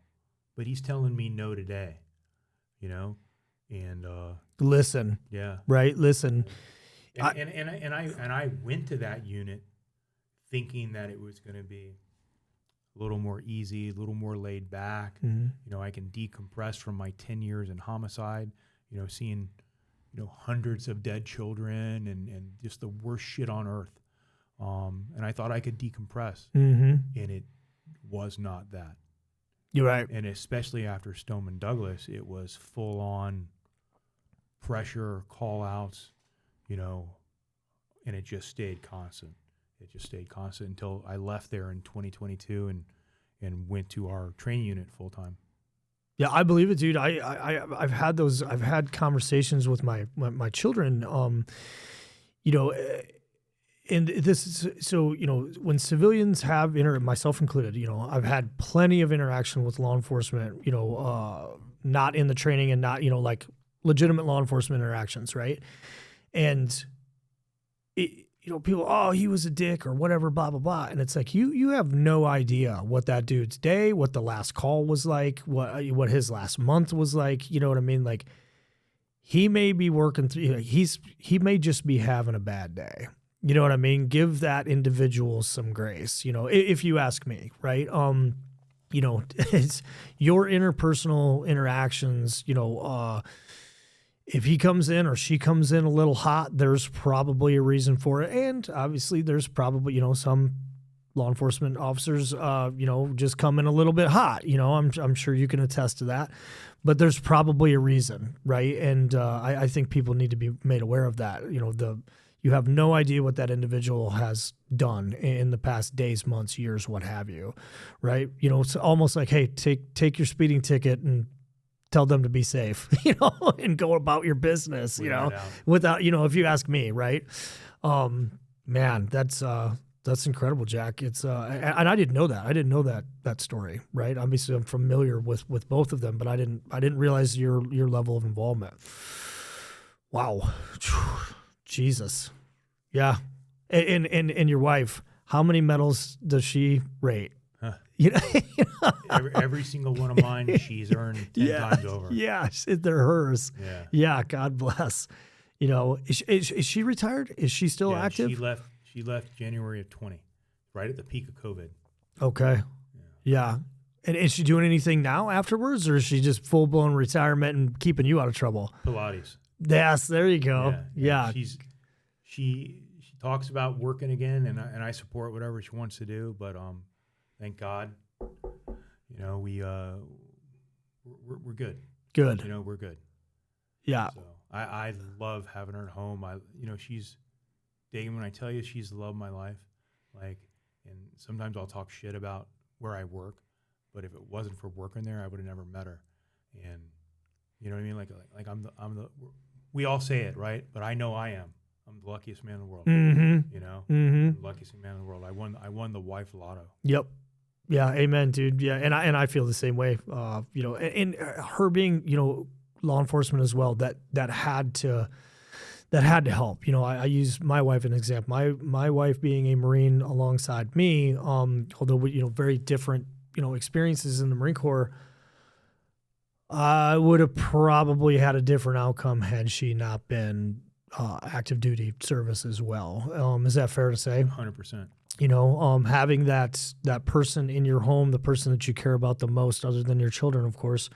but he's telling me no today, you know? And Listen, yeah. right? Listen. And I went to that unit thinking that it was going to be a little more easy, a little more laid back. Mm-hmm. You know, I can decompress from my 10 years in homicide, you know, seeing, you know, hundreds of dead children and just the worst shit on earth. And I thought I could decompress, Mm-hmm. and it was not that. You're right. And especially after Stoneman Douglas, it was full on pressure, call outs, you know, and it just stayed constant. It just stayed constant until I left there in 2022 and went to our training unit full time. Yeah, I believe it, dude. I've had conversations with my children. You know, and this is so, you know, when civilians have myself included, you know, I've had plenty of interaction with law enforcement. You know, not in the training and not, you know, like legitimate law enforcement interactions, right? And you know, people, oh, he was a dick or whatever, blah, blah, blah. And it's like, you have no idea what that dude's day, what the last call was like, what his last month was like. You know what I mean? Like, he may be working through, you know, he may just be having a bad day. You know what I mean? Give that individual some grace, you know, if you ask me, right? You know, it's your interpersonal interactions, you know, if he comes in or she comes in a little hot, there's probably a reason for it. And obviously there's probably, you know, some law enforcement officers, you know, just come in a little bit hot. You know, I'm sure you can attest to that. But there's probably a reason, right? And I think people need to be made aware of that. You know, you have no idea what that individual has done in the past days, months, years, what have you, right? You know, it's almost like, hey, take your speeding ticket and tell them to be safe, you know, and go about your business, you know, without, you know, if you ask me, right? Man, that's incredible, Jack. It's, and I didn't know that. I didn't know that story, right? Obviously I'm familiar with both of them, but I didn't realize your level of involvement. Wow. Jesus. Yeah. And your wife, how many medals does she rate? Huh. You know, every single one of mine, she's earned 10 times over. Yeah, they're hers. Yeah. Yeah, God bless. You know, is she retired? Is she still active? She left January of 20, right at the peak of COVID. Okay. Yeah. And is she doing anything now afterwards, or is she just full-blown retirement and keeping you out of trouble? Pilates. Yes, there you go. Yeah. She talks about working again, and I support whatever she wants to do, but thank God, you know, we're good. Good. You know, we're good. Yeah. So I love having her at home. You know, she's Dagan, when I tell you she's the love of my life, like, and sometimes I'll talk shit about where I work, but if it wasn't for working there, I would have never met her. And you know what I mean? Like we all say it, right? But I know I am. I'm the luckiest man in the world. Mm-hmm. You know, mm-hmm. the luckiest man in the world. I won the wife lotto. Yep. Yeah. Amen, dude. Yeah. And I feel the same way. You know, and her being, you know, law enforcement as well, that had that had to help. I use my wife as an example. My wife being a Marine alongside me, although we, very different, experiences in the Marine Corps, I would have probably had a different outcome had she not been active duty service as well. Is that fair to say? 100%. Having that person in your home, the person that you care about the most, other than your children, of course,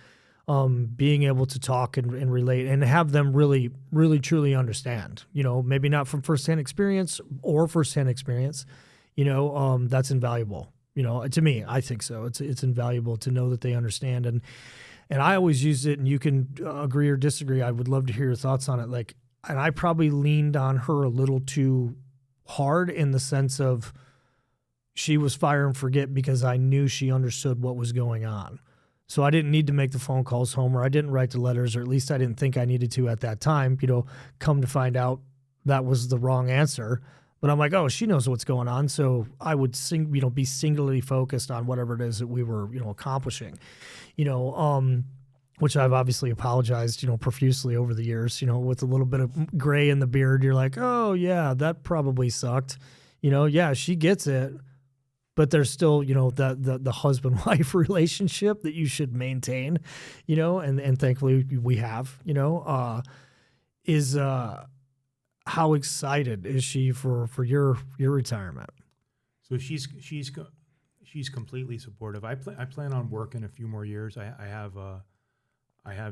being able to talk and relate and have them really, really, truly understand, maybe not from firsthand experience or firsthand experience, that's invaluable. To me, I think so. It's invaluable to know that they understand. And I always use it, and you can agree or disagree. I would love to hear your thoughts on it. And I probably leaned on her a little too hard in the sense of she was fire and forget because I knew she understood what was going on. So I didn't need to make the phone calls home, or I didn't write the letters, or at least I didn't think I needed to at that time. Come to find out that was the wrong answer. But I'm like, oh, she knows what's going on. So I would be singularly focused on whatever it is that we were, accomplishing, which I've obviously apologized, profusely over the years, with a little bit of gray in the beard. You're like, oh yeah, that probably sucked. Yeah, she gets it. But there's still, the husband-wife relationship that you should maintain, and thankfully we have, how excited is she for your retirement? So she's completely supportive. I plan on working a few more years. I have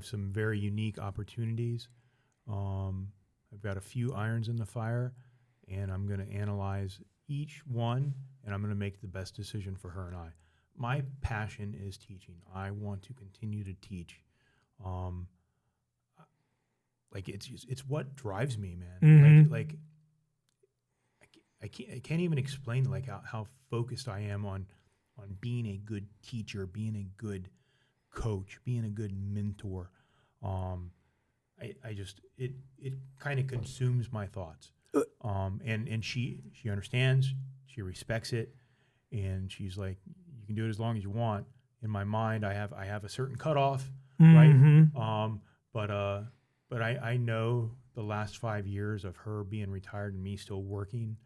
some very unique opportunities. I've got a few irons in the fire, and I'm going to analyze each one, and I'm going to make the best decision for her and I. My passion is teaching. I want to continue to teach. It's what drives me, man. Mm-hmm. I can't even explain how focused I am on being a good teacher, being a good coach, being a good mentor. It kind of consumes my thoughts. And she understands, she respects it, and she's like, you can do it as long as you want. In my mind, I have a certain cutoff, mm-hmm. right? But I know the last 5 years of her being retired and me still working.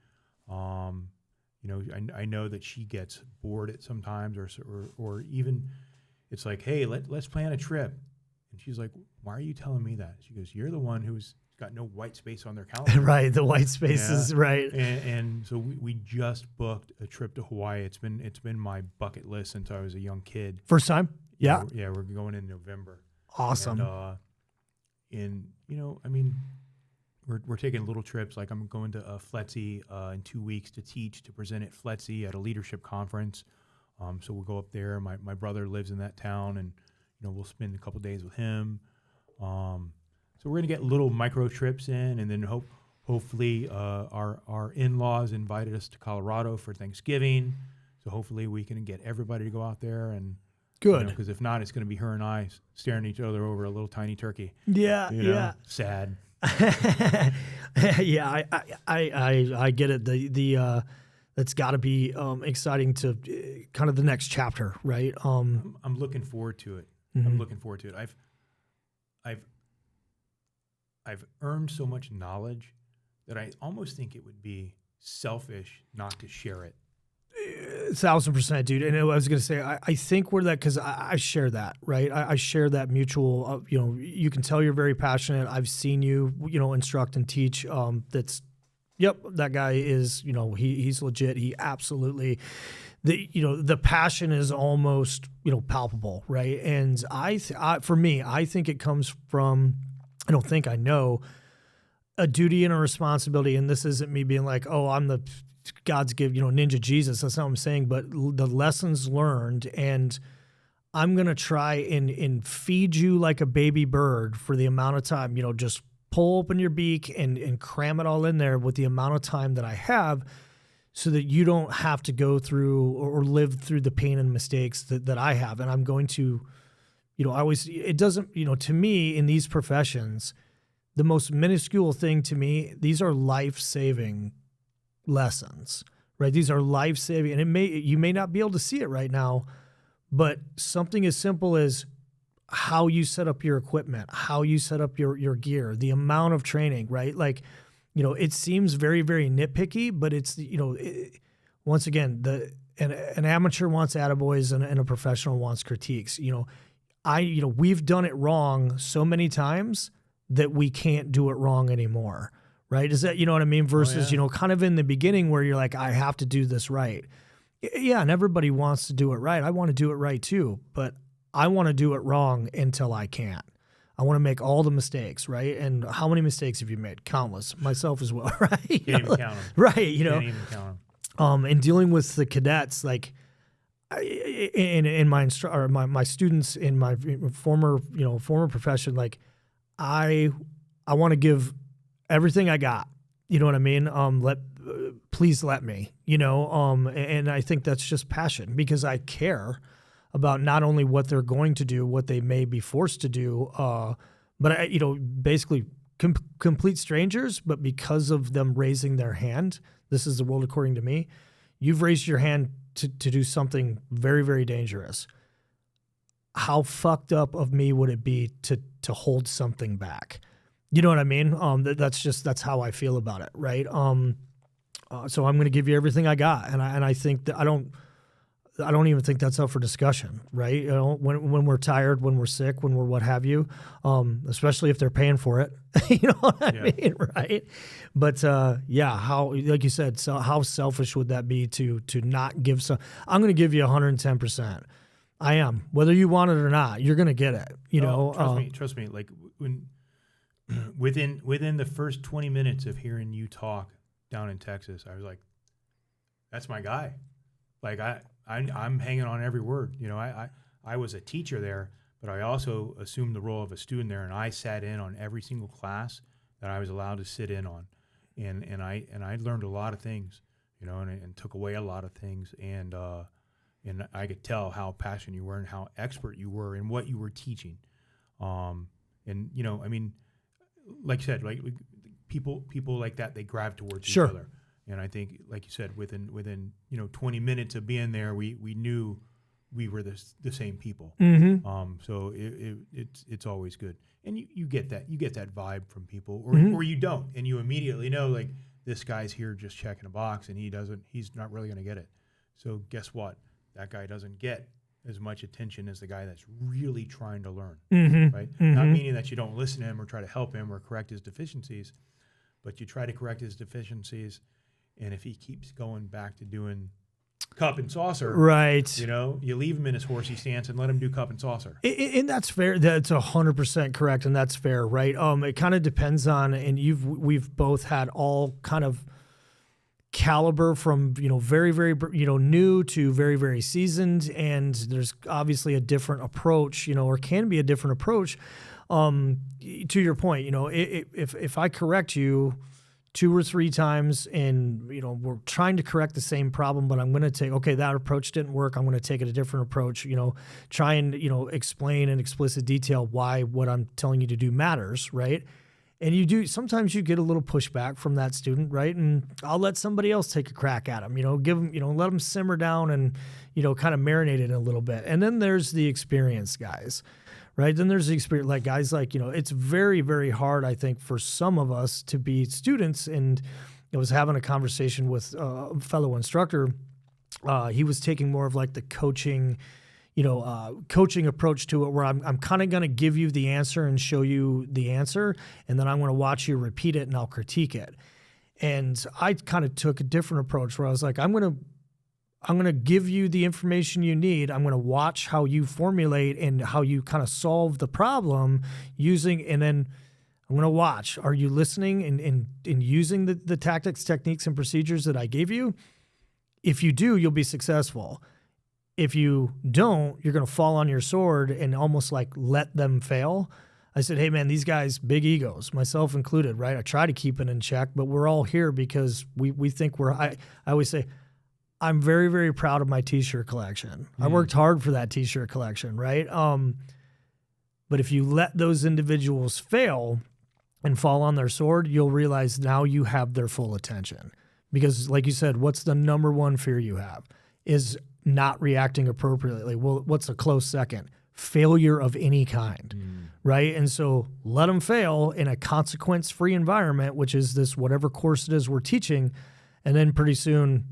I know that she gets bored at sometimes, or even it's like, hey, let's plan a trip, and she's like, why are you telling me that? She goes, you're the one who's got no white space on their calendar. Right, the white spaces, right. And so we just booked a trip to Hawaii. It's been my bucket list since I was a young kid. First time? Yeah. Yeah, we're going in November. Awesome. We're taking little trips. Like I'm going to FLETC in 2 weeks to teach, to present at FLETC at a leadership conference. So we'll go up there. My brother lives in that town, and we'll spend a couple days with him. So we're going to get little micro trips in, and then hopefully our in-laws invited us to Colorado for Thanksgiving. So hopefully we can get everybody to go out there. And good. Because if not, it's going to be her and I staring at each other over a little tiny turkey. Yeah, yeah. Sad. Yeah, I get it. That's got to be exciting to kind of the next chapter, right? I'm looking forward to it. Mm-hmm. I'm looking forward to it. I've earned so much knowledge that I almost think it would be selfish not to share it. 1,000%, dude. And I was going to say, I think we're that, because I share that, right? I share that mutual, you can tell you're very passionate. I've seen you, instruct and teach. That guy is, he's legit. He absolutely, the passion is almost, palpable, right? And for me, I think it comes from, I know a duty and a responsibility. And this isn't me being like, oh, I'm the God's give, ninja Jesus. That's not what I'm saying. But the lessons learned, and I'm going to try and feed you like a baby bird for the amount of time, just pull open your beak and cram it all in there with the amount of time that I have, so that you don't have to go through or live through the pain and mistakes that I have. And I'm going to, it doesn't, to me in these professions, the most minuscule thing to me, these are life-saving lessons, right? These are life-saving, and you may not be able to see it right now, but something as simple as how you set up your equipment, how you set up your gear, the amount of training, right? Like, it seems very, very nitpicky, but it's, once again, an amateur wants attaboys and a professional wants critiques. We've done it wrong so many times that we can't do it wrong anymore, right? Is that, you know what I mean? Versus, kind of in the beginning where you're like, I have to do this right. Yeah, and everybody wants to do it right. I want to do it right too, but I want to do it wrong until I can't. I want to make all the mistakes, right? And how many mistakes have you made? Countless. Myself as well, right? Can't even count them. Right, Can't even count them. And dealing with the cadets, like in my my students in my former profession, like I want to give everything I got. You know what I mean? Please let me. And I think that's just passion because I care about not only what they're going to do, what they may be forced to do, but basically complete strangers. But because of them raising their hand, this is the world according to me. You've raised your hand to do something very, very dangerous. How fucked up of me would it be to hold something back? You know what I mean? That's how I feel about it, right? So I'm going to give you everything I got, and I think that I don't even think that's up for discussion, right? When we're tired, when we're sick, when we're what have you, especially if they're paying for it, you know what I mean, right? But how, like you said, so how selfish would that be to not give some? I'm going to give you 110%. I am, whether you want it or not, you're going to get it. Trust me. Like within the first 20 minutes of hearing you talk down in Texas, I was like, that's my guy. Like I'm hanging on every word. I was a teacher there, but I also assumed the role of a student there, and I sat in on every single class that I was allowed to sit in on, and I learned a lot of things, and took away a lot of things, and I could tell how passionate you were and how expert you were in what you were teaching, like you said, like people like that, they grab towards each other. And I think, like you said, within 20 minutes of being there, we knew we were the same people. Mm-hmm. So it's always good, and you get that vibe from people, or you don't, and you immediately know, like, this guy's here just checking a box, and he's not really going to get it. So guess what? That guy doesn't get as much attention as the guy that's really trying to learn, right? Mm-hmm. Not meaning that you don't listen to him or try to help him or correct his deficiencies, but you try to correct his deficiencies. And if he keeps going back to doing cup and saucer, right? You leave him in his horsey stance and let him do cup and saucer. And that's fair. That's 100% correct, and that's fair, right? It kind of depends on, and we've both had all kind of caliber from very, very new to very, very seasoned, and there's obviously a different approach, or can be a different approach. To your point, if I correct you 2 or 3 times and, we're trying to correct the same problem, but I'm going to take, okay, that approach didn't work. I'm going to take it a different approach, try and, explain in explicit detail why what I'm telling you to do matters. Right. And sometimes you get a little pushback from that student. Right. And I'll let somebody else take a crack at them, give them, let them simmer down and, kind of marinate it a little bit. And then there's the experienced guys. Right. Then there's the experience, like guys like, it's very, very hard, I think, for some of us to be students. And I was having a conversation with a fellow instructor. He was taking more of like the coaching approach to it, where I'm kind of going to give you the answer and show you the answer. And then I'm going to watch you repeat it and I'll critique it. And I kind of took a different approach where I was like, I'm going to give you the information you need. I'm going to watch how you formulate and how you kind of solve the problem and then I'm going to watch. Are you listening and using the tactics, techniques, and procedures that I gave you? If you do, you'll be successful. If you don't, you're going to fall on your sword and almost like let them fail. I said, hey man, these guys, big egos, myself included, right? I try to keep it in check, but we're all here because we think I always say, I'm very, very proud of my T-shirt collection. I worked hard for that T-shirt collection, right? But if you let those individuals fail and fall on their sword, you'll realize now you have their full attention. Because like you said, what's the number one fear you have? Is not reacting appropriately. Well, what's a close second? failure of any kind, right? And so let them fail in a consequence-free environment, which is this whatever course it is we're teaching, and then pretty soon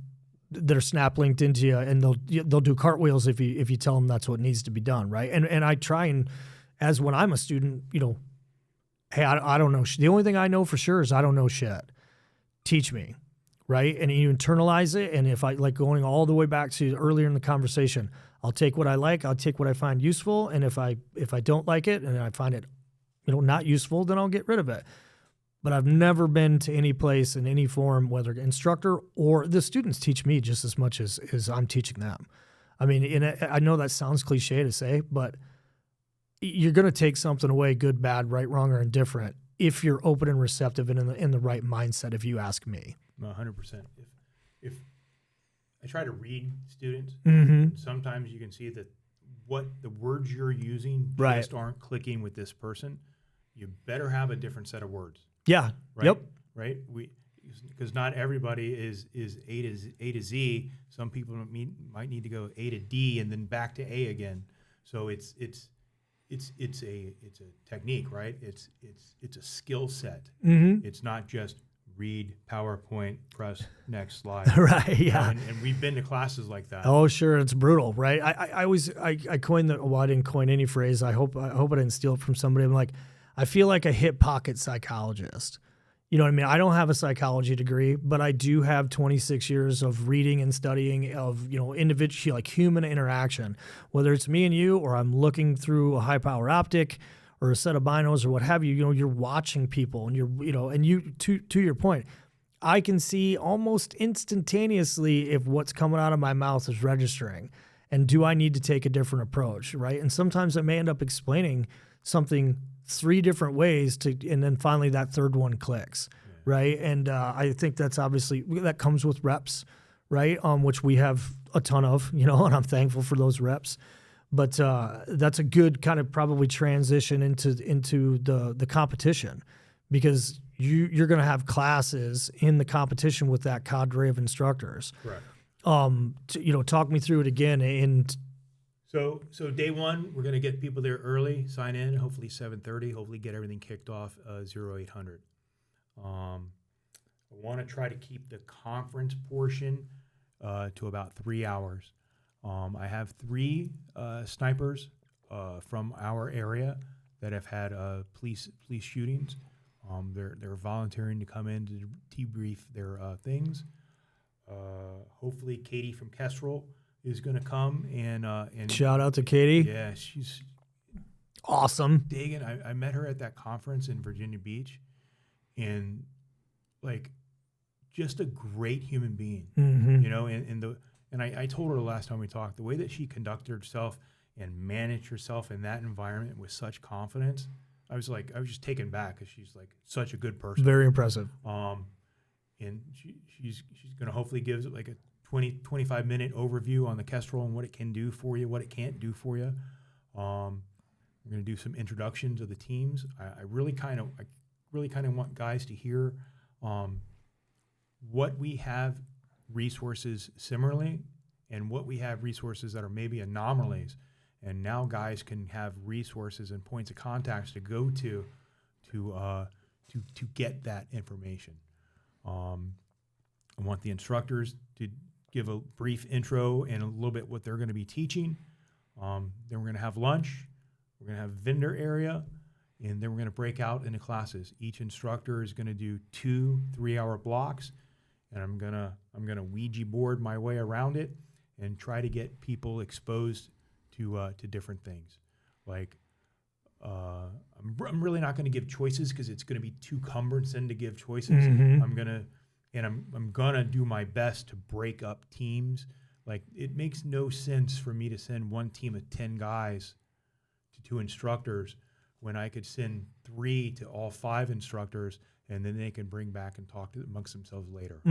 they're snap linked into you, and they'll do cartwheels if you tell them that's what needs to be done, right? And I try and, as when I'm a student, hey, I don't know. The only thing I know for sure is I don't know shit. Teach me, right? And you internalize it. And if I like going all the way back to earlier in the conversation, I'll take what I like. I'll take what I find useful. And if I don't like it and I find it, not useful, then I'll get rid of it. But I've never been to any place in any form, whether instructor or the students teach me just as much as I'm teaching them. I mean, I know that sounds cliche to say, but you're going to take something away, good, bad, right, wrong, or indifferent, if you're open and receptive and in the right mindset, if you ask me. 100%. If I try to read students, sometimes you can see that what the words you're using just aren't clicking with this person. You better have a different set of words. Yeah. Right? Yep. Right. Because not everybody is A to Z. Some people might need to go A to D and then back to A again. So it's a technique, right? It's a skill set. It's not just read PowerPoint, press next slide. Right. Yeah. And we've been to classes like that. Oh, sure. It's brutal, right? I coined I didn't coin any phrase. I hope I didn't steal it from somebody. I'm like, I feel like a hip pocket psychologist. You know what I mean? I don't have a psychology degree, but I do have 26 years of reading and studying of, individual, like human interaction, whether it's me and you, or I'm looking through a high power optic or a set of binos or what have you. You're watching people and to your point, I can see almost instantaneously if what's coming out of my mouth is registering, and do I need to take a different approach, right? And sometimes I may end up explaining something 3 different ways and then finally that third one clicks, right? And I think that's obviously, that comes with reps, right? Which we have a ton of, and I'm thankful for those reps. But that's a good kind of probably transition into the competition, because you're going to have classes in the competition with that cadre of instructors. Correct. Talk me through it again. And So day one, we're going to get people there early, sign in, hopefully 7:30, hopefully get everything kicked off 0800. I want to try to keep the conference portion to about 3 hours. I have 3 snipers from our area that have had police shootings. They're volunteering to come in to debrief their things. Hopefully Katie from Kestrel is going to come and shout out to Katie. Yeah, she's awesome. digging. I met her at that conference in Virginia Beach, and like just a great human being, and I told her the last time we talked, the way that she conducted herself and managed herself in that environment with such confidence, I was just taken back, because she's like such a good person. Very impressive. And she's going to hopefully give like a 20-25 minute overview on the Kestrel and what it can do for you, what it can't do for you. We're going to do some introductions of the teams. I really kind of want guys to hear what we have resources similarly and what we have resources that are maybe anomalies. And now guys can have resources and points of contacts to go to get that information. I want the instructors to give a brief intro and a little bit what they're going to be teaching. Then we're going to have lunch. We're going to have vendor area, and then we're going to break out into classes. Each instructor is going to do 2 3-hour blocks, and I'm gonna Ouija board my way around it and try to get people exposed to different things. Like I'm really not going to give choices, because it's going to be too cumbersome to give choices. I'm gonna do my best to break up teams. Like, it makes no sense for me to send one team of 10 guys to 2 instructors when I could send 3 to all 5 instructors, and then they can bring back and talk amongst themselves later.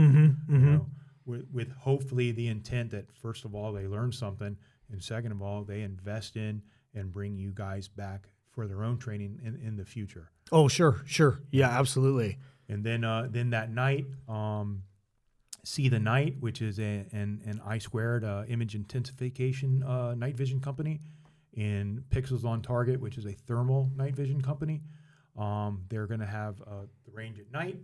With hopefully the intent that, first of all, they learn something, and second of all, they invest in and bring you guys back for their own training in the future. Oh, sure. Yeah, absolutely. And then that night, See the Night, which is an I-squared image intensification night vision company, in Pixels on Target, which is a thermal night vision company. They're going to have the range at night.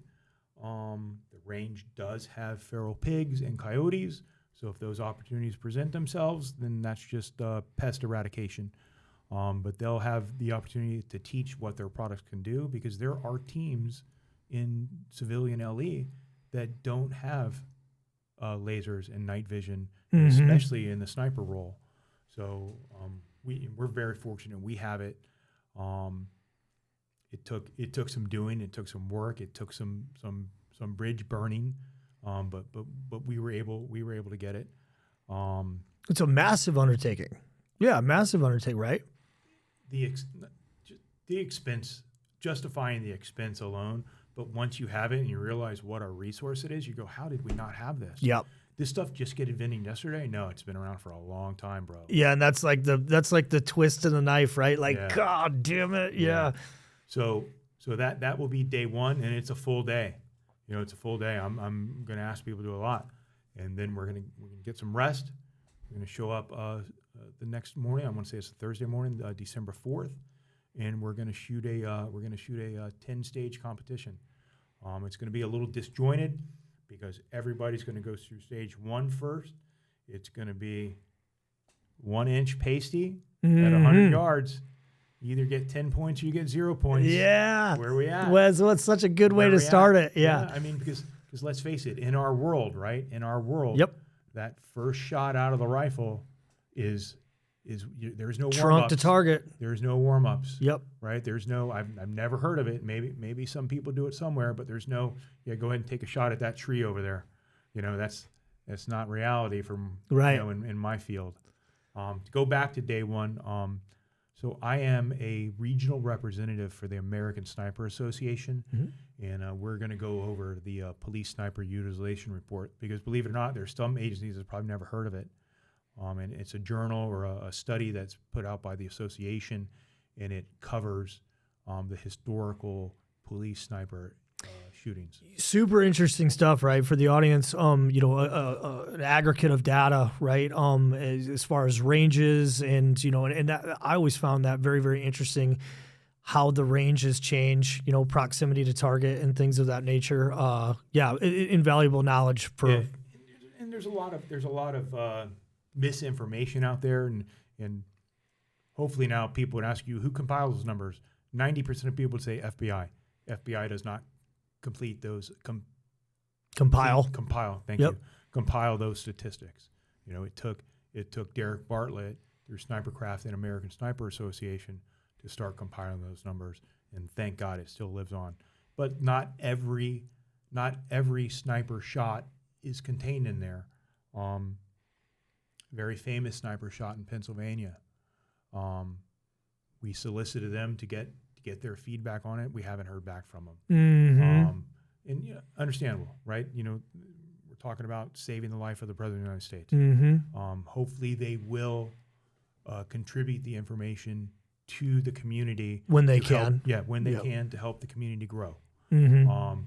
The range does have feral pigs and coyotes. So if those opportunities present themselves, then that's just pest eradication. But they'll have the opportunity to teach what their products can do, because there are teams in civilian LE that don't have lasers and night vision, especially in the sniper role. So we're very fortunate we have it. It took some doing, it took some work, it took some bridge burning, but we were able to get it. It's a massive undertaking. Yeah, massive undertaking, right? The expense, justifying the expense alone, but once you have it and you realize what a resource it is, you go, how did we not have this? Yep. This stuff just get invented yesterday? No, it's been around for a long time, bro. Yeah, and that's like the twist in the knife, right? Like, God damn it, yeah. So that will be day one, and it's a full day. It's a full day. I'm going to ask people to do a lot, and then we're gonna get some rest. We're gonna show up the next morning. I want to say it's a Thursday morning, December 4th, and we're gonna shoot a 10-stage competition. It's gonna be a little disjointed because everybody's gonna go through stage 1 first. It's gonna be 1-inch pasty at 100 yards. You either get 10 points or you get 0 points. Yeah. Where are we at? Well, it's such a good way to start it. Yeah. I mean, because let's face it, in our world, right? In our world, yep. That first shot out of the rifle is there's no warm-ups. Trunk to target. There's no warm-ups. Yep. Right? There's no, I've never heard of it. Maybe some people do it somewhere, but there's no, go ahead and take a shot at that tree over there. That's not reality from, right. In my field. To go back to day one, so I am a regional representative for the American Sniper Association, and we're going to go over the police sniper utilization report, because believe it or not, there's some agencies that probably never heard of it. And it's a journal or a study that's put out by the association, and it covers the historical police sniper shootings. Super interesting stuff, right? For the audience, an aggregate of data, right? As far as ranges and that, I always found that very, very interesting, how the ranges change, proximity to target and things of that nature. Invaluable knowledge for. Yeah. And there's a lot of misinformation out there, and hopefully now people would ask you, who compiles those numbers? 90% of people would say FBI. FBI does not complete those compile. Thank you. Compile those statistics. It took Derek Bartlett through Snipercraft and American Sniper Association to start compiling those numbers, and thank God it still lives on. But not every sniper shot is contained in there. Very famous sniper shot in Pennsylvania. We solicited them to get their feedback on it. We haven't heard back from them. And understandable, right? We're talking about saving the life of the President of the United States. Hopefully they will contribute the information to the community when they can. When they can, to help the community grow. So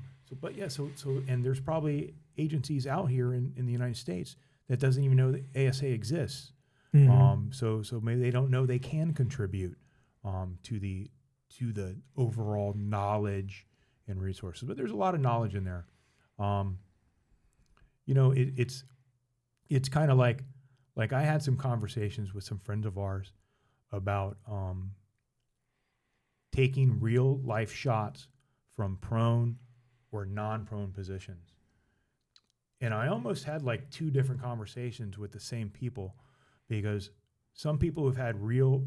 and there's probably agencies out here in the United States that doesn't even know that ASA exists. So maybe they don't know they can contribute to the overall knowledge and resources. But there's a lot of knowledge in there. It's kind of like I had some conversations with some friends of ours about taking real life shots from prone or non-prone positions. And I almost had like 2 different conversations with the same people, because some people who've had real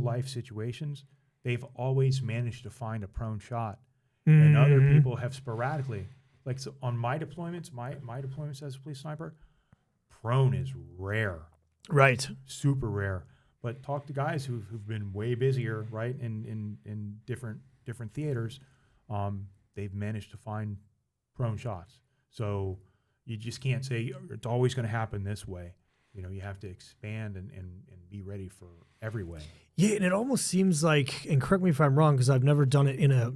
life situations, they've always managed to find a prone shot. And other people have sporadically. Like, so on my deployments, my deployments as a police sniper, prone is rare. Right. Super rare. But talk to guys who've been way busier, right, in different theaters, they've managed to find prone shots. So you just can't say it's always going to happen this way. You have to expand and be ready for every way. Yeah, and it almost seems like, and correct me if I'm wrong, because I've never done it in a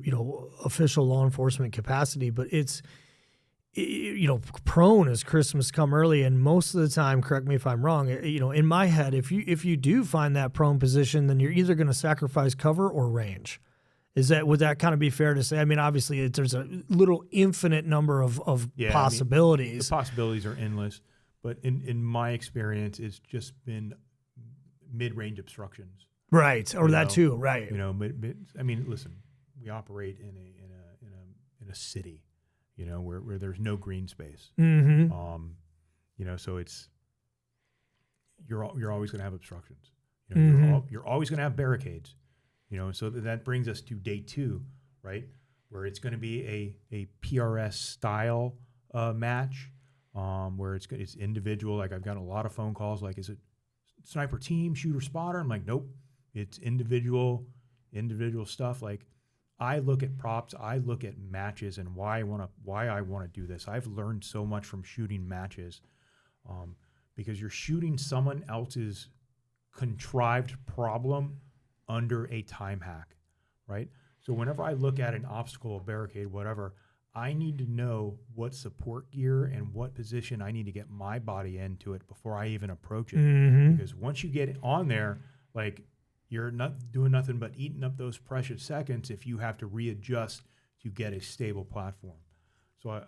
official law enforcement capacity, but prone as Christmas come early, and most of the time, correct me if I'm wrong, in my head, if you do find that prone position, then you're either going to sacrifice cover or range. Would that kind of be fair to say? I mean, obviously there's a little infinite number of possibilities. I mean, the possibilities are endless, but in my experience, it's just been mid-range obstructions. Right, or that too, right. I mean, listen, we operate in a city, where there's no green space. Mm-hmm. So it's you're always going to have obstructions. Mm-hmm. You're always going to have barricades. So that brings us to day 2, right, where it's going to be a PRS style match, where it's individual. Like I've got a lot of phone calls. Like, is it sniper team, shooter, spotter? I'm like, nope, it's individual stuff. Like, I look at props, I look at matches, and why I want to do this. I've learned so much from shooting matches, because you're shooting someone else's contrived problem under a time hack, right? So whenever I look at an obstacle, a barricade, whatever, I need to know what support gear and what position I need to get my body into it before I even approach it. Mm-hmm. Because once you get on there, like, you're not doing nothing but eating up those precious seconds if you have to readjust to get a stable platform. So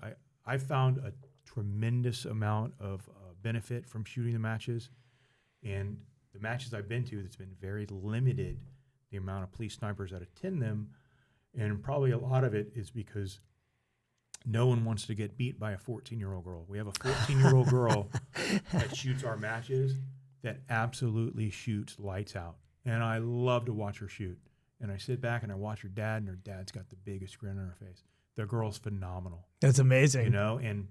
I found a tremendous amount of benefit from shooting the matches, and the matches I've been to, it's been very limited, the amount of police snipers that attend them, and probably a lot of it is because no one wants to get beat by a 14-year-old girl. We have a 14-year-old girl that shoots our matches that absolutely shoots lights out, and I love to watch her shoot. And I sit back and I watch her dad, and her dad's got the biggest grin on her face. The girl's phenomenal. That's amazing. And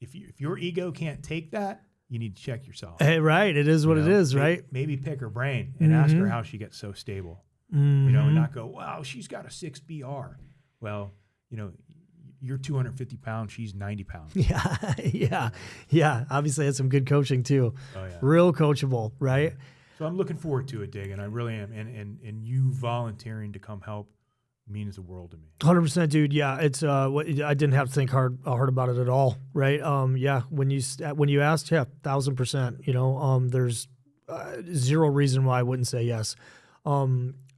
if your ego can't take that, you need to check yourself. Hey, right. It is what it is, right? Maybe pick her brain and ask her how she gets so stable. Mm-hmm. And not go, wow, she's got a 6 BR. Well, you're 250 pounds, she's 90 pounds. Yeah. Obviously, that's some good coaching too. Oh, yeah. Real coachable, right? So I'm looking forward to it, Dig, and I really am. And you volunteering to come help means the world to me. 100%, dude. Yeah, it's I didn't have to think hard about it at all, right? Yeah, when you asked, 1,000%. There's zero reason why I wouldn't say yes.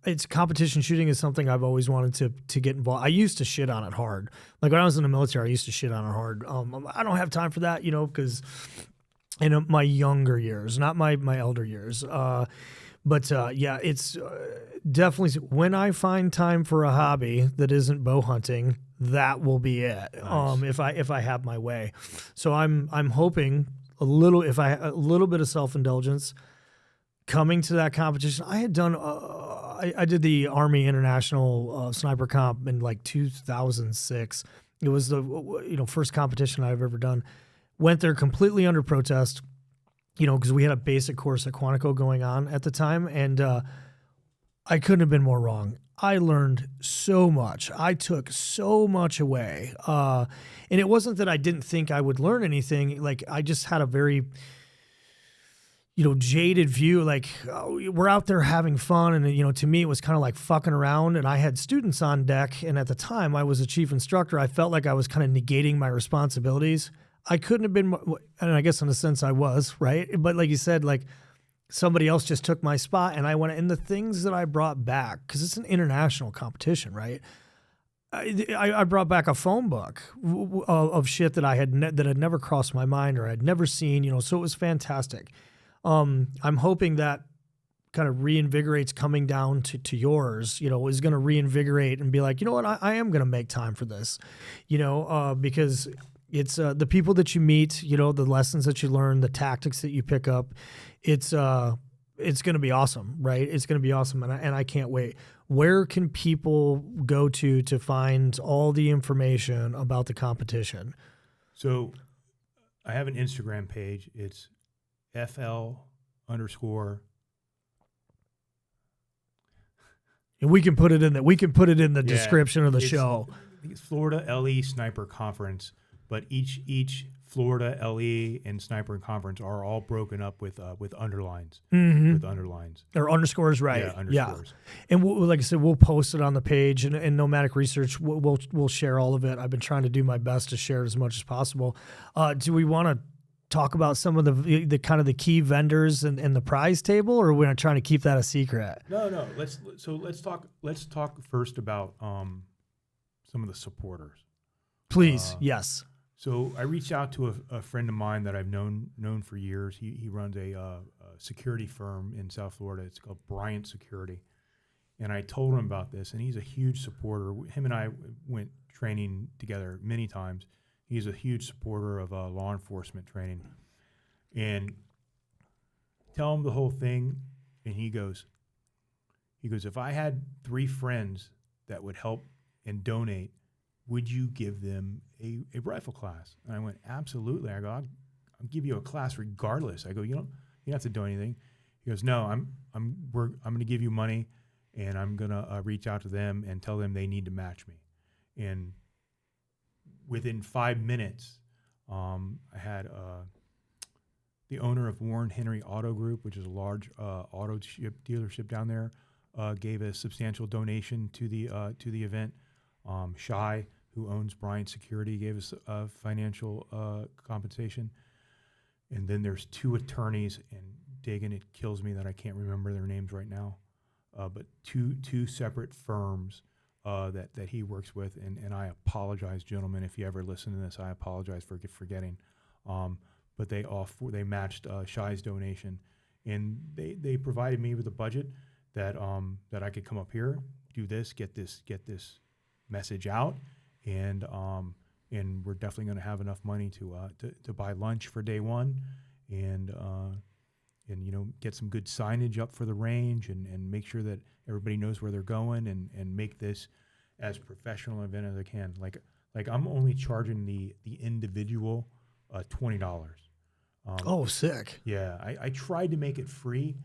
It's competition shooting is something I've always wanted to get involved. I used to shit on it hard. Like when I was in the military, I used to shit on it hard. I don't have time for that, because in my younger years, not my elder years. But it's definitely when I find time for a hobby that isn't bow hunting, that will be it. Nice. If I have my way. So I'm hoping a little bit of self-indulgence coming to that competition. I had done I did the Army International Sniper Comp in like 2006. It was the first competition I've ever done. Went there completely under protest. Because we had a basic course at Quantico going on at the time, and I couldn't have been more wrong. I learned so much. I took so much away. And it wasn't that I didn't think I would learn anything. Like, I just had a very, jaded view. Like, we're out there having fun, and, to me, it was kind of like fucking around, and I had students on deck, and at the time, I was a chief instructor. I felt like I was kind of negating my responsibilities. I couldn't have been, and I guess in a sense I was, right? But like you said, like somebody else just took my spot, and I went, and the things that I brought back, because it's an international competition, right? I brought back a phone book of shit that that had never crossed my mind or I'd never seen, so it was fantastic. I'm hoping that kind of reinvigorates coming down to yours, is going to reinvigorate and be like, you know what, I am going to make time for this, because it's the people that you meet, the lessons that you learn, the tactics that you pick up. It's going to be awesome, right? It's going to be awesome, and I can't wait. Where can people go to find all the information about the competition? So I have an Instagram page. It's FL_. And we can put it in the description of the show. I think it's Florida LE Sniper Conference. but each Florida, LE, and Sniper and Conference are all broken up with underlines. With underlines. Or underscores, right? Yeah, underscores. Yeah. And like I said, we'll post it on the page, and Nomadic Research, we'll share all of it. I've been trying to do my best to share it as much as possible. Do we want to talk about some of the kind of the key vendors and the prize table, or are we trying to keep that a secret? No. Let's talk first about some of the supporters. Please, yes. So I reached out to a friend of mine that I've known for years. He runs a security firm in South Florida. It's called Bryant Security. And I told him about this, and he's a huge supporter. Him and I went training together many times. He's a huge supporter of law enforcement training. And tell him the whole thing, and he goes, if I had 3 friends that would help and donate, would you give them a rifle class? And I went, absolutely. I go, I'll give you a class regardless. I go, you don't have to do anything. He goes, no, I'm going to give you money, and I'm going to reach out to them and tell them they need to match me. And within 5 minutes, I had the owner of Warren Henry Auto Group, which is a large auto dealership down there, gave a substantial donation to the event. Shai, who owns Bryant Security, gave us financial compensation. And then there's 2 attorneys, and Dagan, it kills me that I can't remember their names right now, but two separate firms that he works with. And I apologize, gentlemen, if you ever listen to this, I apologize for forgetting. But they matched Shai's donation, and they provided me with a budget that I could come up here, do this, get this message out, and we're definitely going to have enough money to buy lunch for day one, and get some good signage up for the range, and make sure that everybody knows where they're going, and make this as professional an event as I can. Like I'm only charging the individual $20. Sick. Yeah, I tried to make it free,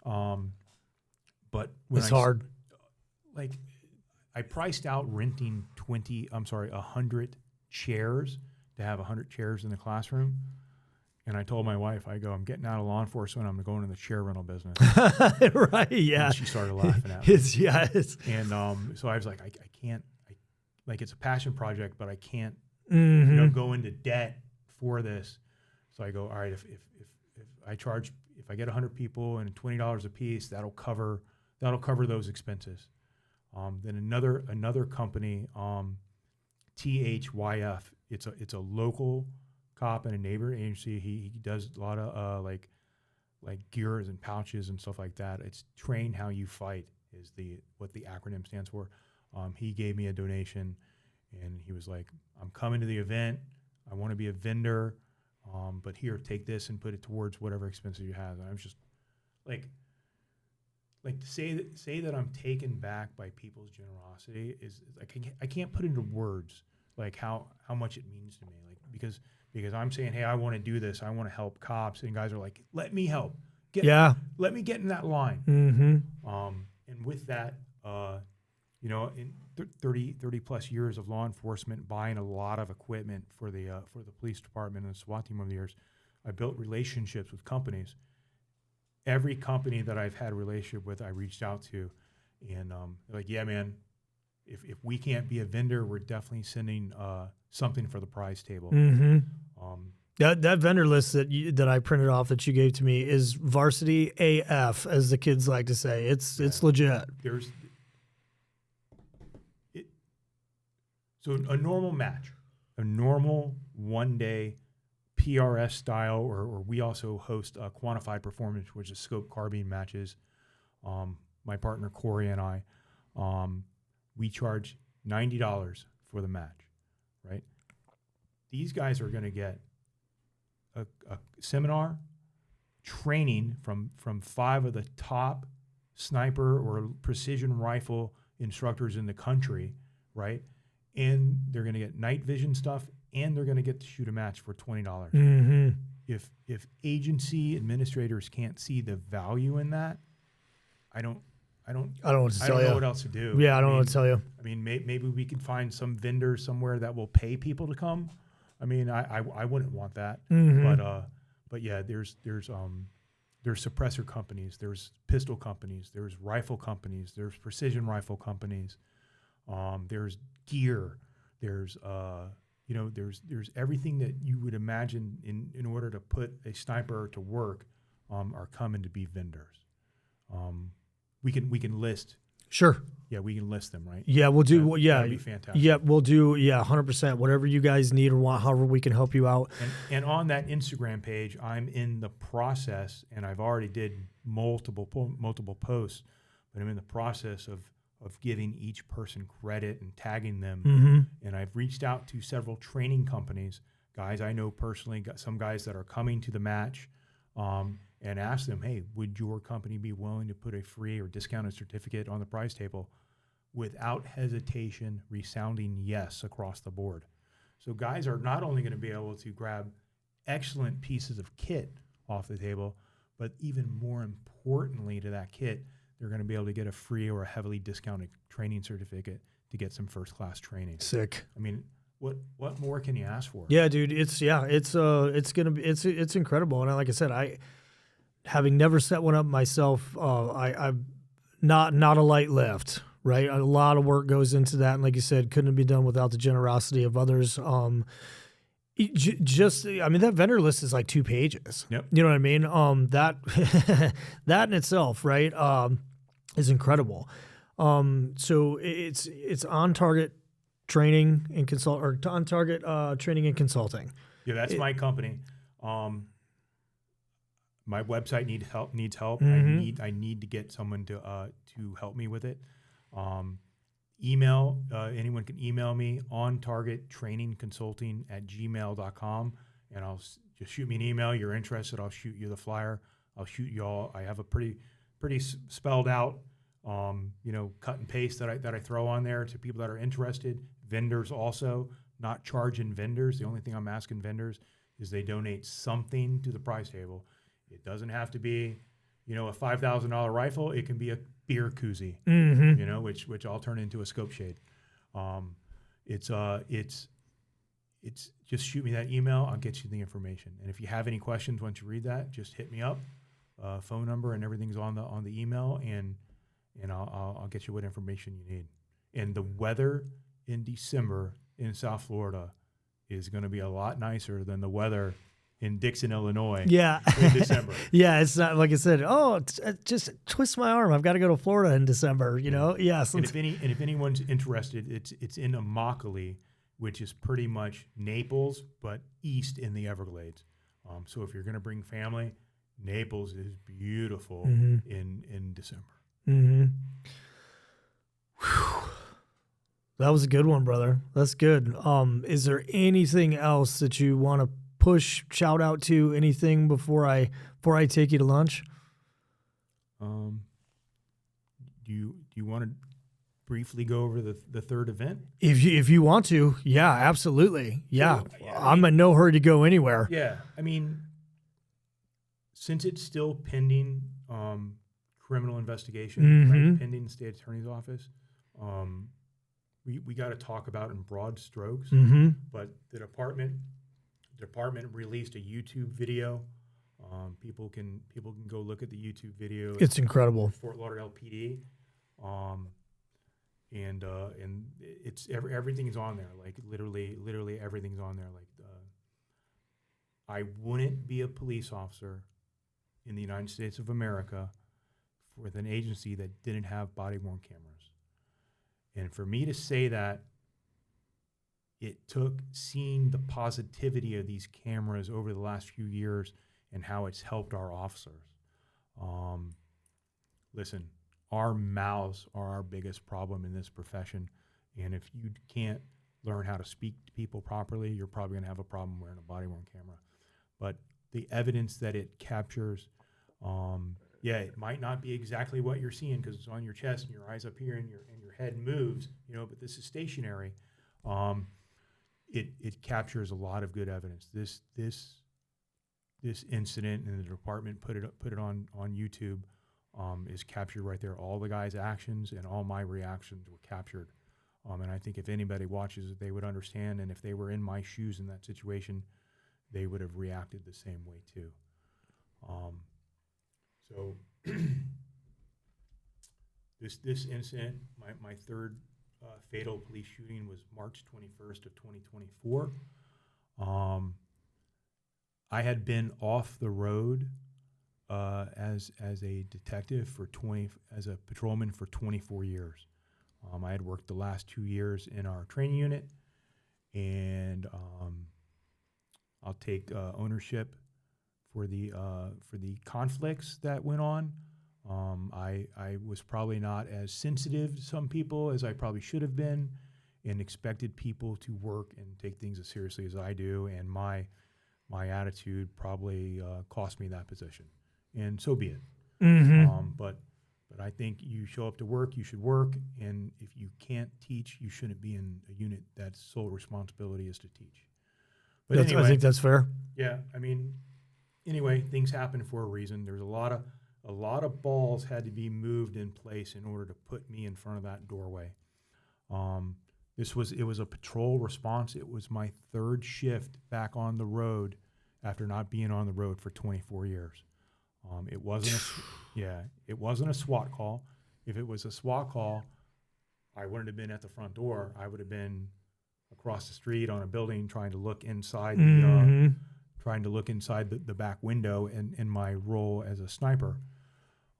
but it's hard. Like, I priced out renting 100 chairs to have 100 chairs in the classroom. And I told my wife, I go, I'm getting out of law enforcement. I'm going into the chair rental business. Right, yeah. And she started laughing at me. And so I was like, I can't, it's a passion project, but I can't go into debt for this. So I go, all right, if I get 100 people and $20 a piece, that'll cover those expenses. Then another company, THYF. It's a local cop and a neighbor agency. He does a lot of like gears and pouches and stuff like that. It's Train How You Fight is what the acronym stands for. He gave me a donation, and he was like, I'm coming to the event. I want to be a vendor, but here, take this and put it towards whatever expenses you have. And I was just like to say that I'm taken back by people's generosity is like I can't put into words like how much it means to me, like because I'm saying, hey, I want to do this, I want to help cops, and guys are like, let me help, let me get in that line. And with that, in 30 plus years of law enforcement, buying a lot of equipment for the police department and the SWAT team over the years, I built relationships with companies. Every company that I've had a relationship with, I reached out to, and they're like, yeah, man, if we can't be a vendor, we're definitely sending something for the prize table. That vendor list that I printed off that you gave to me is varsity AF, as the kids like to say. It's legit. So a normal match, a normal one-day PRS style, or we also host quantified performance, which is scope carbine matches. My partner Corey and I, we charge $90 for the match, right? These guys are going to get a seminar, training from 5 of the top sniper or precision rifle instructors in the country, right? And they're going to get night vision stuff, and they're going to get to shoot a match for $20. If agency administrators can't see the value in that, I don't know what else to do. Yeah, I don't know what to tell you. I mean, maybe we could find some vendor somewhere that will pay people to come. I mean, I wouldn't want that, but yeah, there's suppressor companies, there's pistol companies, there's rifle companies, there's precision rifle companies, there's gear, there's there's everything that you would imagine in order to put a sniper to work, are coming to be vendors. We can list. Sure. Yeah, we can list them, right? Yeah, we'll do. That'd be fantastic. Yeah, we'll do. Yeah, 100%. Whatever you guys need or want, however we can help you out. And on that Instagram page, I'm in the process, and I've already did multiple posts, but I'm in the process of giving each person credit and tagging them. And I've reached out to several training companies, guys I know personally, got some guys that are coming to the match, and asked them, hey, would your company be willing to put a free or discounted certificate on the prize table? Without hesitation, resounding yes across the board. So guys are not only going to be able to grab excellent pieces of kit off the table, but even more importantly to that kit, they're going to be able to get a free or a heavily discounted training certificate to get some first-class training. Sick. I mean, what more can you ask for? Yeah, dude. It's incredible. And like I said, having never set one up myself, I'm not a light lift, right? A lot of work goes into that. And like you said, couldn't be done without the generosity of others. That vendor list is like 2 pages. Yep. You know what I mean? That in itself, right, is incredible. So it's on target training and on target training and consulting. Yeah, that's my company. My website needs help. I need to get someone to help me with it. Email, anyone can email me on targettrainingconsulting@gmail.com, and I'll just shoot me an email. You're interested, I'll shoot you the flyer. I'll shoot you all. I have a pretty spelled out, cut and paste that I throw on there to people that are interested. Vendors also, not charging vendors. The only thing I'm asking vendors is they donate something to the prize table. It doesn't have to be, a $5,000 rifle. It can be a beer koozie, which I'll turn into a scope shade. It's just shoot me that email. I'll get you the information. And if you have any questions once you read that, just hit me up. Phone number and everything's on the email, and I'll get you what information you need. And the weather in December in South Florida is going to be a lot nicer than the weather in Dixon, Illinois. Yeah. In December. Yeah, it's not like I said. Oh, just twist my arm. I've got to go to Florida in December. Yes. And if anyone's interested, it's in Immokalee, which is pretty much Naples, but east in the Everglades. So if you're going to bring family, Naples is beautiful in December. Mm-hmm. Whew. That was a good one, brother. That's good. Is there anything else that you want to shout out to, anything before I take you to lunch? Do you want to briefly go over the third event? If you want to, yeah, absolutely. Yeah. I'm in no hurry to go anywhere. Yeah. I mean, since it's still pending criminal investigation, right, pending the state attorney's office, we got to talk about in broad strokes. But the department released a YouTube video. People can go look at the YouTube video. It's incredible. Fort Lauderdale PD, and it's everything's on there. Like literally everything's on there. Like I wouldn't be a police officer in the United States of America with an agency that didn't have body-worn cameras. And for me to say that, it took seeing the positivity of these cameras over the last few years and how it's helped our officers. Listen, our mouths are our biggest problem in this profession. And if you can't learn how to speak to people properly, you're probably going to have a problem wearing a body-worn camera. But the evidence that it captures, it might not be exactly what you're seeing because it's on your chest and your eyes up here and your head moves, but this is stationary. It captures a lot of good evidence. This incident, and the department put it on YouTube, is captured right there. All the guys' actions and all my reactions were captured. And I think if anybody watches it, they would understand. And if they were in my shoes in that situation, they would have reacted the same way too. So this incident, my third fatal police shooting, was March 21st of 2024. I had been off the road as a detective as a patrolman for 24 years. I had worked the last 2 years in our training unit, and I'll take ownership for the conflicts that went on. I was probably not as sensitive to some people as I probably should have been, and expected people to work and take things as seriously as I do, and my attitude probably cost me that position, and so be it. Mm-hmm. But I think you show up to work, you should work, and if you can't teach, you shouldn't be in a unit that's sole responsibility is to teach. But anyway, I think that's fair. Yeah, I mean, anyway, things happen for a reason. There's a lot of balls had to be moved in place in order to put me in front of that doorway. It was a patrol response. It was my third shift back on the road after not being on the road for 24 years. It wasn't a SWAT call. If it was a SWAT call, I wouldn't have been at the front door. I would have been across the street on a building trying to look inside the back window in my role as a sniper.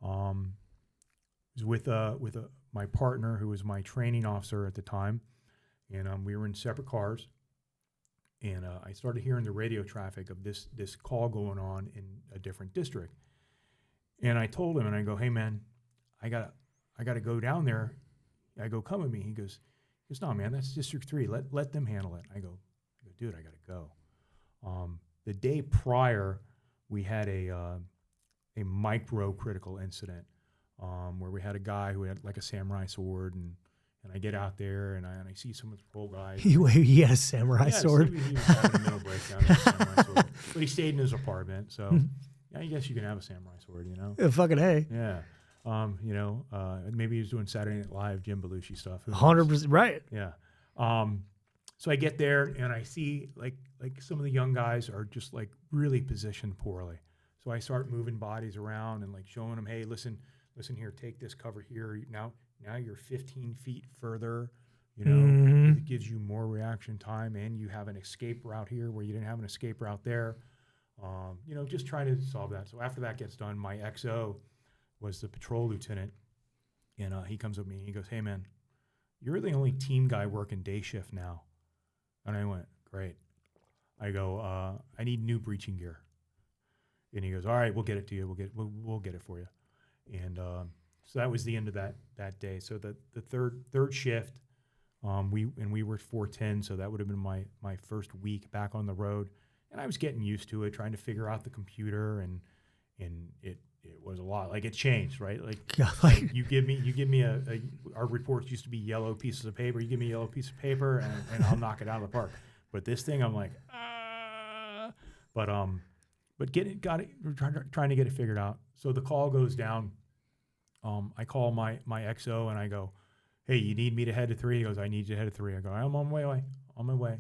Was with my partner, who was my training officer at the time, and we were in separate cars. And I started hearing the radio traffic of this call going on in a different district. And I told him, and I go, "Hey man, I gotta go down there." I go, "Come with me." He goes, "No man, that's District 3. Let them handle it." I go, "Dude, I gotta go." The day prior, we had a micro-critical incident where we had a guy who had like a samurai sword, and I get out there and I see some of the patrol guys. He had a samurai sword? He was having a mental breakdown with a samurai sword. But he stayed in his apartment, so yeah, I guess you can have a samurai sword, you know? Fucking hey. Yeah. Maybe he was doing Saturday Night Live, Jim Belushi stuff. 100%, right. Yeah. So I get there and I see like some of the young guys are just like really positioned poorly. So I start moving bodies around and like showing them, "Hey, listen here, take this cover here. Now you're 15 feet further, you know, It gives you more reaction time, and you have an escape route here where you didn't have an escape route there." Just trying to solve that. So after that gets done, my XO was the patrol lieutenant, and he comes up to me and he goes, "Hey man, you're the only team guy working day shift now." And I went, "Great." I go, "I need new breaching gear." And he goes, "All right, we'll get it to you. We'll get it for you." And so that was the end of that day. So the third shift, we were 410, so that would have been my first week back on the road, and I was getting used to it, trying to figure out the computer, and it was a lot. Like, it changed, right? Like you give me our reports used to be yellow pieces of paper. You give me a yellow piece of paper, and I'll knock it out of the park. But this thing, I'm like, But trying to get it figured out. So the call goes down. I call my XO and I go, "Hey, you need me to head to 3?" He goes, "I need you to head to 3." I go, "I'm on my way.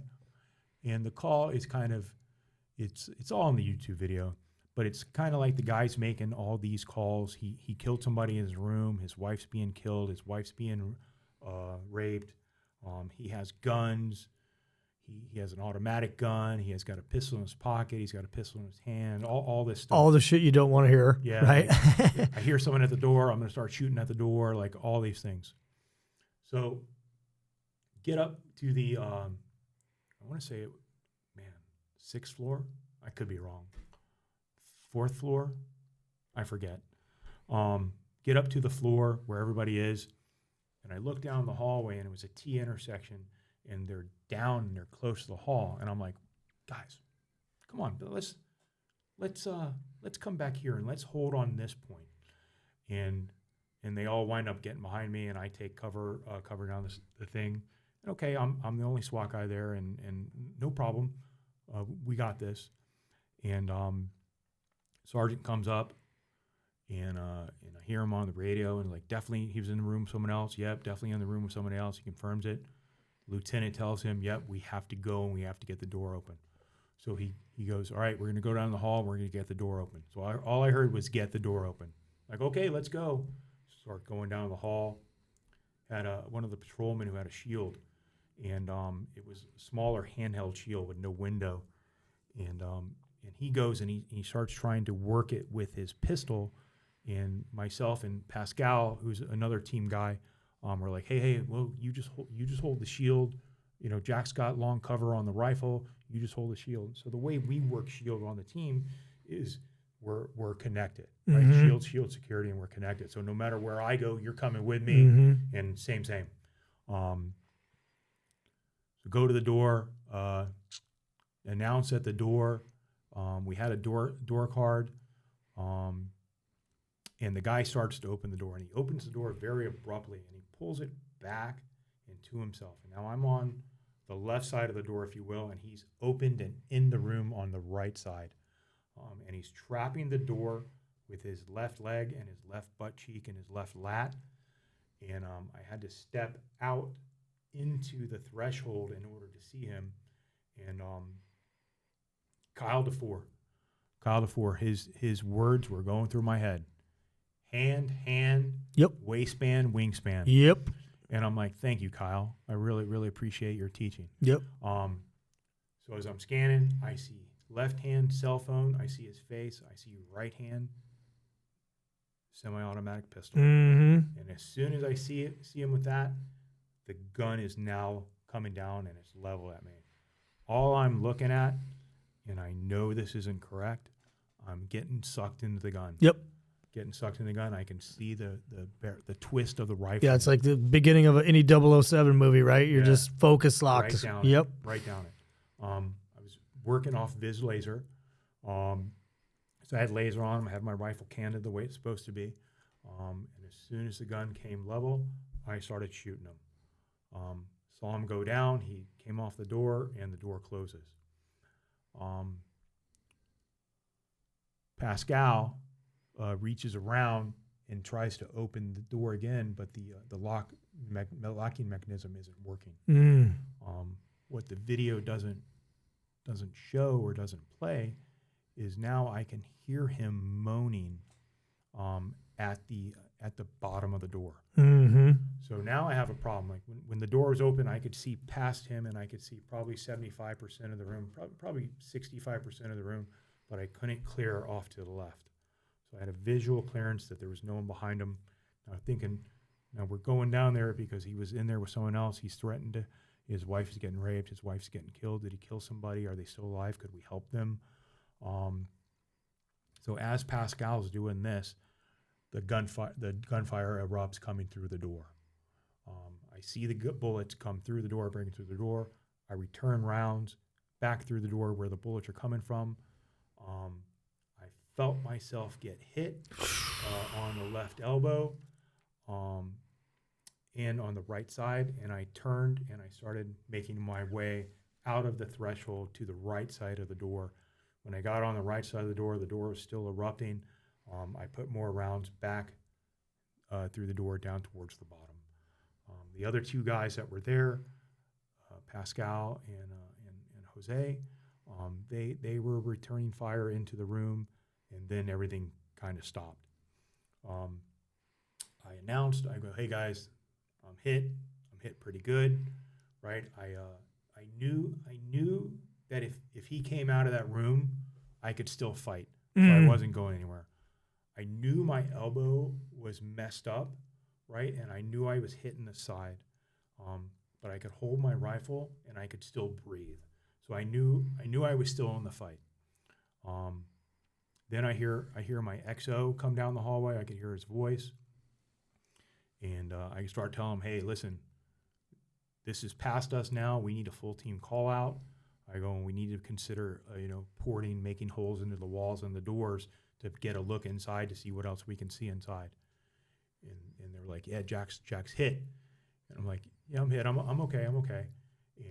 And the call is kind of, it's all in the YouTube video, but it's kind of like the guy's making all these calls. He killed somebody in his room. His wife's being killed. His wife's being raped. He has guns. He has an automatic gun. He has got a pistol in his pocket. He's got a pistol in his hand. All this stuff. All the shit you don't want to hear. Yeah. Right. I hear someone at the door. I'm going to start shooting at the door. Like, all these things. So get up to the, I want to say, 6th floor. I could be wrong. 4th floor. I forget. Get up to the floor where everybody is. And I look down the hallway, and it was a T intersection. And they're down and they're close to the hall, and I'm like, "Guys, come on, let's come back here and let's hold on this point." And they all wind up getting behind me, and I take cover down the thing. And okay, I'm the only SWAT guy there, and no problem, we got this. And sergeant comes up, and hear him on the radio and like, definitely he was in the room with someone else. Yep, definitely in the room with someone else. He confirms it. Lieutenant tells him, yep, we have to go and we have to get the door open. So he goes, all right, we're going to go down the hall. We're going to get the door open. So all I heard was get the door open. Like, okay, let's go. Start going down the hall. Had one of the patrolmen who had a shield, and it was a smaller handheld shield with no window. And he goes and he starts trying to work it with his pistol. And myself and Pascal, who's another team guy, were like, hey, well, you just hold the shield. You know, Jack's got long cover on the rifle. You just hold the shield. So the way we work shield on the team is we're connected, right? Mm-hmm. Shield security, and we're connected. So no matter where I go, you're coming with me, Mm-hmm. and same. So go to the door, announce at the door. We had a door card, and the guy starts to open the door, and he opens the door very abruptly, and he pulls it back into himself. And now I'm on the left side of the door, if you will, and he's opened and in the room on the right side. And he's trapping the door with his left leg and his left butt cheek and his left lat. And I had to step out into the threshold in order to see him. And Kyle DeFore, his words were going through my head. Hand, Yep. waistband, wingspan. Yep. And I'm like, thank you, Kyle. I really, really appreciate your teaching. Yep. So as I'm scanning, I see left hand cell phone. I see his face. I see right hand semi-automatic pistol. Mm-hmm. And as soon as I see him with that, the gun is now coming down and it's level at me. All I'm looking at, and I know this isn't correct, I'm getting sucked into the gun. Yep. Getting sucked in the gun. I can see the twist of the rifle. Yeah, it's like the beginning of any 007 movie, right? You're just focus locked. Right down it. I was working off Viz laser. So I had laser on. I had my rifle canted the way it's supposed to be. And as soon as the gun came level, I started shooting him. Saw him go down. He came off the door, and the door closes. Pascal reaches around and tries to open the door again, but the locking mechanism isn't working. What the video doesn't show or doesn't play is now I can hear him moaning at the bottom of the door. Mm-hmm. So now I have a problem. Like when the door was open, I could see past him, and I could see probably 75% of the room, probably 65% of the room, but I couldn't clear off to the left. So I had a visual clearance that there was no one behind him. Now thinking, now we're going down there because he was in there with someone else. He's threatened to, his wife is getting raped. His wife's getting killed. Did he kill somebody? Are they still alive? Could we help them? So as Pascal's doing this, the gunfire erupts coming through the door. I see the bullets come through the door, breaking through the door. I return rounds back through the door where the bullets are coming from. I felt myself get hit on the left elbow and on the right side, and I turned and I started making my way out of the threshold to the right side of the door. When I got on the right side of the door was still erupting. I put more rounds back through the door down towards the bottom. The other two guys that were there, Pascal and Jose, they were returning fire into the room, and then everything kind of stopped. I announced, I go, hey guys, I'm hit pretty good, right? I knew that if he came out of that room, I could still fight. So I wasn't going anywhere. I knew my elbow was messed up, right? And I knew I was hitting the side, but I could hold my rifle and I could still breathe. So I knew I was still in the fight. Then I hear my XO come down the hallway. I could hear his voice, and I start telling him, "Hey, listen, this is past us now. We need a full team call out." I go, and we need to consider, porting, making holes into the walls and the doors to get a look inside to see what else we can see inside. And they're like, "Yeah, Jack's hit," and I'm like, "Yeah, I'm hit. I'm okay. I'm okay."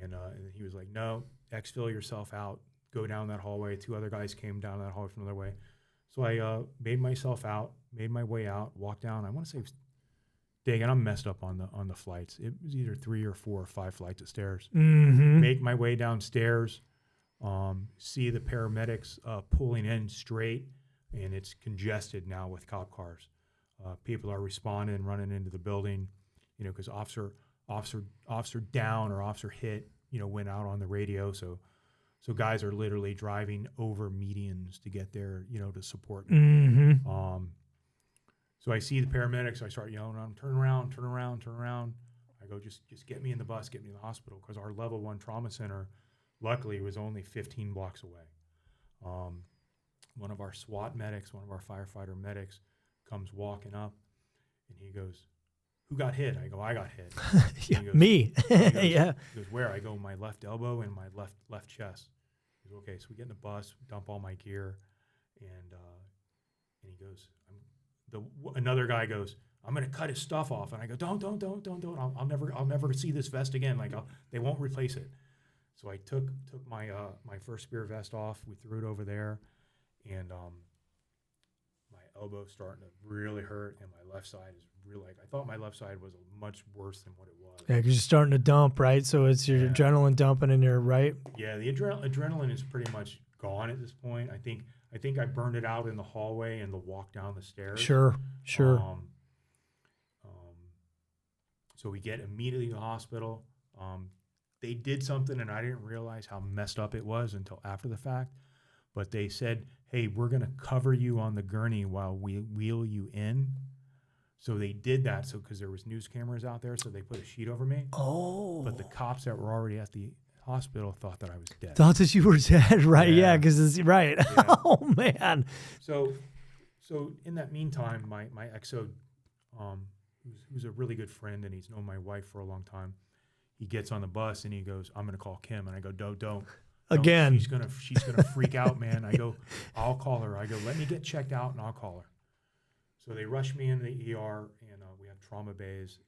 And he was like, "No, exfil yourself out. Go down that hallway." Two other guys came down that hallway from the other way. So I made my way out, walked down. I want to say, dang it, I'm messed up on the flights. It was either 3 or 4 or 5 flights of stairs. Mm-hmm. Make my way downstairs, see the paramedics pulling in straight, and it's congested now with cop cars. People are responding, running into the building, because officer down or officer hit, went out on the radio. So guys are literally driving over medians to get there, to support me. Mm-hmm. So I see the paramedics. I start yelling at them, turn around. I go, just get me in the bus, get me to the hospital, because our level 1 trauma center, luckily, was only 15 blocks away. One of our SWAT medics, one of our firefighter medics, comes walking up, and he goes, "Who got hit?" I go, "I got hit." Yeah, he goes, me. Yeah. He goes, "Where?" I go, "My left elbow and my left chest." He goes, "Okay." So we get in the bus, dump all my gear, and he goes, another guy goes, "I'm gonna cut his stuff off," and I go, "Don't! I'll never see this vest again. Like they won't replace it." So I took my my first spear vest off. We threw it over there, and my elbow's starting to really hurt, and my left side is really, I thought my left side was much worse than what it was. Yeah, because you're starting to dump, right? So it's your adrenaline dumping in your right. Yeah, the adrenaline is pretty much gone at this point. I think I burned it out in the hallway and the walk down the stairs. Sure. So we get immediately to the hospital. They did something, and I didn't realize how messed up it was until after the fact. But they said, "Hey, we're going to cover you on the gurney while we wheel you in." So they did that. So because there was news cameras out there, so they put a sheet over me. Oh. But the cops that were already at the hospital thought that I was dead. Thought that you were dead, right? Yeah. Yeah, because it's right. Yeah. Oh man. So in that meantime, my exo, who's a really good friend, and he's known my wife for a long time, he gets on the bus and he goes, "I'm going to call Kim." And I go, don't. Again. She's gonna freak out, man. I go, "I'll call her." I go, "Let me get checked out and I'll call her." So they rush me into the ER, and we have trauma bays,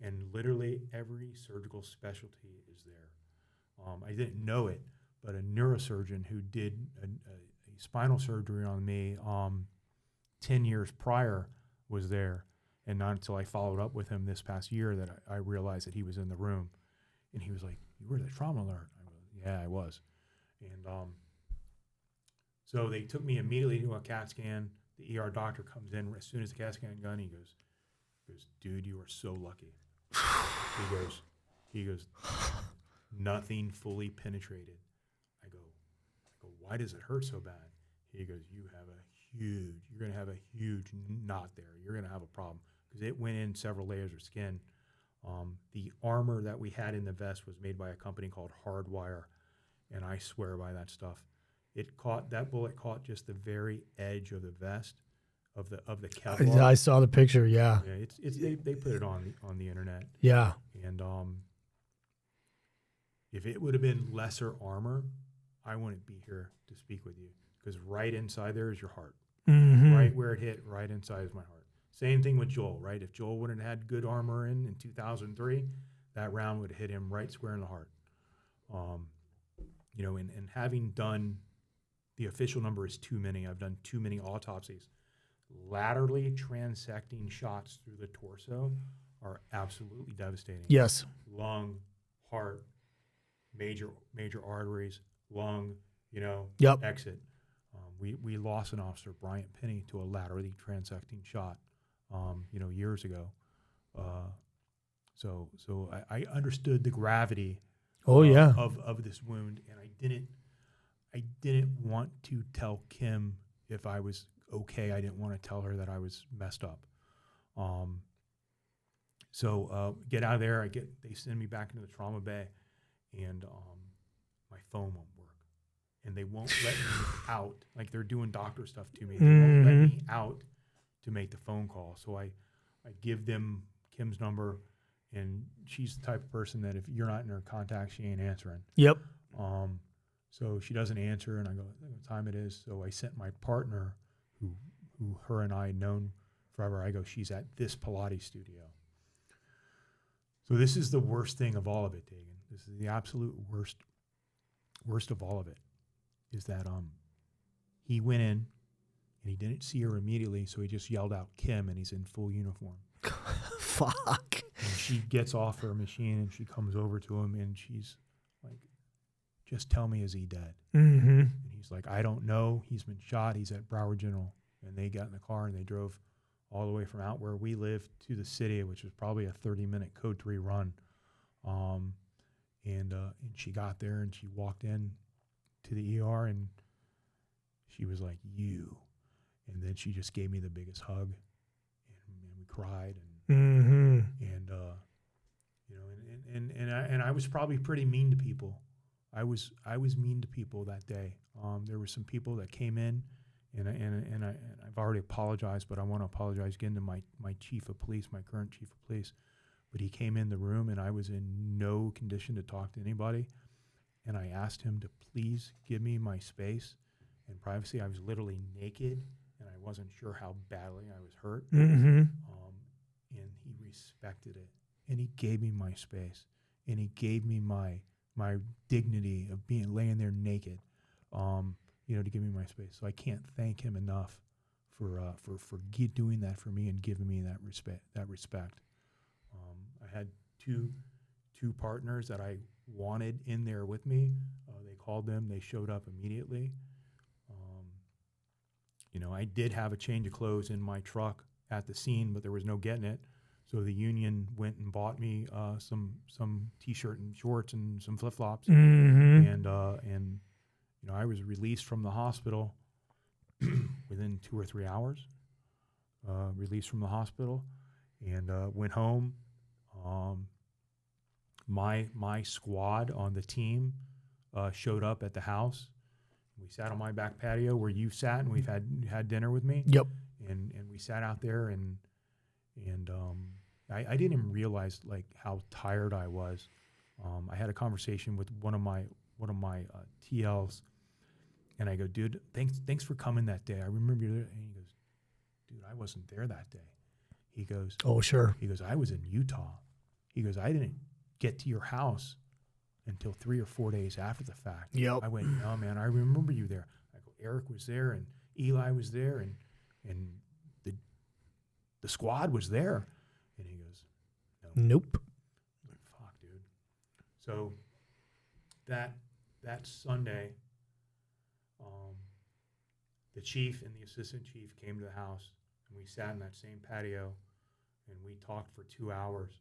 and literally every surgical specialty is there. I didn't know it, but a neurosurgeon who did a spinal surgery on me 10 years prior was there. And not until I followed up with him this past year that I realized that he was in the room. And he was like, "You were the trauma alert." I go, "Yeah, I was." And so they took me immediately to a CAT scan. The ER doctor comes in as soon as the CAT scan done. He goes, "Dude, you are so lucky." He goes, "Nothing fully penetrated." I go, "Why does it hurt so bad?" He goes, "You're going to have a huge knot there. You're going to have a problem." Because it went in several layers of skin. The armor that we had in the vest was made by a company called Hardwire, and I swear by that stuff. That bullet caught just the very edge of the vest of the Kevlar. I saw the picture. Yeah. Yeah, they put it on the internet. Yeah. And if it would have been lesser armor, I wouldn't be here to speak with you, because right inside there is your heart. Mm-hmm. Right where it hit, right inside is my heart. Same thing with Joel, right? If Joel wouldn't have had good armor in 2003, that round would have hit him right square in the heart. And having done, the official number is too many. I've done too many autopsies. Laterally transecting shots through the torso are absolutely devastating. Yes. Lung, heart, major arteries, lung, Yep. exit. We lost an officer, Bryant Penny, to a laterally transecting shot, years ago. So I understood the gravity. Of this wound, and I didn't want to tell Kim if I was okay. I didn't want to tell her that I was messed up. So get out of there. They send me back into the trauma bay, and my phone won't work. And they won't let me out. Like, they're doing doctor stuff to me. They won't let me out to make the phone call. So I give them Kim's number, and she's the type of person that if you're not in her contact, she ain't answering. Yep. So she doesn't answer, and I go, "What time it is?" So I sent my partner, who her and I had known forever. I go, "She's at this Pilates studio." So this is the worst thing of all of it, Dagan. This is the absolute worst of all of it. Is that he went in, and he didn't see her immediately, so he just yelled out, "Kim," and he's in full uniform. Fuck. And she gets off her machine, and she comes over to him, and she's like, "Just tell me, is he dead?" Mm-hmm. And he's like, "I don't know. He's been shot. He's at Broward General." And they got in the car, and they drove all the way from out where we live to the city, which was probably a 30-minute Code 3 run. And she got there, and she walked in to the ER, and she was like, "You." And then she just gave me the biggest hug, and we cried, and and I was probably pretty mean to people. I was mean to people that day. There were some people that came in, and I've already apologized, but I want to apologize again to my chief of police, my current chief of police. But he came in the room, and I was in no condition to talk to anybody. And I asked him to please give me my space and privacy. I was literally naked, and I wasn't sure how badly I was hurt. Mm-hmm. And he respected it, and he gave me my space, and he gave me my dignity of laying there naked, to give me my space. So I can't thank him enough for doing that for me and giving me that respect. I had two partners that I wanted in there with me. They called them. They showed up immediately. I did have a change of clothes in my truck at the scene, but there was no getting it. So the union went and bought me some T-shirt and shorts and some flip-flops. Mm-hmm. And I was released from the hospital within 2 or 3 hours. Released from the hospital and went home. My squad on the team showed up at the house. We sat on my back patio where you sat, and we've had dinner with me. Yep. And we sat out there, and I didn't even realize like how tired I was. I had a conversation with one of my TLs, and I go, "Dude, thanks for coming that day. I remember you there." And he goes, "Dude, I wasn't there that day." He goes, "Oh, sure." He goes, "I was in Utah." He goes, "I didn't get to your house until 3 or 4 days after the fact." Yep. I went, "No, man, I remember you there." I go, "Eric was there, and Eli was there, and the squad was there." And he goes, "No." Nope. I'm like, fuck, dude. So that Sunday, the chief and the assistant chief came to the house, and we sat in that same patio, and we talked for 2 hours.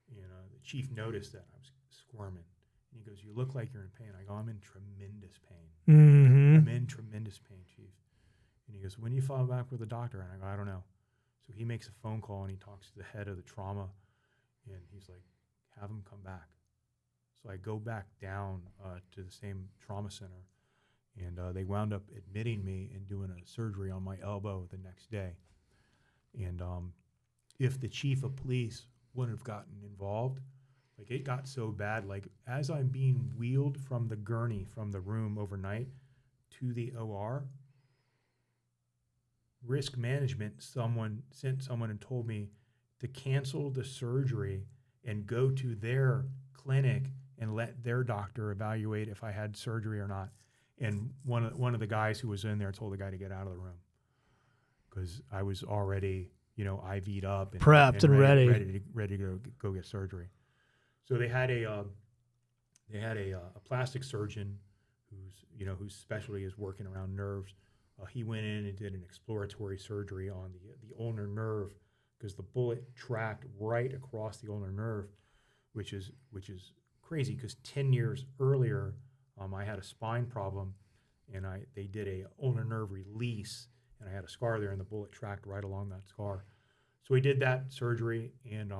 And the chief noticed that I was squirming. And he goes, "You look like you're in pain." I go, "I'm in tremendous pain." Mm-hmm. "I'm in tremendous pain, chief." And he goes, "When you follow back with the doctor?" And I go, "I don't know." So he makes a phone call, and he talks to the head of the trauma, and he's like, "Have him come back." So I go back down to the same trauma center, and they wound up admitting me and doing a surgery on my elbow the next day. And if the chief of police wouldn't have gotten involved, like it got so bad, like as I'm being wheeled from the gurney from the room overnight to the OR, risk management sent someone and told me to cancel the surgery and go to their clinic and let their doctor evaluate if I had surgery or not. And one of the guys who was in there told the guy to get out of the room because I was already, IV'd up and prepped and ready to go get surgery. So they had a plastic surgeon whose specialty is working around nerves. He went in and did an exploratory surgery on the ulnar nerve because the bullet tracked right across the ulnar nerve, which is crazy because 10 years earlier, I had a spine problem, and they did a ulnar nerve release, and I had a scar there, and the bullet tracked right along that scar. So we did that surgery, and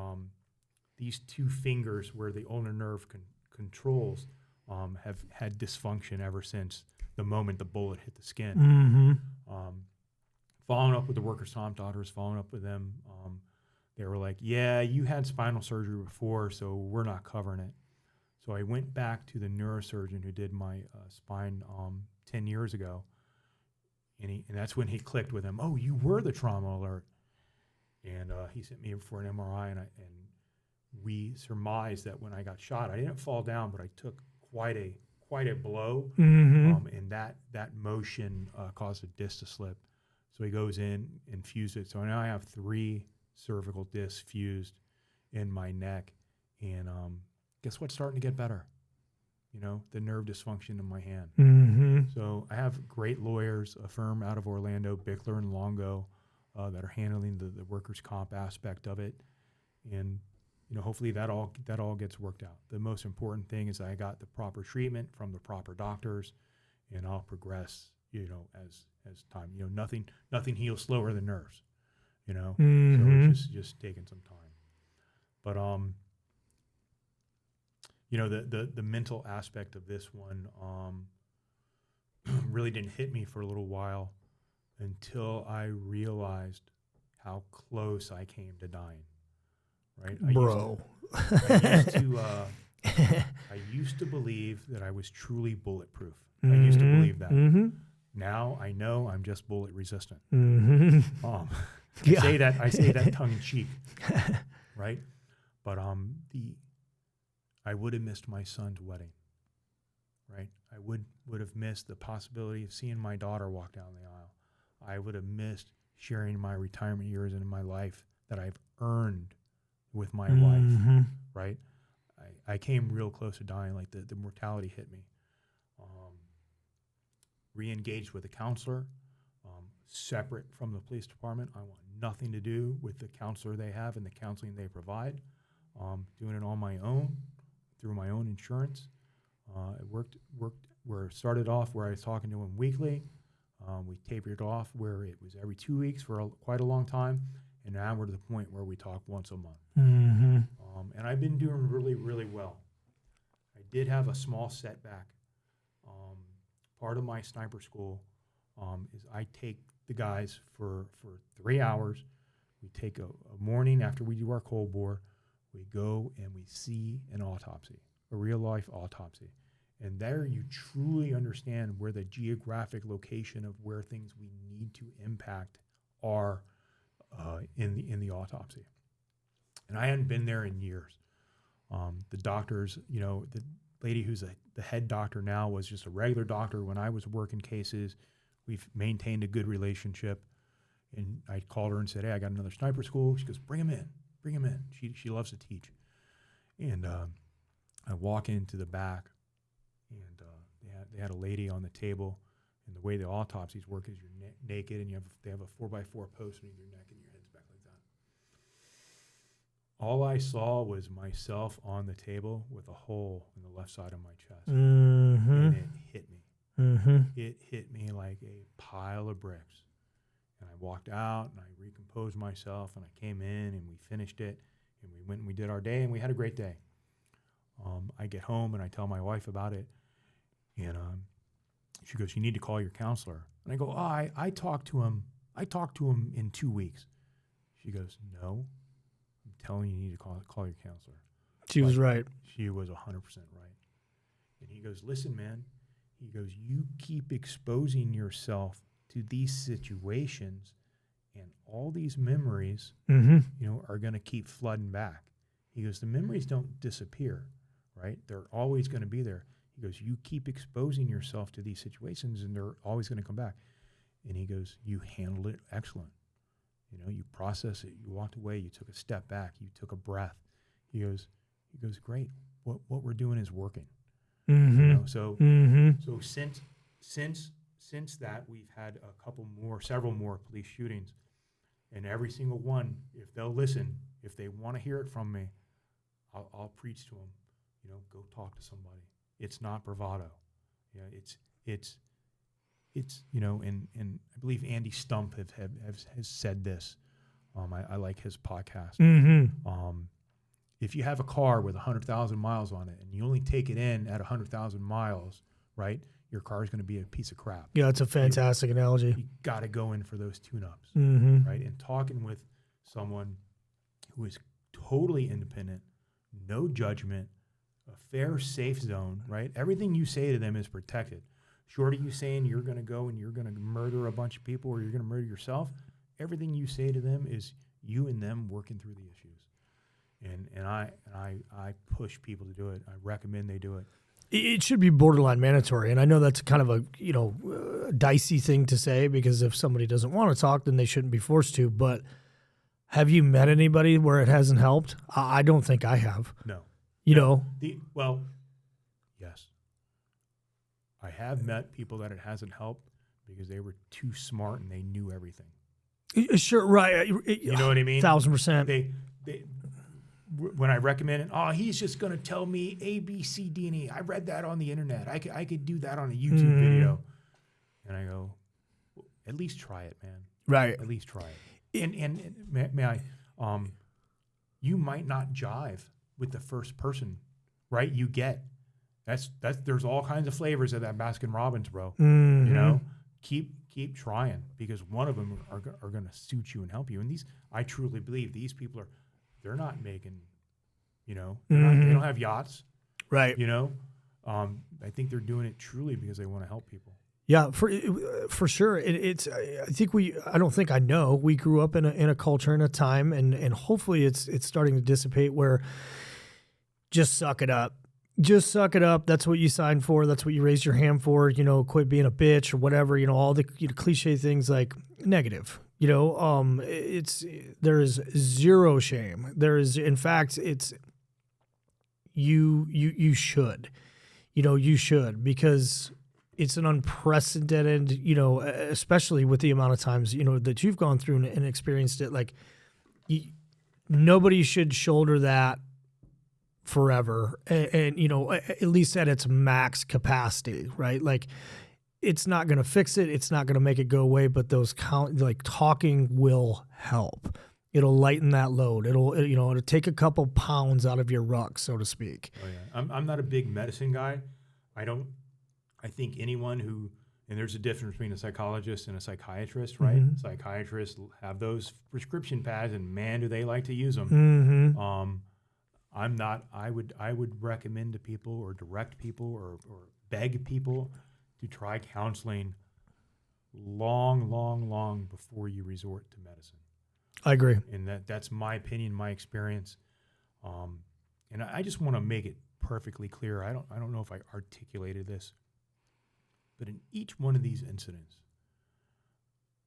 these 2 fingers where the ulnar nerve controls have had dysfunction ever since the moment the bullet hit the skin. Mm-hmm. Following up with the workers' comp doctors, following up with them, they were like, "Yeah, you had spinal surgery before, so we're not covering it." So I went back to the neurosurgeon who did my spine 10 years ago, and that's when he clicked with him. "Oh, you were the trauma alert," and he sent me for an MRI, and we surmised that when I got shot, I didn't fall down, but I took quite a blow, Mm-hmm. and that motion caused a disc to slip. So he goes in and fused it. So now I have 3 cervical discs fused in my neck. And guess what's starting to get better? You know, the nerve dysfunction in my hand. Mm-hmm. So I have great lawyers, a firm out of Orlando, Bickler and Longo, that are handling the workers' comp aspect of it. And, you know, hopefully that all gets worked out. The most important thing is I got the proper treatment from the proper doctors, and I'll progress, you know, as time. You know, nothing heals slower than nerves, you know. Mm-hmm. So it's just taking some time. But you know, the mental aspect of this one really didn't hit me for a little while until I realized how close I came to dying. Right, Bro. I used to believe that I was truly bulletproof. I used to believe that. Mm-hmm. Now I know I'm just bullet resistant. Mm-hmm. I say that tongue in cheek, right? But I would have missed my son's wedding, right? I would have missed the possibility of seeing my daughter walk down the aisle. I would have missed sharing my retirement years in my life that I've earned with my wife, right? I came real close to dying, like the mortality hit me. Re-engaged with a counselor, separate from the police department. I want nothing to do with the counselor they have and the counseling they provide. Doing it on my own, through my own insurance. It started off where I was talking to him weekly. We tapered it off where it was every 2 weeks for quite a long time. And now we're to the point where we talk once a month. Mm-hmm. And I've been doing really, really well. I did have a small setback. Part of my sniper school is I take the guys for 3 hours. We take a morning after we do our cold bore. We go and we see an autopsy, a real-life autopsy. And there you truly understand where the geographic location of where things we need to impact are in the autopsy. And I hadn't been there in years. The doctors, you know, the lady who's the head doctor now was just a regular doctor when I was working cases. We've maintained a good relationship. And I called her and said, hey, I got another sniper school. She goes, bring him in. She loves to teach. And I walk into the back, and they had a lady on the table. And the way the autopsies work is you're naked, and they have a 4x4 post underneath your neck, and your head's back like that. All I saw was myself on the table with a hole in the left side of my chest. Mm-hmm. And it hit me. Mm-hmm. It hit me like a pile of bricks. And I walked out, and I recomposed myself, and I came in, and we finished it, and we went and we did our day, and we had a great day. I get home, and I tell my wife about it, and she goes, you need to call your counselor. And I go, I talked to him in 2 weeks. She goes, no, I'm telling you, you need to call your counselor. She was right. She was 100% right. And he goes, listen, man, he goes, you keep exposing yourself to these situations, and all these memories, you know, are going to keep flooding back. He goes, the memories don't disappear, right? They're always going to be there. He goes, you keep exposing yourself to these situations, and they're always going to come back. And he goes, you handled it excellent. You know, you processed it. You walked away. You took a step back. You took a breath. He goes, great. What we're doing is working. Mm-hmm. You know, so since that, we've had several more police shootings, and every single one, if they'll listen, if they want to hear it from me, I'll preach to them. You know, go talk to somebody. It's not bravado. Yeah, it's you know, and I believe Andy Stump has said this. I like his podcast. Mm-hmm. If you have a car with 100,000 miles on it, and you only take it in at 100,000 miles, right? Your car is going to be a piece of crap. Yeah, it's a fantastic analogy. You got to go in for those tune-ups, right? And talking with someone who is totally independent, no judgment, a fair, safe zone, right? Everything you say to them is protected. Short of you saying you're going to go and you're going to murder a bunch of people or you're going to murder yourself, everything you say to them is you and them working through the issues. And I push people to do it. I recommend they do it. It should be borderline mandatory. And I know that's kind of a, dicey thing to say, because if somebody doesn't want to talk, then they shouldn't be forced to. But have you met anybody where it hasn't helped? I don't think I have. No. Well, yes. I have met people that it hasn't helped because they were too smart and they knew everything. Sure, right. You know what I mean? 1,000%. When I recommend it, he's just going to tell me A, B, C, D, and E. I read that on the internet. I could do that on a YouTube video. And I go, at least try it, man. Right. At least try it. And may I, you might not jive with the first person, right? You get there's all kinds of flavors of that Baskin Robbins, bro. Mm-hmm. You know, keep trying, because one of them are going to suit you and help you. And I truly believe these people they're not making, they don't have yachts, right? I think they're doing it truly because they want to help people. Yeah, for sure. I don't think I know. We grew up in a culture and a time, and hopefully it's starting to dissipate, where just suck it up. Just suck it up. That's what you signed for. That's what you raised your hand for. Quit being a bitch or whatever. All the cliche things like negative. There is zero shame. There is, in fact, it's you should. You should, because it's an unprecedented, especially with the amount of times, that you've gone through and experienced it. Like, nobody should shoulder that forever, and at least at its max capacity, right? Like, it's not going to fix it. It's not going to make it go away, but talking will help. It'll lighten that load. It'll take a couple pounds out of your ruck, so to speak. Oh yeah. I'm not a big medicine guy. I think anyone and there's a difference between a psychologist and a psychiatrist, right? Mm-hmm. Psychiatrists have those prescription pads, and man, do they like to use them. Mm-hmm. I'm not. I would recommend to people, or direct people, or beg people to try counseling long before you resort to medicine. I agree. And that's my opinion, my experience. And I just want to make it perfectly clear. I don't know if I articulated this, but in each one of these incidents,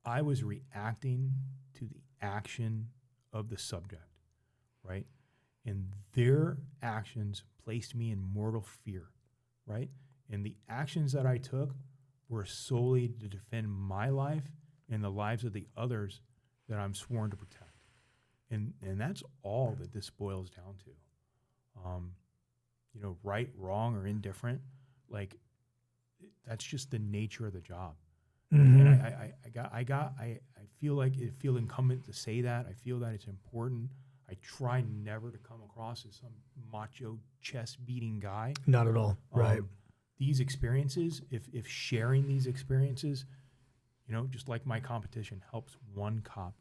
I was reacting to the action of the subject, right? And their actions placed me in mortal fear, right? And the actions that I took were solely to defend my life and the lives of the others that I'm sworn to protect. And that's all that this boils down to. Right, wrong, or indifferent, like, that's just the nature of the job. Mm-hmm. And I feel incumbent to say that. I feel that it's important. I try never to come across as some macho chest beating guy. Not at all. Right. These experiences, if sharing these experiences, just like my competition, helps one cop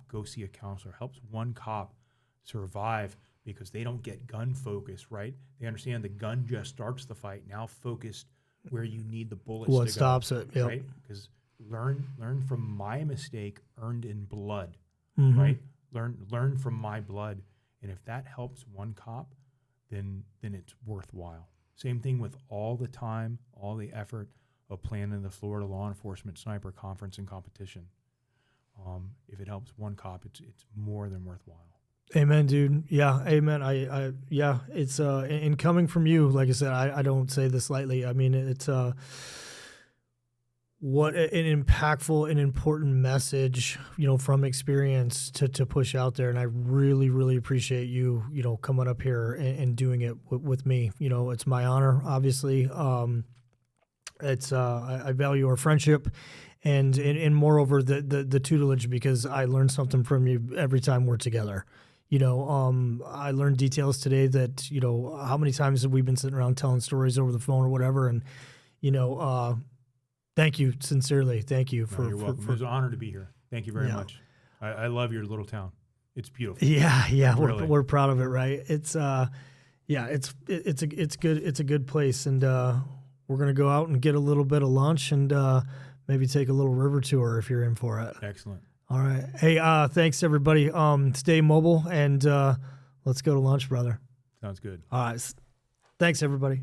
go see a counselor, helps one cop survive, because they don't get gun focused, right? They understand the gun just starts the fight. Now focused where you need the bullets what to stops go, it, yep. Right? Because learn from my mistake earned in blood, Mm-hmm. right? Learn from my blood, and if that helps one cop, then it's worthwhile. Same thing with all the time, all the effort of planning the Florida Law Enforcement Sniper Conference and Competition. If it helps one cop, it's more than worthwhile. Amen, dude. Yeah, amen. It's in coming from you, like I said, I don't say this lightly. I mean, it's what an impactful and important message, from experience to push out there. And I really, really appreciate you, coming up here and doing it with me. It's my honor, obviously. I value our friendship and moreover the tutelage, because I learn something from you every time we're together. I learned details today that, how many times have we been sitting around telling stories over the phone or whatever. And, thank you, sincerely. Thank you You're welcome. It was an honor to be here. Thank you very much. I love your little town. It's beautiful. Yeah. Really. We're proud of it. Right. It's good. It's a good place. And, we're going to go out and get a little bit of lunch and, maybe take a little river tour if you're in for it. Excellent. All right. Hey, thanks everybody. Stay mobile and, let's go to lunch, brother. Sounds good. All right. Thanks, everybody.